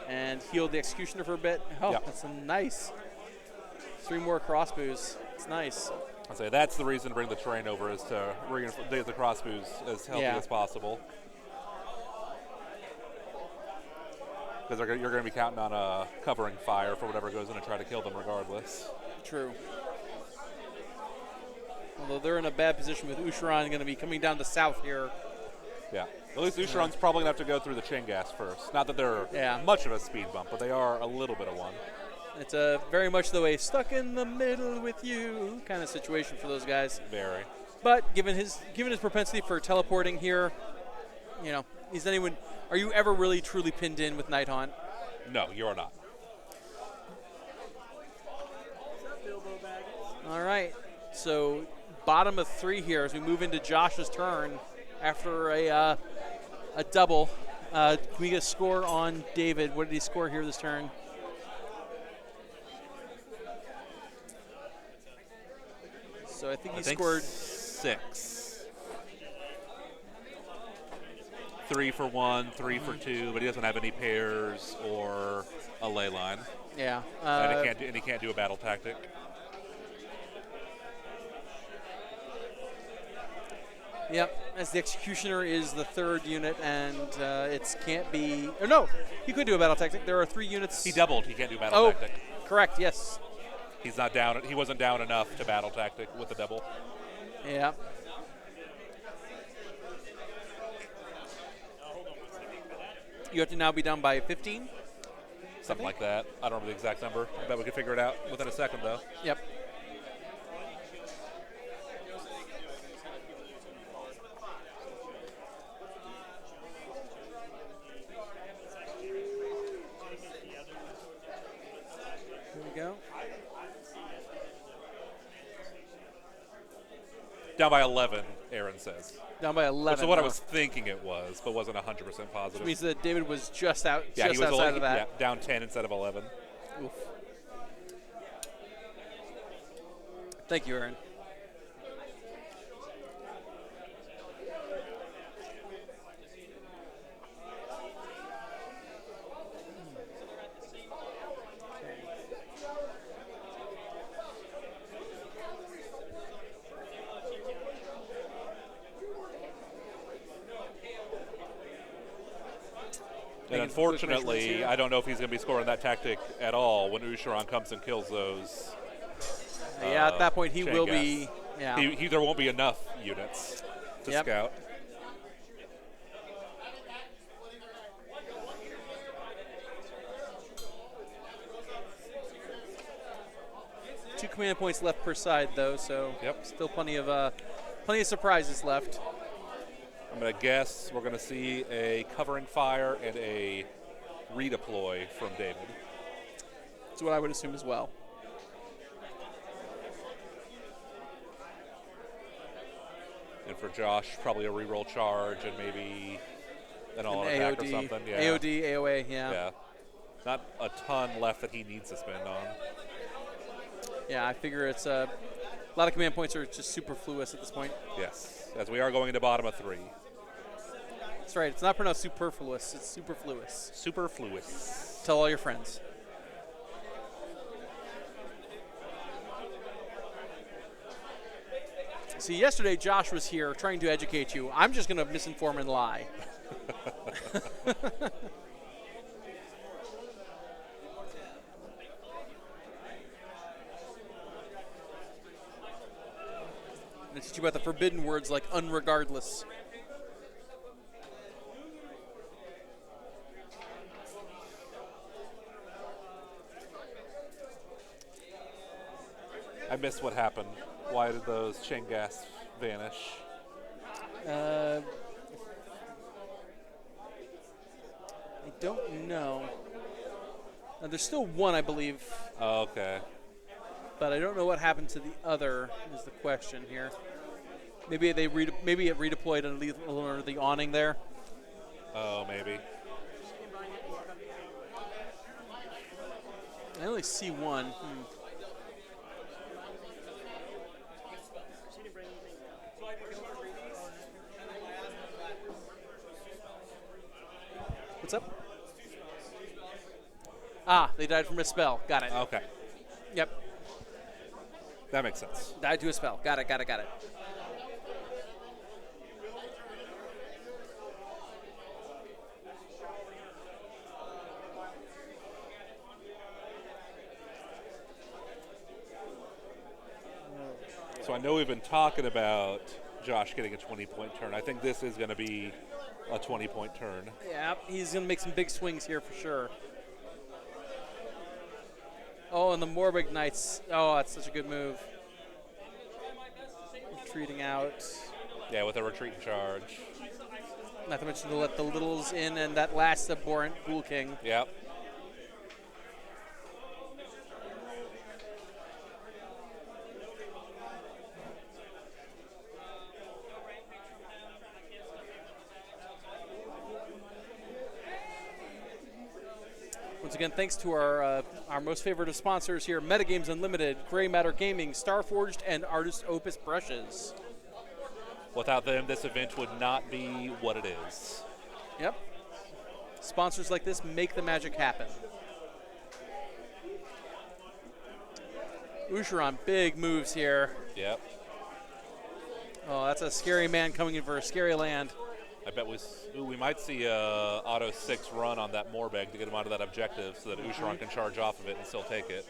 And healed the Executioner for a bit. Oh, Yep. that's a nice. 3 more crossbows. It's nice. I say that's the reason to bring the train over is to get the crossbows as healthy Yeah. as possible. Because you're going to be counting on covering fire for whatever goes in and try to kill them regardless. True. Although they're in a bad position with Ossiarch going to be coming down the south here. Yeah. At least Ossiarch's probably going to have to go through the chain gas first. Not that they're Yeah. much of a speed bump, but they are a little bit of one. It's a very much the way stuck in the middle with you kind of situation for those guys. Very. But given his propensity for teleporting here, you know, is anyone? Are you ever really truly pinned in with Night Haunt? No, you're not. All right, so bottom of 3 here as we move into Josh's turn after a double. Can we get a score on David? What did he score here this turn? So I think he scored 6. 3 for 1, 3 for 2, but he doesn't have any pairs or a ley line, yeah. and he can't do a battle tactic. Yep, as the Executioner is the 3rd unit, and it can't be. Or no, he could do a battle tactic. There are 3 units. He doubled. He can't do battle tactic. Correct. Yes. He's not down. He wasn't down enough to battle tactic with the double. Yeah. You have to now be down by 15. Something like that. I don't remember the exact number. I bet we can figure it out within a second, though. Yep. Here we go. Down by 11, Aaron says. Down by 11. Which is what I now. was thinking it was, but wasn't 100% positive. Which means that David was just out, yeah, just he was outside only, of that. yeah, down 10 instead of 11. Oof. Thank you, Aaron. And unfortunately, I don't know if he's going to be scoring that tactic at all when Ossiarch comes and kills those. Yeah, at that point he chain will gas. be. Yeah. There won't be enough units to Yep. scout. Two command points left per side, though, so Yep. still plenty of surprises left. I'm going to guess we're going to see a covering fire and a redeploy from David. That's what I would assume as well. And for Josh, probably a reroll charge and maybe an all An attack or AOD, something. Yeah. AOD, AOA, yeah. Yeah. Not a ton left that he needs to spend on. Yeah, I figure it's a lot of command points are just superfluous at this point. Yes, as we are going into bottom of 3. That's right. It's not pronounced superfluous. It's superfluous. Superfluous. Tell all your friends. See, yesterday Josh was here trying to educate you. I'm just going to misinform and lie. I'm going to teach you about the forbidden words like unregardless. I missed what happened. Why did those chain gas vanish? I don't know. There's still one, I believe, Oh, okay. but I don't know what happened to the other. Is the question here? Maybe maybe it redeployed under the awning there. Oh, maybe. I only see one. What's up? Ah, they died from a spell. Got it. Okay. Yep. That makes sense. Died to a spell. Got it. So I know we've been talking about Josh getting a 20-point turn. I think this is going to be a 20-point turn. Yeah, he's going to make some big swings here for sure. Oh, and the Morbid Knights. Oh, that's such a good move. Retreating out. Yeah, with a retreat and charge. Not to mention to let the littles in, and that last abhorrent Ghoul King. Yep. Once again, thanks to our most favorite of sponsors here, Metagames Unlimited, Gray Matter Gaming, Starforged, and Artist Opus Brushes. Without them, this event would not be what it is. Yep. Sponsors like this make the magic happen. Ossiarch, big moves here. Yep. Oh, that's a scary man coming in for a scary land. I bet we might see a auto 6 run on that Morbeg to get him onto that objective so that Ossiarch can charge off of it and still take it.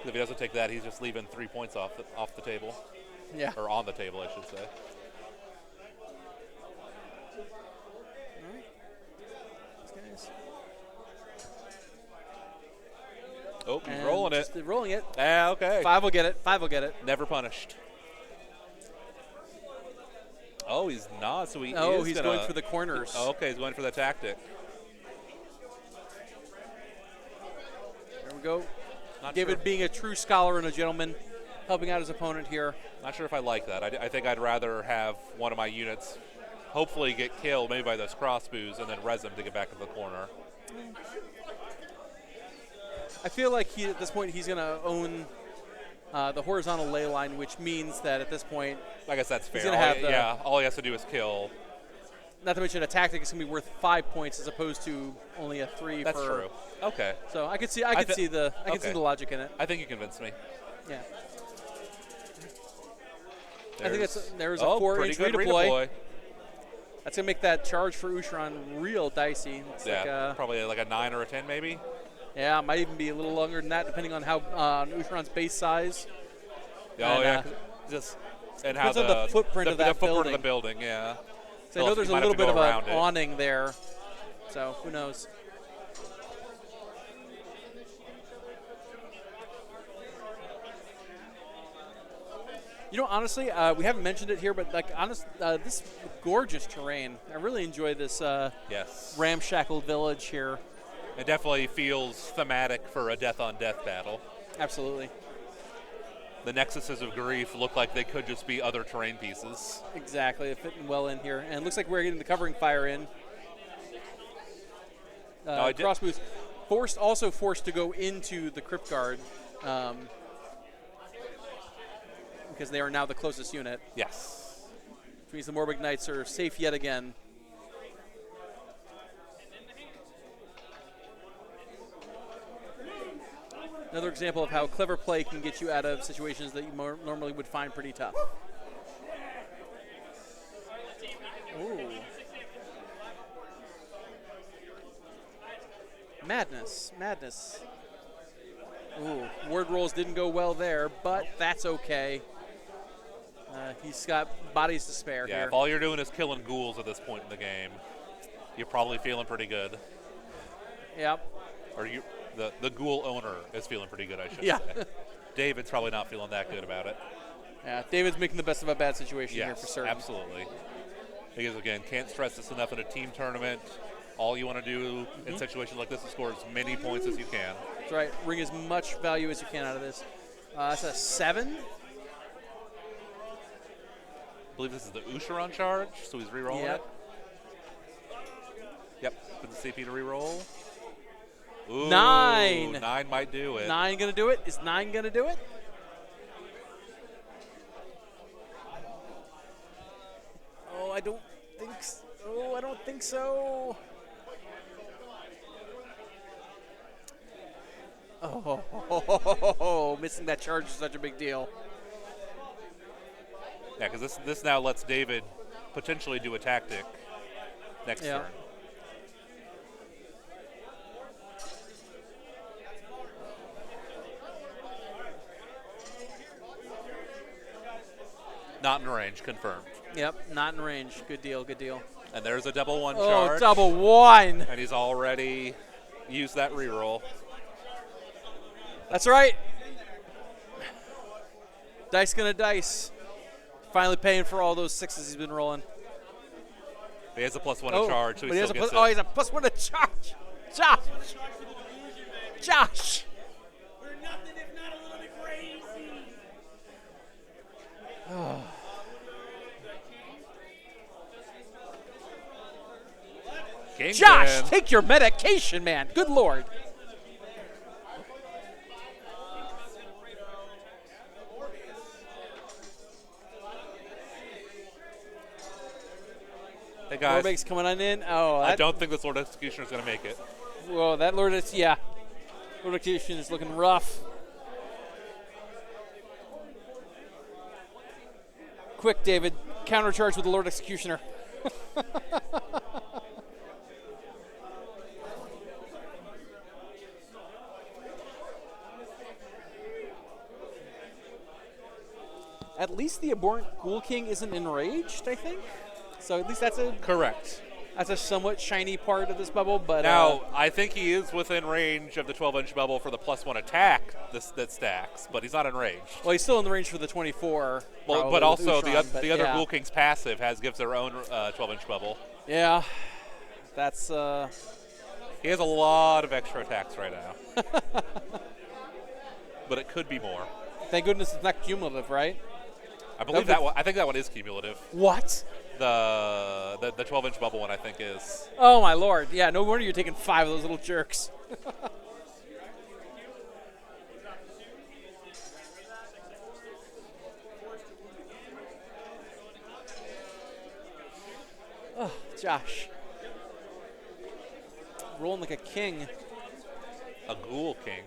If he doesn't take that, he's just leaving 3 points off the table. Yeah. Or on the table, I should say. Oh, he's And rolling it. just rolling it. Ah, okay. 5 will get it. 5 will get it. Never punished. Oh, he's not. So he's going for the corners. Oh, okay, he's going for the tactic. There we go. Not David sure. being a true scholar and a gentleman, helping out his opponent here. Not sure if I like that. I think I'd rather have one of my units hopefully get killed, maybe by those crossbows, and then res him to get back to the corner. I feel like at this point he's going to own the horizontal ley line, which means that at this point, I guess that's fair. gonna have All he has to do is kill. not to mention a tactic is going to be worth 5 points as opposed to only a 3. That's true. Okay. So I could see the logic in it. I think you convinced me. Yeah. I think there's a 4-inch pretty good redeploy. That's going to make that charge for Ossiarch real dicey. It's probably like a 9 or a 10 maybe. Yeah, it might even be a little longer than that, depending on how Ossiarch's base size. And how depends on the footprint of that footprint building. of the building, yeah. So I know there's a little bit of an awning there, so who knows. You know, honestly, we haven't mentioned it here, but this gorgeous terrain. I really enjoy this ramshackle village here. It definitely feels thematic for a death-on-death battle. Absolutely. The nexuses of grief look like they could just be other terrain pieces. Exactly, they're fitting well in here. And it looks like we're getting the covering fire in. Crossbows also forced to go into the Crypt Guard because they are now the closest unit. Yes. Which means the Morbid Knights are safe yet again. Another example of how clever play can get you out of situations that you normally would find pretty tough. Ooh. Madness. Ooh, word rolls didn't go well there, but that's okay. He's got bodies to spare here. Yeah, if all you're doing is killing ghouls at this point in the game, you're probably feeling pretty good. Yep. Or the ghoul owner is feeling pretty good, I should Yeah. say. David's probably not feeling that good about it. Yeah, David's making the best of a bad situation here for Yes, certain. absolutely. Because, again, can't stress this enough in a team tournament. all you want to do in situations like this is score as many points as you can. That's right. Wring as much value as you can out of this. That's a 7. I believe this is the Ossiarch charge, so he's re-rolling Yep. it. Yep, with the CP to re-roll. Ooh, 9. 9 might do it. 9 going to do it? Is 9 going to do it? Oh, I don't think so. Oh, I don't think so. Oh, missing that charge is such a big deal. Yeah, because this now lets David potentially do a tactic next Yeah. turn. Not in range, confirmed. Yep, not in range. Good deal, good deal. And there's a double 1 Oh, charge. double 1. And he's already used that reroll. That's right. Dice gonna dice. Finally paying for all those 6s he's been rolling. He has a +1 to charge, so but he has still a gets plus, it. oh, he has a +1 to charge. Josh. Josh. We're nothing if not a little bit crazy. Kingpin. Josh, take your medication, man. Good Lord. Hey guys, Warbake's coming on in. Oh, I that, don't think this Lord Executioner is going to make it. Well, that Lord is, yeah. Lord Execution is looking rough. Quick, David. Countercharge with the Lord Executioner. At least the Abhorrent Ghoul King isn't enraged, I think. So at least that's a somewhat shiny part of this bubble. But Now, I think he is within range of the 12-inch bubble for the +1 attack that stacks, but he's not in range. well, he's still in the range for the 24. Well, probably, but with also Ushran, but the other yeah. Ghoul King's passive gives their own 12-inch bubble. Yeah, that's He has a lot of extra attacks right now. But it could be more. thank goodness it's not cumulative, right? I believe that one. I think that one is cumulative. What? The 12-inch bubble one, I think, is. Oh my lord! Yeah, no wonder you're taking 5 of those little jerks. Oh, Josh, rolling like a king. A Ghoul King.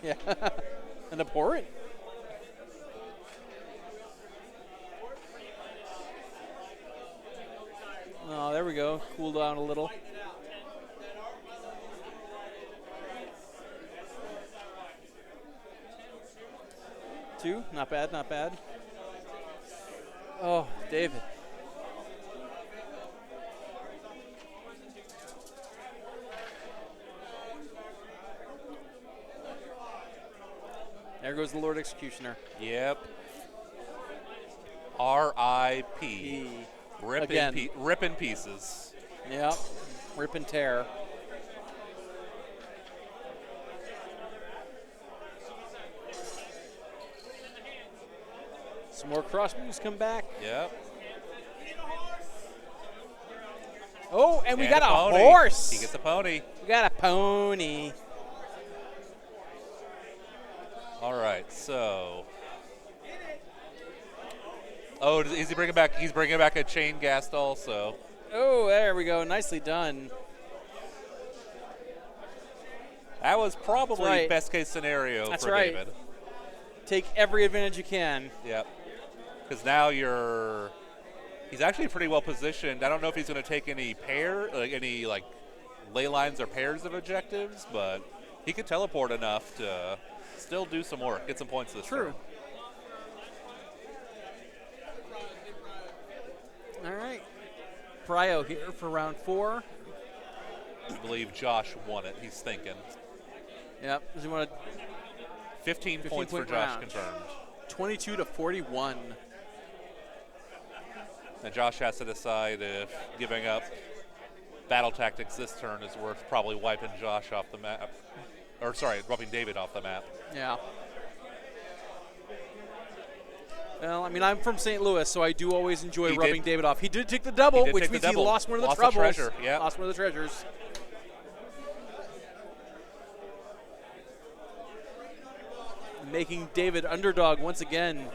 Yeah, an abhorrent. Oh, there we go. Cool down a little. Two, not bad, not bad. Oh, David. There goes the Lord Executioner. Yep. R.I.P. Again. Rip in pieces. Yep. Rip and tear. Some more crossbows come back. Yep. Oh, and we And got a pony. horse. He gets a pony. We got a pony. All right, so. Oh, is he bringing back? He's bringing back a chain ghast also. Oh, there we go. Nicely done. That was probably right. best case scenario That's for right. David. Take every advantage you can. Yep. Because now he's actually pretty well positioned. I don't know if he's going to take any any ley lines or pairs of objectives, but he could teleport enough to still do some work, get some points this True. turn. All right. Pryo here for round 4. I believe Josh won it. He's thinking. Yep. Does he want to 15 points for point Josh round. confirmed. 22 to 41? And Josh has to decide if giving up battle tactics this turn is worth probably wiping Josh off the map. Or, sorry, wiping David off the map. Yeah. Well, I mean, I'm from St. Louis, so I do always enjoy rubbing David off. He did take the double, which means he lost one of the troubles. Treasure, yeah. Lost one of the treasures. Making David underdog once again.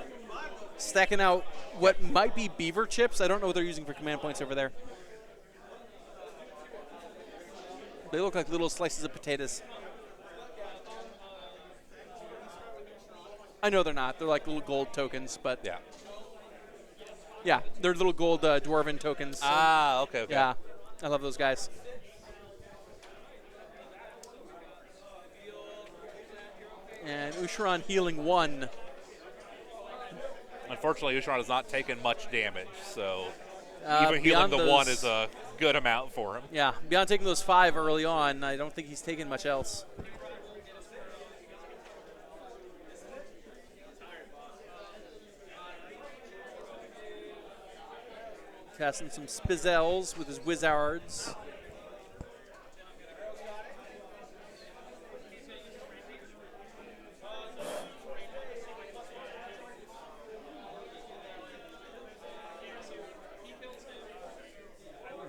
Stacking out what might be beaver chips. I don't know what they're using for command points over there. They look like little slices of potatoes. I know they're not. They're like little gold tokens, but Yeah. yeah, they're little gold dwarven tokens. Ah, okay. Yeah, I love those guys. And Ossiarch healing 1. Unfortunately, Ossiarch has not taken much damage, so even healing beyond the those- 1 is a good amount for him. Yeah, beyond taking those 5 early on, I don't think he's taken much else. Casting some spizzels with his wizards.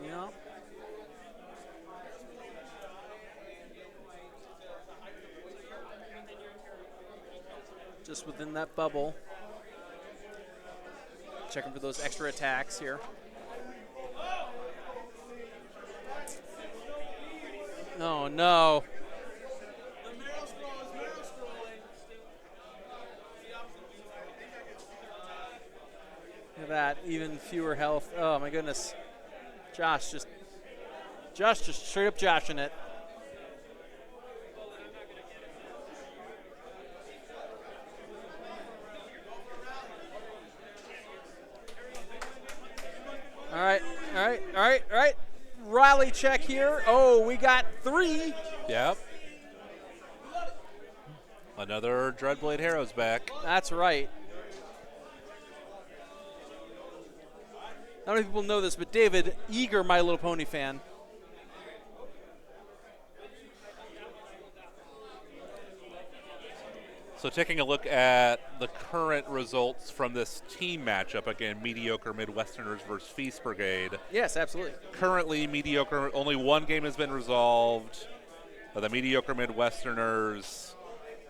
Yeah. Just within that bubble. Checking for those extra attacks here. Oh, no. Look at that. Even fewer health. Oh, my goodness. Josh just straight up joshing it. All right. Rally check here. Oh, we got 3. Yep. Another Dreadblade Hero's back. That's right. Not many people know this, but David, eager My Little Pony fan. So taking a look at the current results from this team matchup, again, Mediocre Midwesterners versus Feast Brigade. Yes, absolutely. Currently, Mediocre, only one game has been resolved. The Mediocre Midwesterners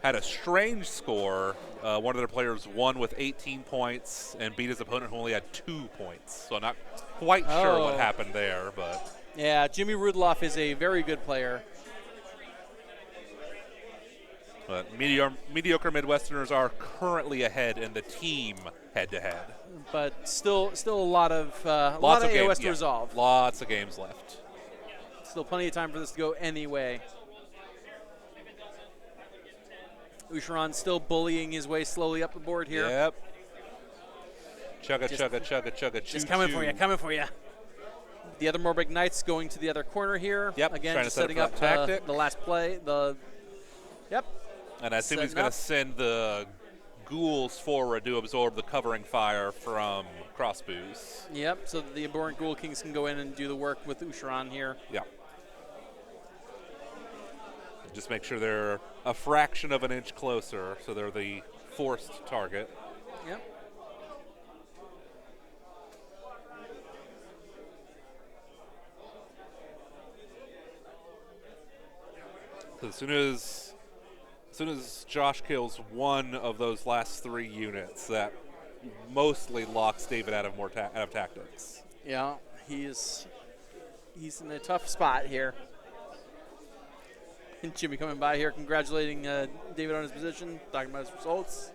had a strange score. One of their players won with 18 points and beat his opponent who only had 2 points. So I'm not quite sure what happened there, but... Yeah, Jimmy Rudloff is a very good player. But mediocre Midwesterners are currently ahead in the team head-to-head. But still a lot of AOS to resolve. Lots of games left. Still plenty of time for this to go anyway. Ossiarch still bullying his way slowly up the board here. Yep. Chugga, Just coming for you. The other Morbid Knights going to the other corner here. Yep, Again, trying to just set setting up up that tactic. the last play. Yep. And I assume he's going to send the ghouls forward to absorb the covering fire from crossbows. Yep, so that the Abhorrent Ghoul Kings can go in and do the work with Ossiarch here. Yeah. Just make sure they're a fraction of an inch closer, so they're the forced target. Yep. So as soon as Josh kills one of those last 3 units, that mostly locks David out of tactics. Yeah, he's in a tough spot here. And Jimmy coming by here, congratulating David on his position, talking about his results.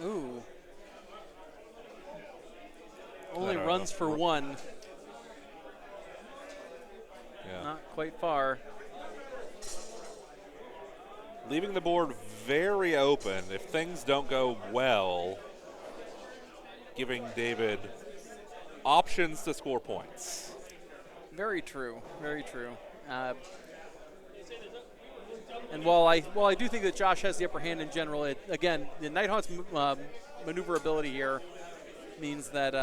Ooh. Only runs for 1. Yeah. Not quite far. leaving the board very open. If things don't go well, giving David options to score points. Very true. Very true. And while I do think that Josh has the upper hand in general, again, the Nighthawk's maneuverability here means that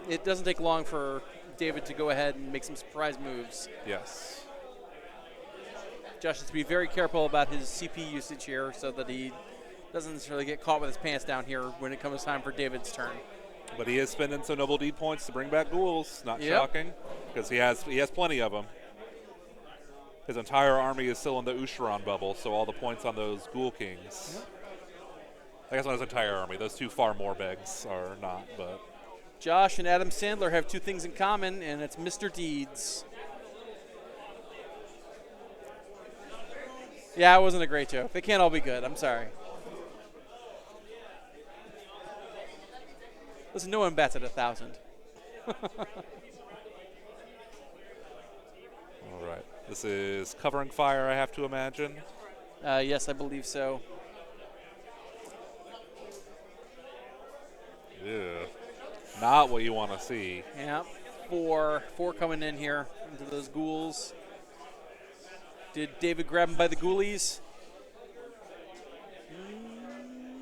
it doesn't take long for David to go ahead and make some surprise moves. Yes. Josh has to be very careful about his CP usage here so that he doesn't necessarily get caught with his pants down here when it comes time for David's turn. But he is spending some noble deed points to bring back ghouls. Not shocking, because he has plenty of them. His entire army is still in the Ossiarch bubble, so all the points on those Ghoul Kings. Yep. I guess not his entire army. Those two far more begs are not, but. Josh and Adam Sandler have two things in common, and it's Mr. Deeds. Yeah, it wasn't a great joke. They can't all be good. I'm sorry. Listen, no one bats at 1,000. All right. This is covering fire, I have to imagine. Yes, I believe so. Yeah. Not what you want to see. Yeah, four coming in here into those ghouls. Did David grab him by the ghoulies?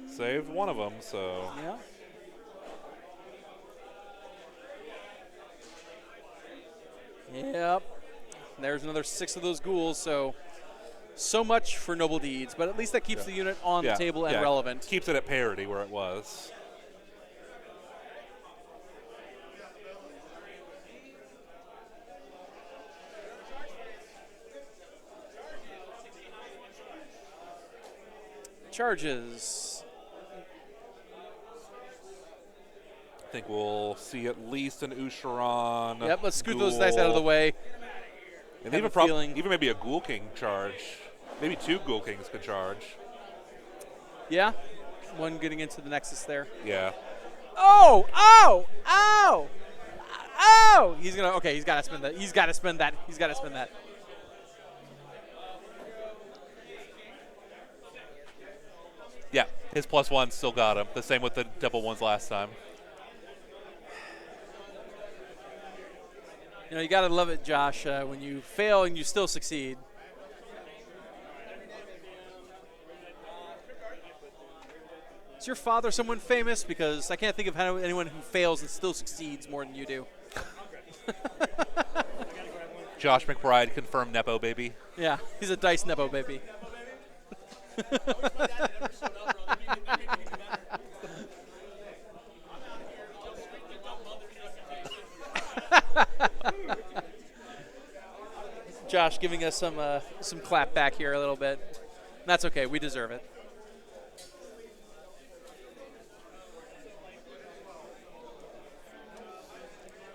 Saved one of them, so. Yeah. Yep. There's another 6 of those ghouls, so much for noble deeds, but at least that keeps the unit on the table and relevant. Keeps it at parity where it was. Charges. I think we'll see at least an Ossiarch. Yep, let's scoot those Ghoul, dice out of the way. And Have even maybe a Ghoul King charge. Maybe 2 Ghoul Kings could charge. Yeah, one getting into the Nexus there. Yeah. Oh! He's got to spend that. He's got to spend that. Yeah, his +1 still got him. The same with the double ones last time. You got to love it, Josh, when you fail and you still succeed. Is your father someone famous? Because I can't think of anyone who fails and still succeeds more than you do. Josh McBride, confirmed Nepo baby. Yeah, he's a dice Nepo baby. Josh giving us some clap back here a little bit. That's okay. We deserve it.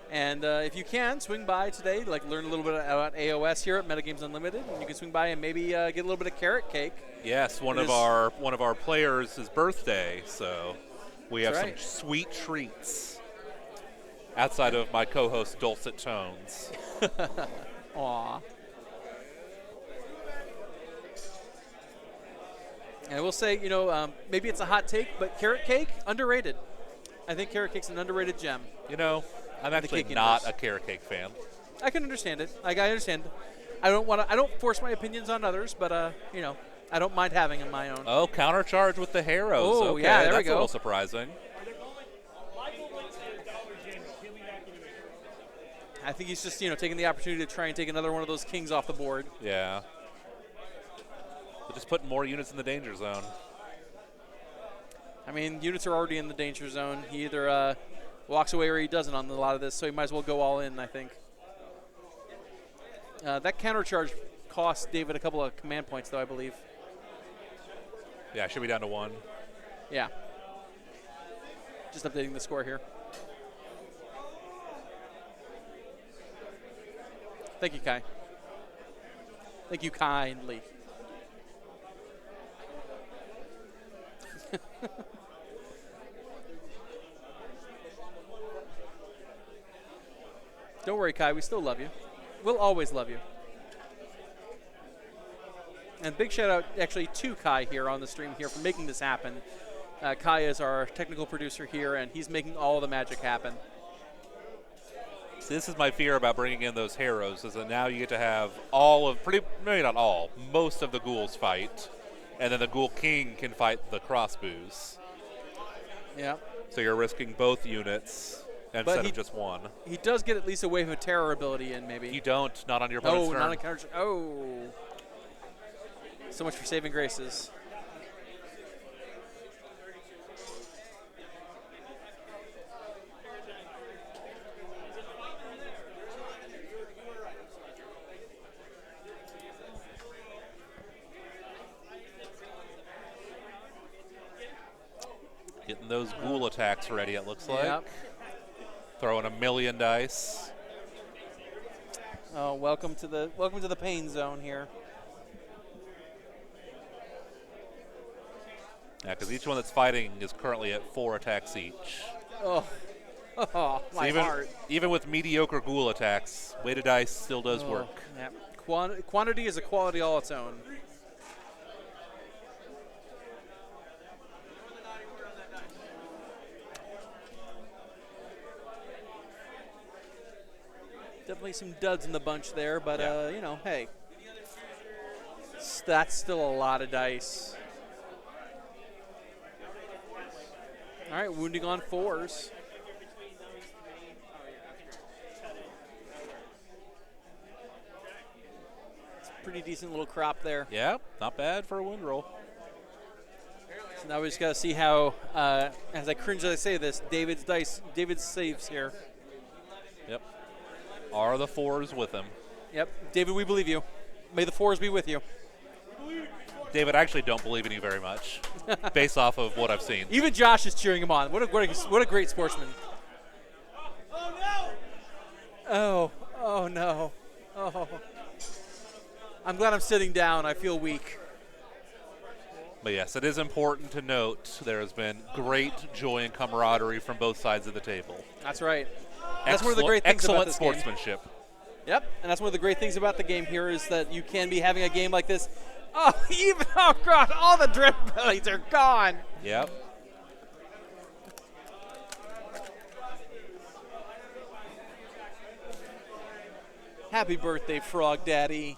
And if you can, swing by today, learn a little bit about AOS here at Metagames Unlimited, and you can swing by and maybe get a little bit of carrot cake. Yes, one of our players' birthday, so we have some sweet treats outside of my co-host dulcet tones. Aw. And I will say, maybe it's a hot take, but carrot cake, underrated. I think carrot cake's an underrated gem. I'm actually not a carrot cake fan. I can understand it. I understand. I don't force my opinions on others, but I don't mind having them my own. Oh, countercharge with the Harrows. Oh, okay, yeah, there we that's go. a little surprising. I think he's just taking the opportunity to try and take another one of those kings off the board. Yeah. They're just putting more units in the danger zone. I mean, units are already in the danger zone. He either walks away or he doesn't on a lot of this, so he might as well go all in, I think. That countercharge cost David a couple of command points, though, I believe. Yeah, should be down to 1. Yeah. Just updating the score here. Thank you, Kai. Thank you kindly. Don't worry, Kai. We still love you. We'll always love you. And big shout out actually to Kai here on the stream here for making this happen. Kai is our technical producer here, and he's making all the magic happen. So this is my fear about bringing in those heroes, is that now you get to have maybe not all, most of the ghouls fight, and then the Ghoul King can fight the crossbows. Yeah. So you're risking both units instead of just one. He does get at least a wave of terror ability in, maybe. You don't, not on your opponent's turn. Not on counter. Oh. So much for saving graces. Getting those ghoul attacks ready, it looks like. Yep. Throwing a million dice. Oh, welcome to the pain zone here. Yeah, because each one that's fighting is currently at 4 attacks each. Oh, my heart. Even with mediocre ghoul attacks, weighted dice still does work. Yeah. Quantity is a quality all its own. Definitely some duds in the bunch there, but you know, hey, that's still a lot of dice. All right, wounding on 4s. It's a pretty decent little crop there. Yeah, not bad for a wound roll. So now we just got to see how, as I cringe as I say this, David's saves here. Yep. Are the 4s with him? Yep, David, we believe you. May the 4s be with you. David, I actually don't believe in you very much, based off of what I've seen. Even Josh is cheering him on. What a great sportsman. Oh no. Oh. I'm glad I'm sitting down. I feel weak. But yes, it is important to note there has been great joy and camaraderie from both sides of the table. That's right. That's one of the great things about this game. Excellent sportsmanship. Yep, and that's one of the great things about the game here is that you can be having a game like this. Oh God, all the dread bellies are gone. Yep. Happy birthday, Frog Daddy.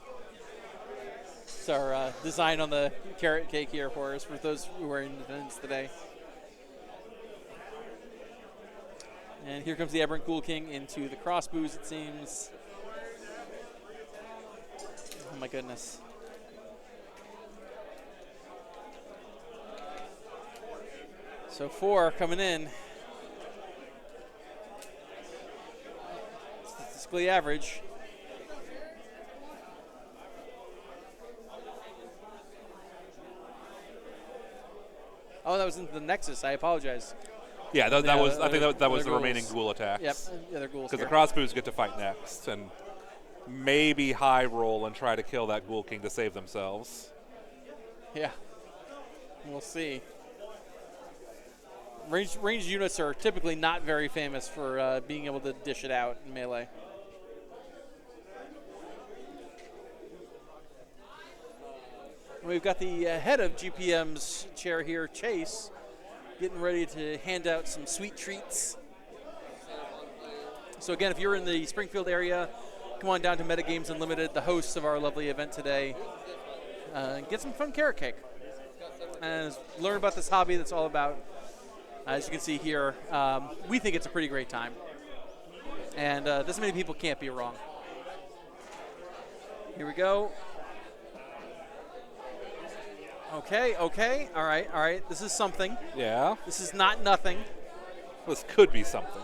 It's our design on the carrot cake here for us, for those who are in attendance today. And here comes the Aberrant Ghoul King into the crossbows, it seems. Oh my goodness. So 4 coming in. Statistically average. Oh, that was into the Nexus. I apologize. Yeah, that was. I think that was the remaining ghoul attacks. Yep, the other ghouls. Because the crossbows get to fight next, and maybe high roll and try to kill that Ghoul King to save themselves. Yeah, we'll see. Ranged units are typically not very famous for being able to dish it out in melee. We've got the head of GPM's chair here, Chase, getting ready to hand out some sweet treats. So again, if you're in the Springfield area, come on down to Metagames Unlimited, the hosts of our lovely event today. Get some fun carrot cake and learn about this hobby that's all about. As you can see here, we think it's a pretty great time. And this many people can't be wrong. Here we go. Okay, all right. This is something. Yeah. This is not nothing. This could be something.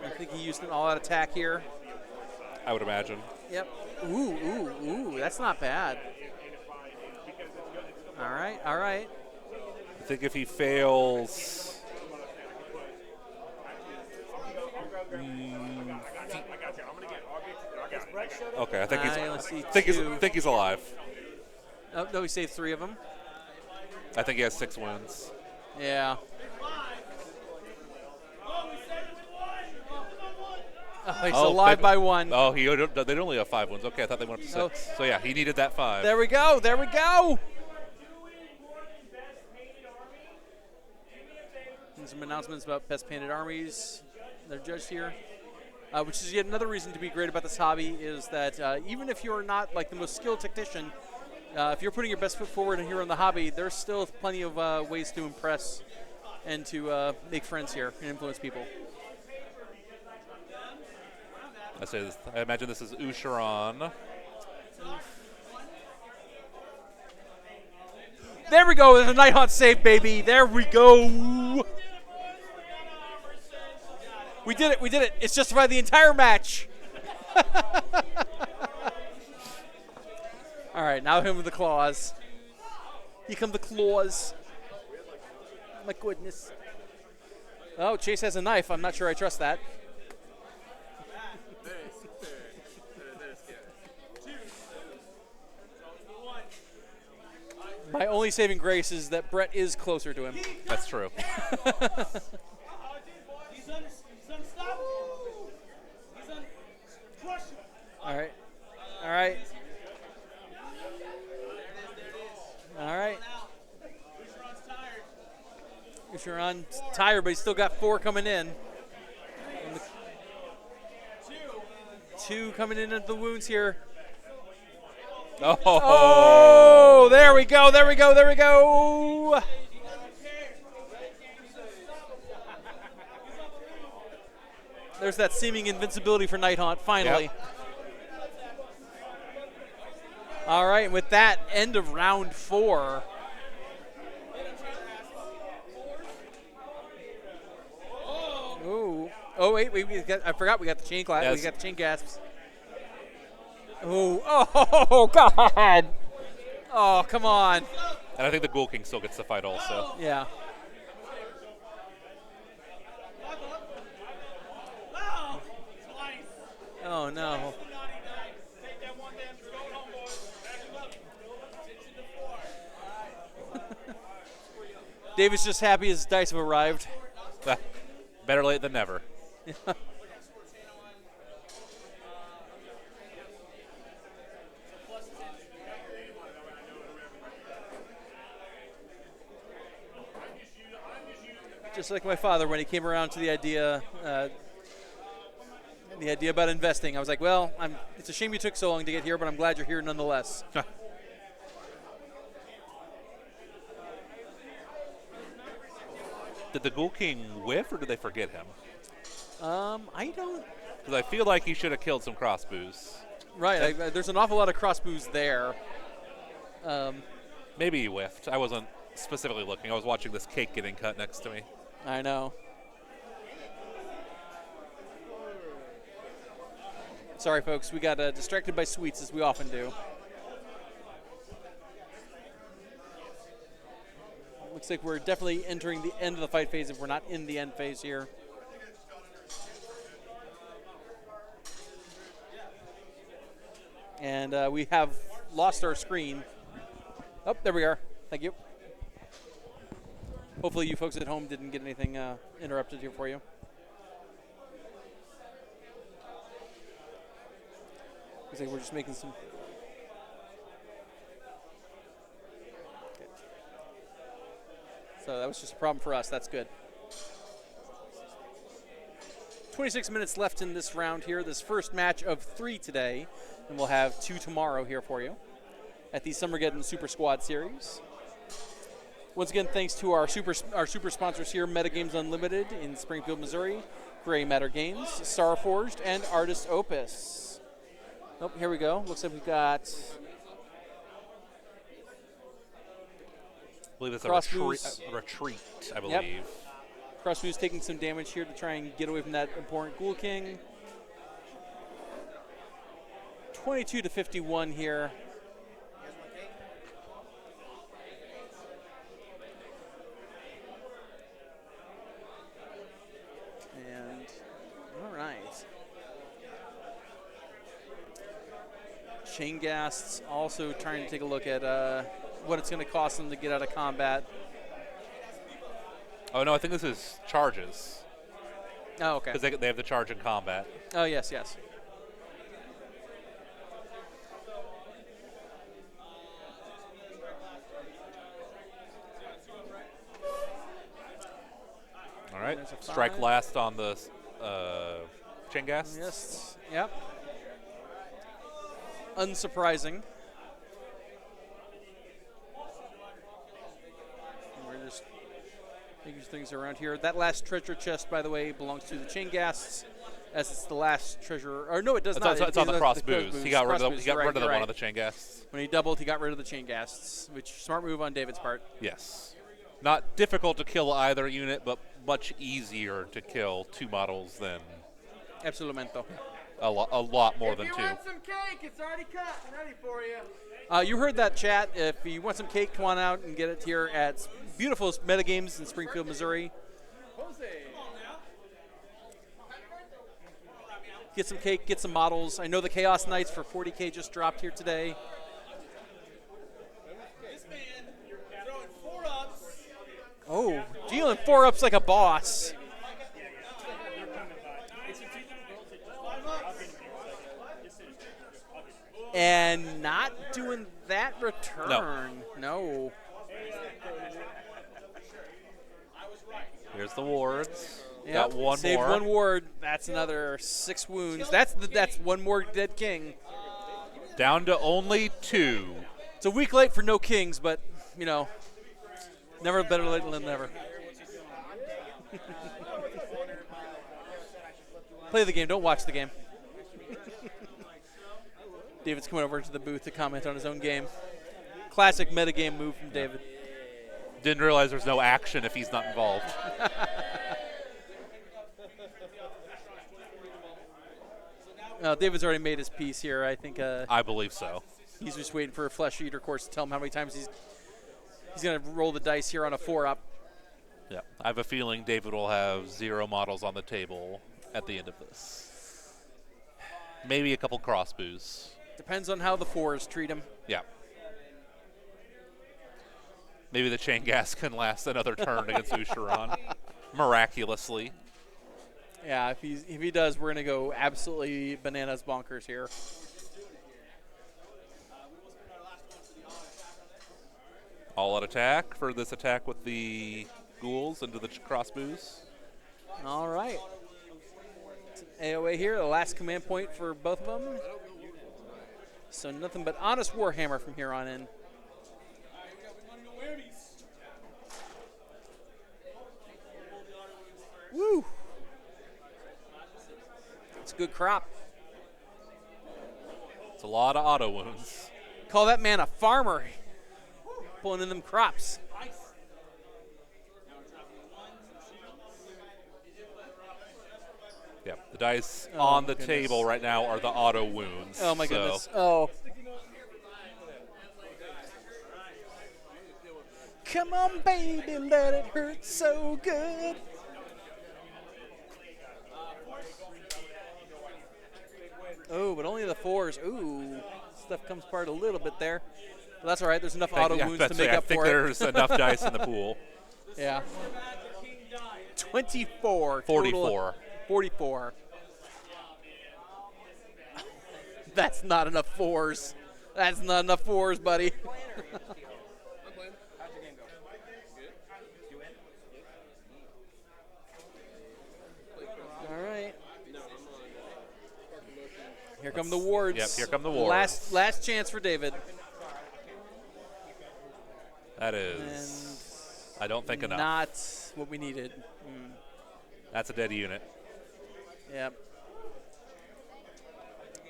I think he used an all-out attack here. I would imagine. Yep. Ooh, that's not bad. All right. I think if he fails... Okay, I think he's alive. Oh, no, he saved 3 of them. I think he has 6 wins. Yeah. Oh, he's alive by 1. Oh, they only have 5 wounds. Okay, I thought they went up to 6. Oh. So yeah, he needed that 5. There we go. There we go. And some announcements about best painted armies. They're judged here. Which is yet another reason to be great about this hobby is that even if you're not like the most skilled tactician, if you're putting your best foot forward here in the hobby, there's still plenty of ways to impress and to make friends here and influence people. I imagine this is Ossiarch. There we go. There's a Nighthawk save, baby. There we go. We did it. We did it. It's justified the entire match. All right, now him with the claws. Here come the claws. My goodness. Oh, Chase has a knife. I'm not sure I trust that. My only saving grace is that Brett is closer to him. That's true. All right. All right. All right. Ossiarch's tired, but he's still got 4 coming in. And 2 coming in at the wounds here. Oh, there we go, there we go, there we go. There's that seeming invincibility for Nighthawk, finally. Yep. All right, and with that, end of round 4. Ooh. Oh, wait, I forgot we got the chain class. Yes. We got the chain gasps. Oh, God. Oh, come on. And I think the Ghoul King still gets the fight also. Yeah. Oh, no. David's just happy his dice have arrived. Better late than never. Just like my father when he came around to the idea about investing. I was like, well, it's a shame you took so long to get here, but I'm glad you're here nonetheless. Did the Ghoul King whiff, or did they forget him? I don't. Because I feel like he should have killed some crossbows. Right, there's an awful lot of crossbows there. Maybe he whiffed. I wasn't specifically looking. I was watching this cake getting cut next to me. I know. Sorry, folks. We got distracted by sweets, as we often do. Looks like we're definitely entering the end of the fight phase if we're not in the end phase here. And we have lost our screen. Oh, there we are. Thank you. Hopefully you folks at home didn't get anything interrupted here for you. Looks like we're just making some... Okay. So that was just a problem for us. That's good. 26 minutes left in this round here. This first match of 3 today. And we'll have 2 tomorrow here for you at the Summergeddon Super Squad Series. Once again, thanks to our super sponsors here, Metagames Unlimited in Springfield, Missouri, Gray Matter Games, Starforged, and Artist Opus. Oh, here we go. Looks like we've got... I believe it's a retreat, I believe. Yep. Crossbow's taking some damage here to try and get away from that important Ghoul King. 22-51 here. And, all right. Chain Ghasts also trying to take a look at what it's going to cost them to get out of combat. Oh, no, I think this is charges. Oh, okay. Because they have the charge in combat. Oh, yes, yes. All right. There's a Strike 5. last on the Chingas. Yes. Yep. Unsurprising. We're just making things around here. That last treasure chest, by the way, belongs to the Chainghasts, as it's the last treasure. Or no, it does not. It's on the cross booze. booze. He got rid of Right, the you're one right. of the Chainghasts. When he doubled, he got rid of the Chainghasts, which smart move on David's part. Yes. Not difficult to kill either unit, but much easier to kill 2 models than Absolutamente. a lot more than 2. If you want some cake, it's already cut and ready for you. You heard that, chat. If you want some cake, come on out and get it here at beautiful Metagames in Springfield, Missouri. Get some cake, get some models. I know the Chaos Knights for 40K just dropped here today. This man, you're throwing 4-ups. Oh, dealing 4-ups like a boss. And not doing that return. No. Here's the wards. Yep. Got one Saved more. one ward. That's another 6 wounds. That's one more dead king. Down to only 2. It's a week late for no kings, but, you know, never better late than never. Play the game. Don't watch the game. David's coming over to the booth to comment on his own game. Classic metagame move from David. Didn't realize there's no action if he's not involved. David's already made his piece here. I think I believe so. he's just waiting for a Flesh Eater course to tell him how many times he's going to roll the dice here on a 4-up. Yeah, I have a feeling David will have 0 models on the table at the end of this. Maybe a couple crossbows. Depends on how the 4s treat him. Yeah. Maybe the chain gas can last another turn against Ossiarch. Miraculously. Yeah, if he does, we're going to go absolutely bananas bonkers here. All out attack for this attack with the ghouls into the crossbows. All right. It's an AOA here, the last command point for both of them. So nothing but honest Warhammer from here on in. Woo! It's a good crop. It's a lot of auto wounds. Call that man a farmer. Pulling in them crops. Yeah, the dice Oh, on the goodness. table right now are the auto wounds. Oh my so goodness. Oh. Come on, baby, let it hurt so good. Oh, but only the 4s. Ooh, stuff comes apart a little bit there. But that's all right. There's enough auto wounds to make I up think for it. there's enough dice in the pool. Yeah. 24. 44. 44. That's not enough 4s. That's not enough 4s, buddy. All right. Here come the wards. Yep, here come the wards. Last chance for David. That is, I don't think enough. Not what we needed. That's a dead unit. Yep.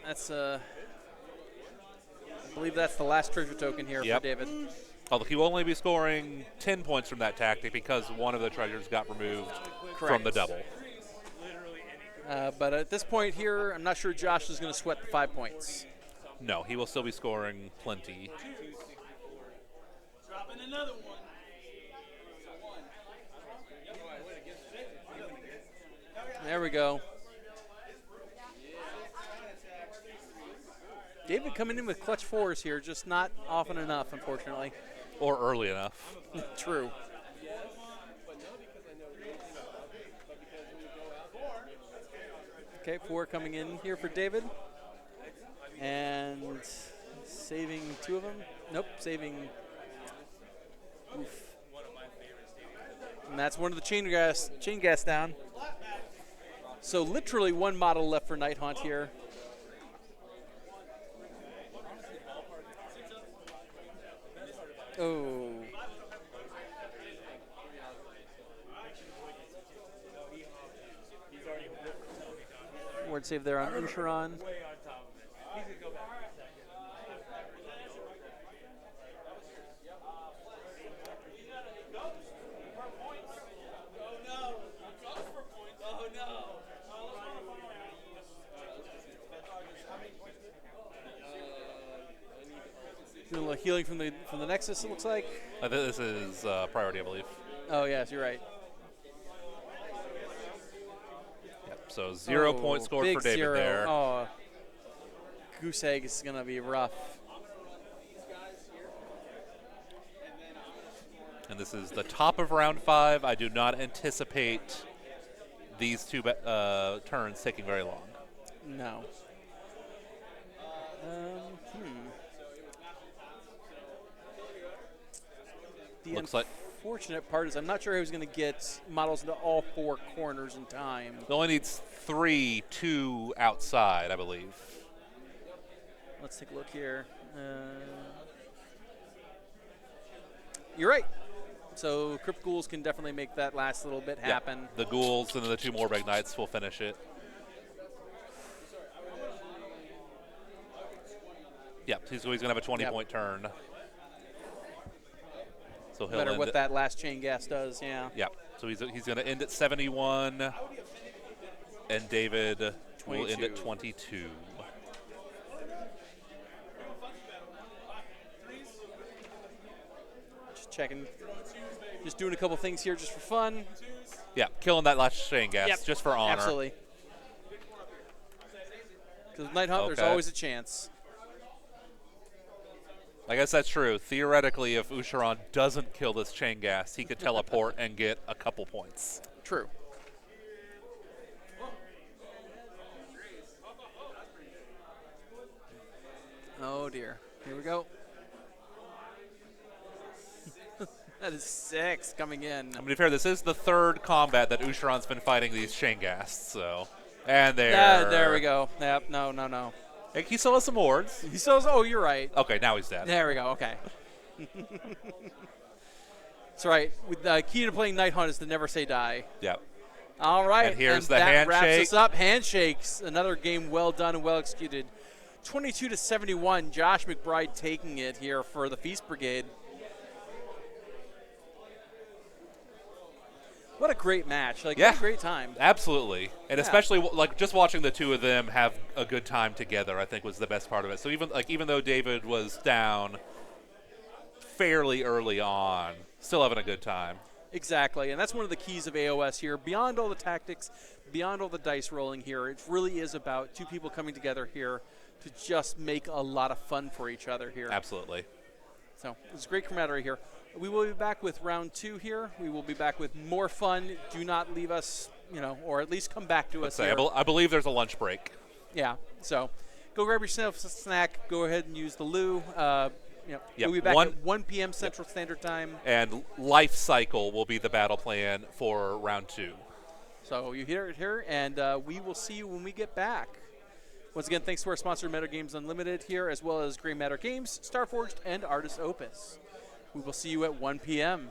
That's I believe that's the last treasure token here Yep. for David. Although he will only be scoring 10 points from that tactic because one of the treasures got removed from the double. But at this point here, I'm not sure Josh is going to sweat the 5 points. No, he will still be scoring plenty. Dropping another one. There we go. David coming in with clutch 4s here, just not often enough, unfortunately. Or early enough. True. Okay, 4 coming in here for David. And saving 2 of them. Nope, saving. Oof. And that's one of the chain gas down. So literally 1 model left for Night Hunt here. Oh. Word save there on Usharon. Doing a little healing from the Nexus, it looks like. I think this is priority, I believe. Oh yes, you're right. Yep. So 0 points scored big for David 0. there. Oh, goose egg is gonna be rough. And this is the top of round 5. I do not anticipate these 2 turns taking very long. No. The Looks like unfortunate part is I'm not sure who's going to get models into all 4 corners in time. it only needs 3, 2 outside, I believe. Let's take a look here. You're right. So Crypt Ghouls can definitely make that last little bit happen. Yep. The Ghouls and then the 2 Morbeg Knights will finish it. Yep, he's going to have a 20-point turn. So No he'll matter end what it. that last chain gas does, yeah. Yep. So he's going to end at 71, and David will end at 22. Just checking. Just doing a couple things here just for fun. Yeah, killing that last chain gas Yep. just for honor. Absolutely. Because with Night Hunt, there's Okay. always a chance. I guess that's true. Theoretically, if Usharon doesn't kill this chain gas, he could teleport and get a couple points. True. Oh dear. Here we go. That is 6 coming in. I mean, to be fair, this is the 3rd combat that Usharon's been fighting these chain gas, so. And There we go. Yep. No. Hey, he still has some wards. He still. Oh, you're right. Okay, now he's dead. There we go. Okay. That's right. With the key to playing Night Hunt is to never say die. Yep. All right. And here's the that wraps handshake. us up. Handshakes. Another game well done and well executed. 22-71. Josh McBride taking it here for the Feast Brigade. What a great match. What a great time. Absolutely. And Yeah. especially like just watching the 2 of them have a good time together, I think was the best part of it. So even though David was down fairly early on, still having a good time. Exactly, and that's one of the keys of AOS here. Beyond all the tactics, beyond all the dice rolling here, it really is about 2 people coming together here to just make a lot of fun for each other here. Absolutely. So it's great camaraderie here. We will be back with round 2 here. We will be back with more fun. Do not leave us, or at least come back to us here. I believe there's a lunch break. Yeah, so go grab yourself a snack. Go ahead and use the loo. Yep. We'll be back at 1 p.m. Central Standard Time. And Life Cycle will be the battle plan for round 2. So you hear it here, and we will see you when we get back. Once again, thanks to our sponsor, Meta Games Unlimited here, as well as Grey Matter Games, Starforged, and Artist Opus. We will see you at 1 p.m.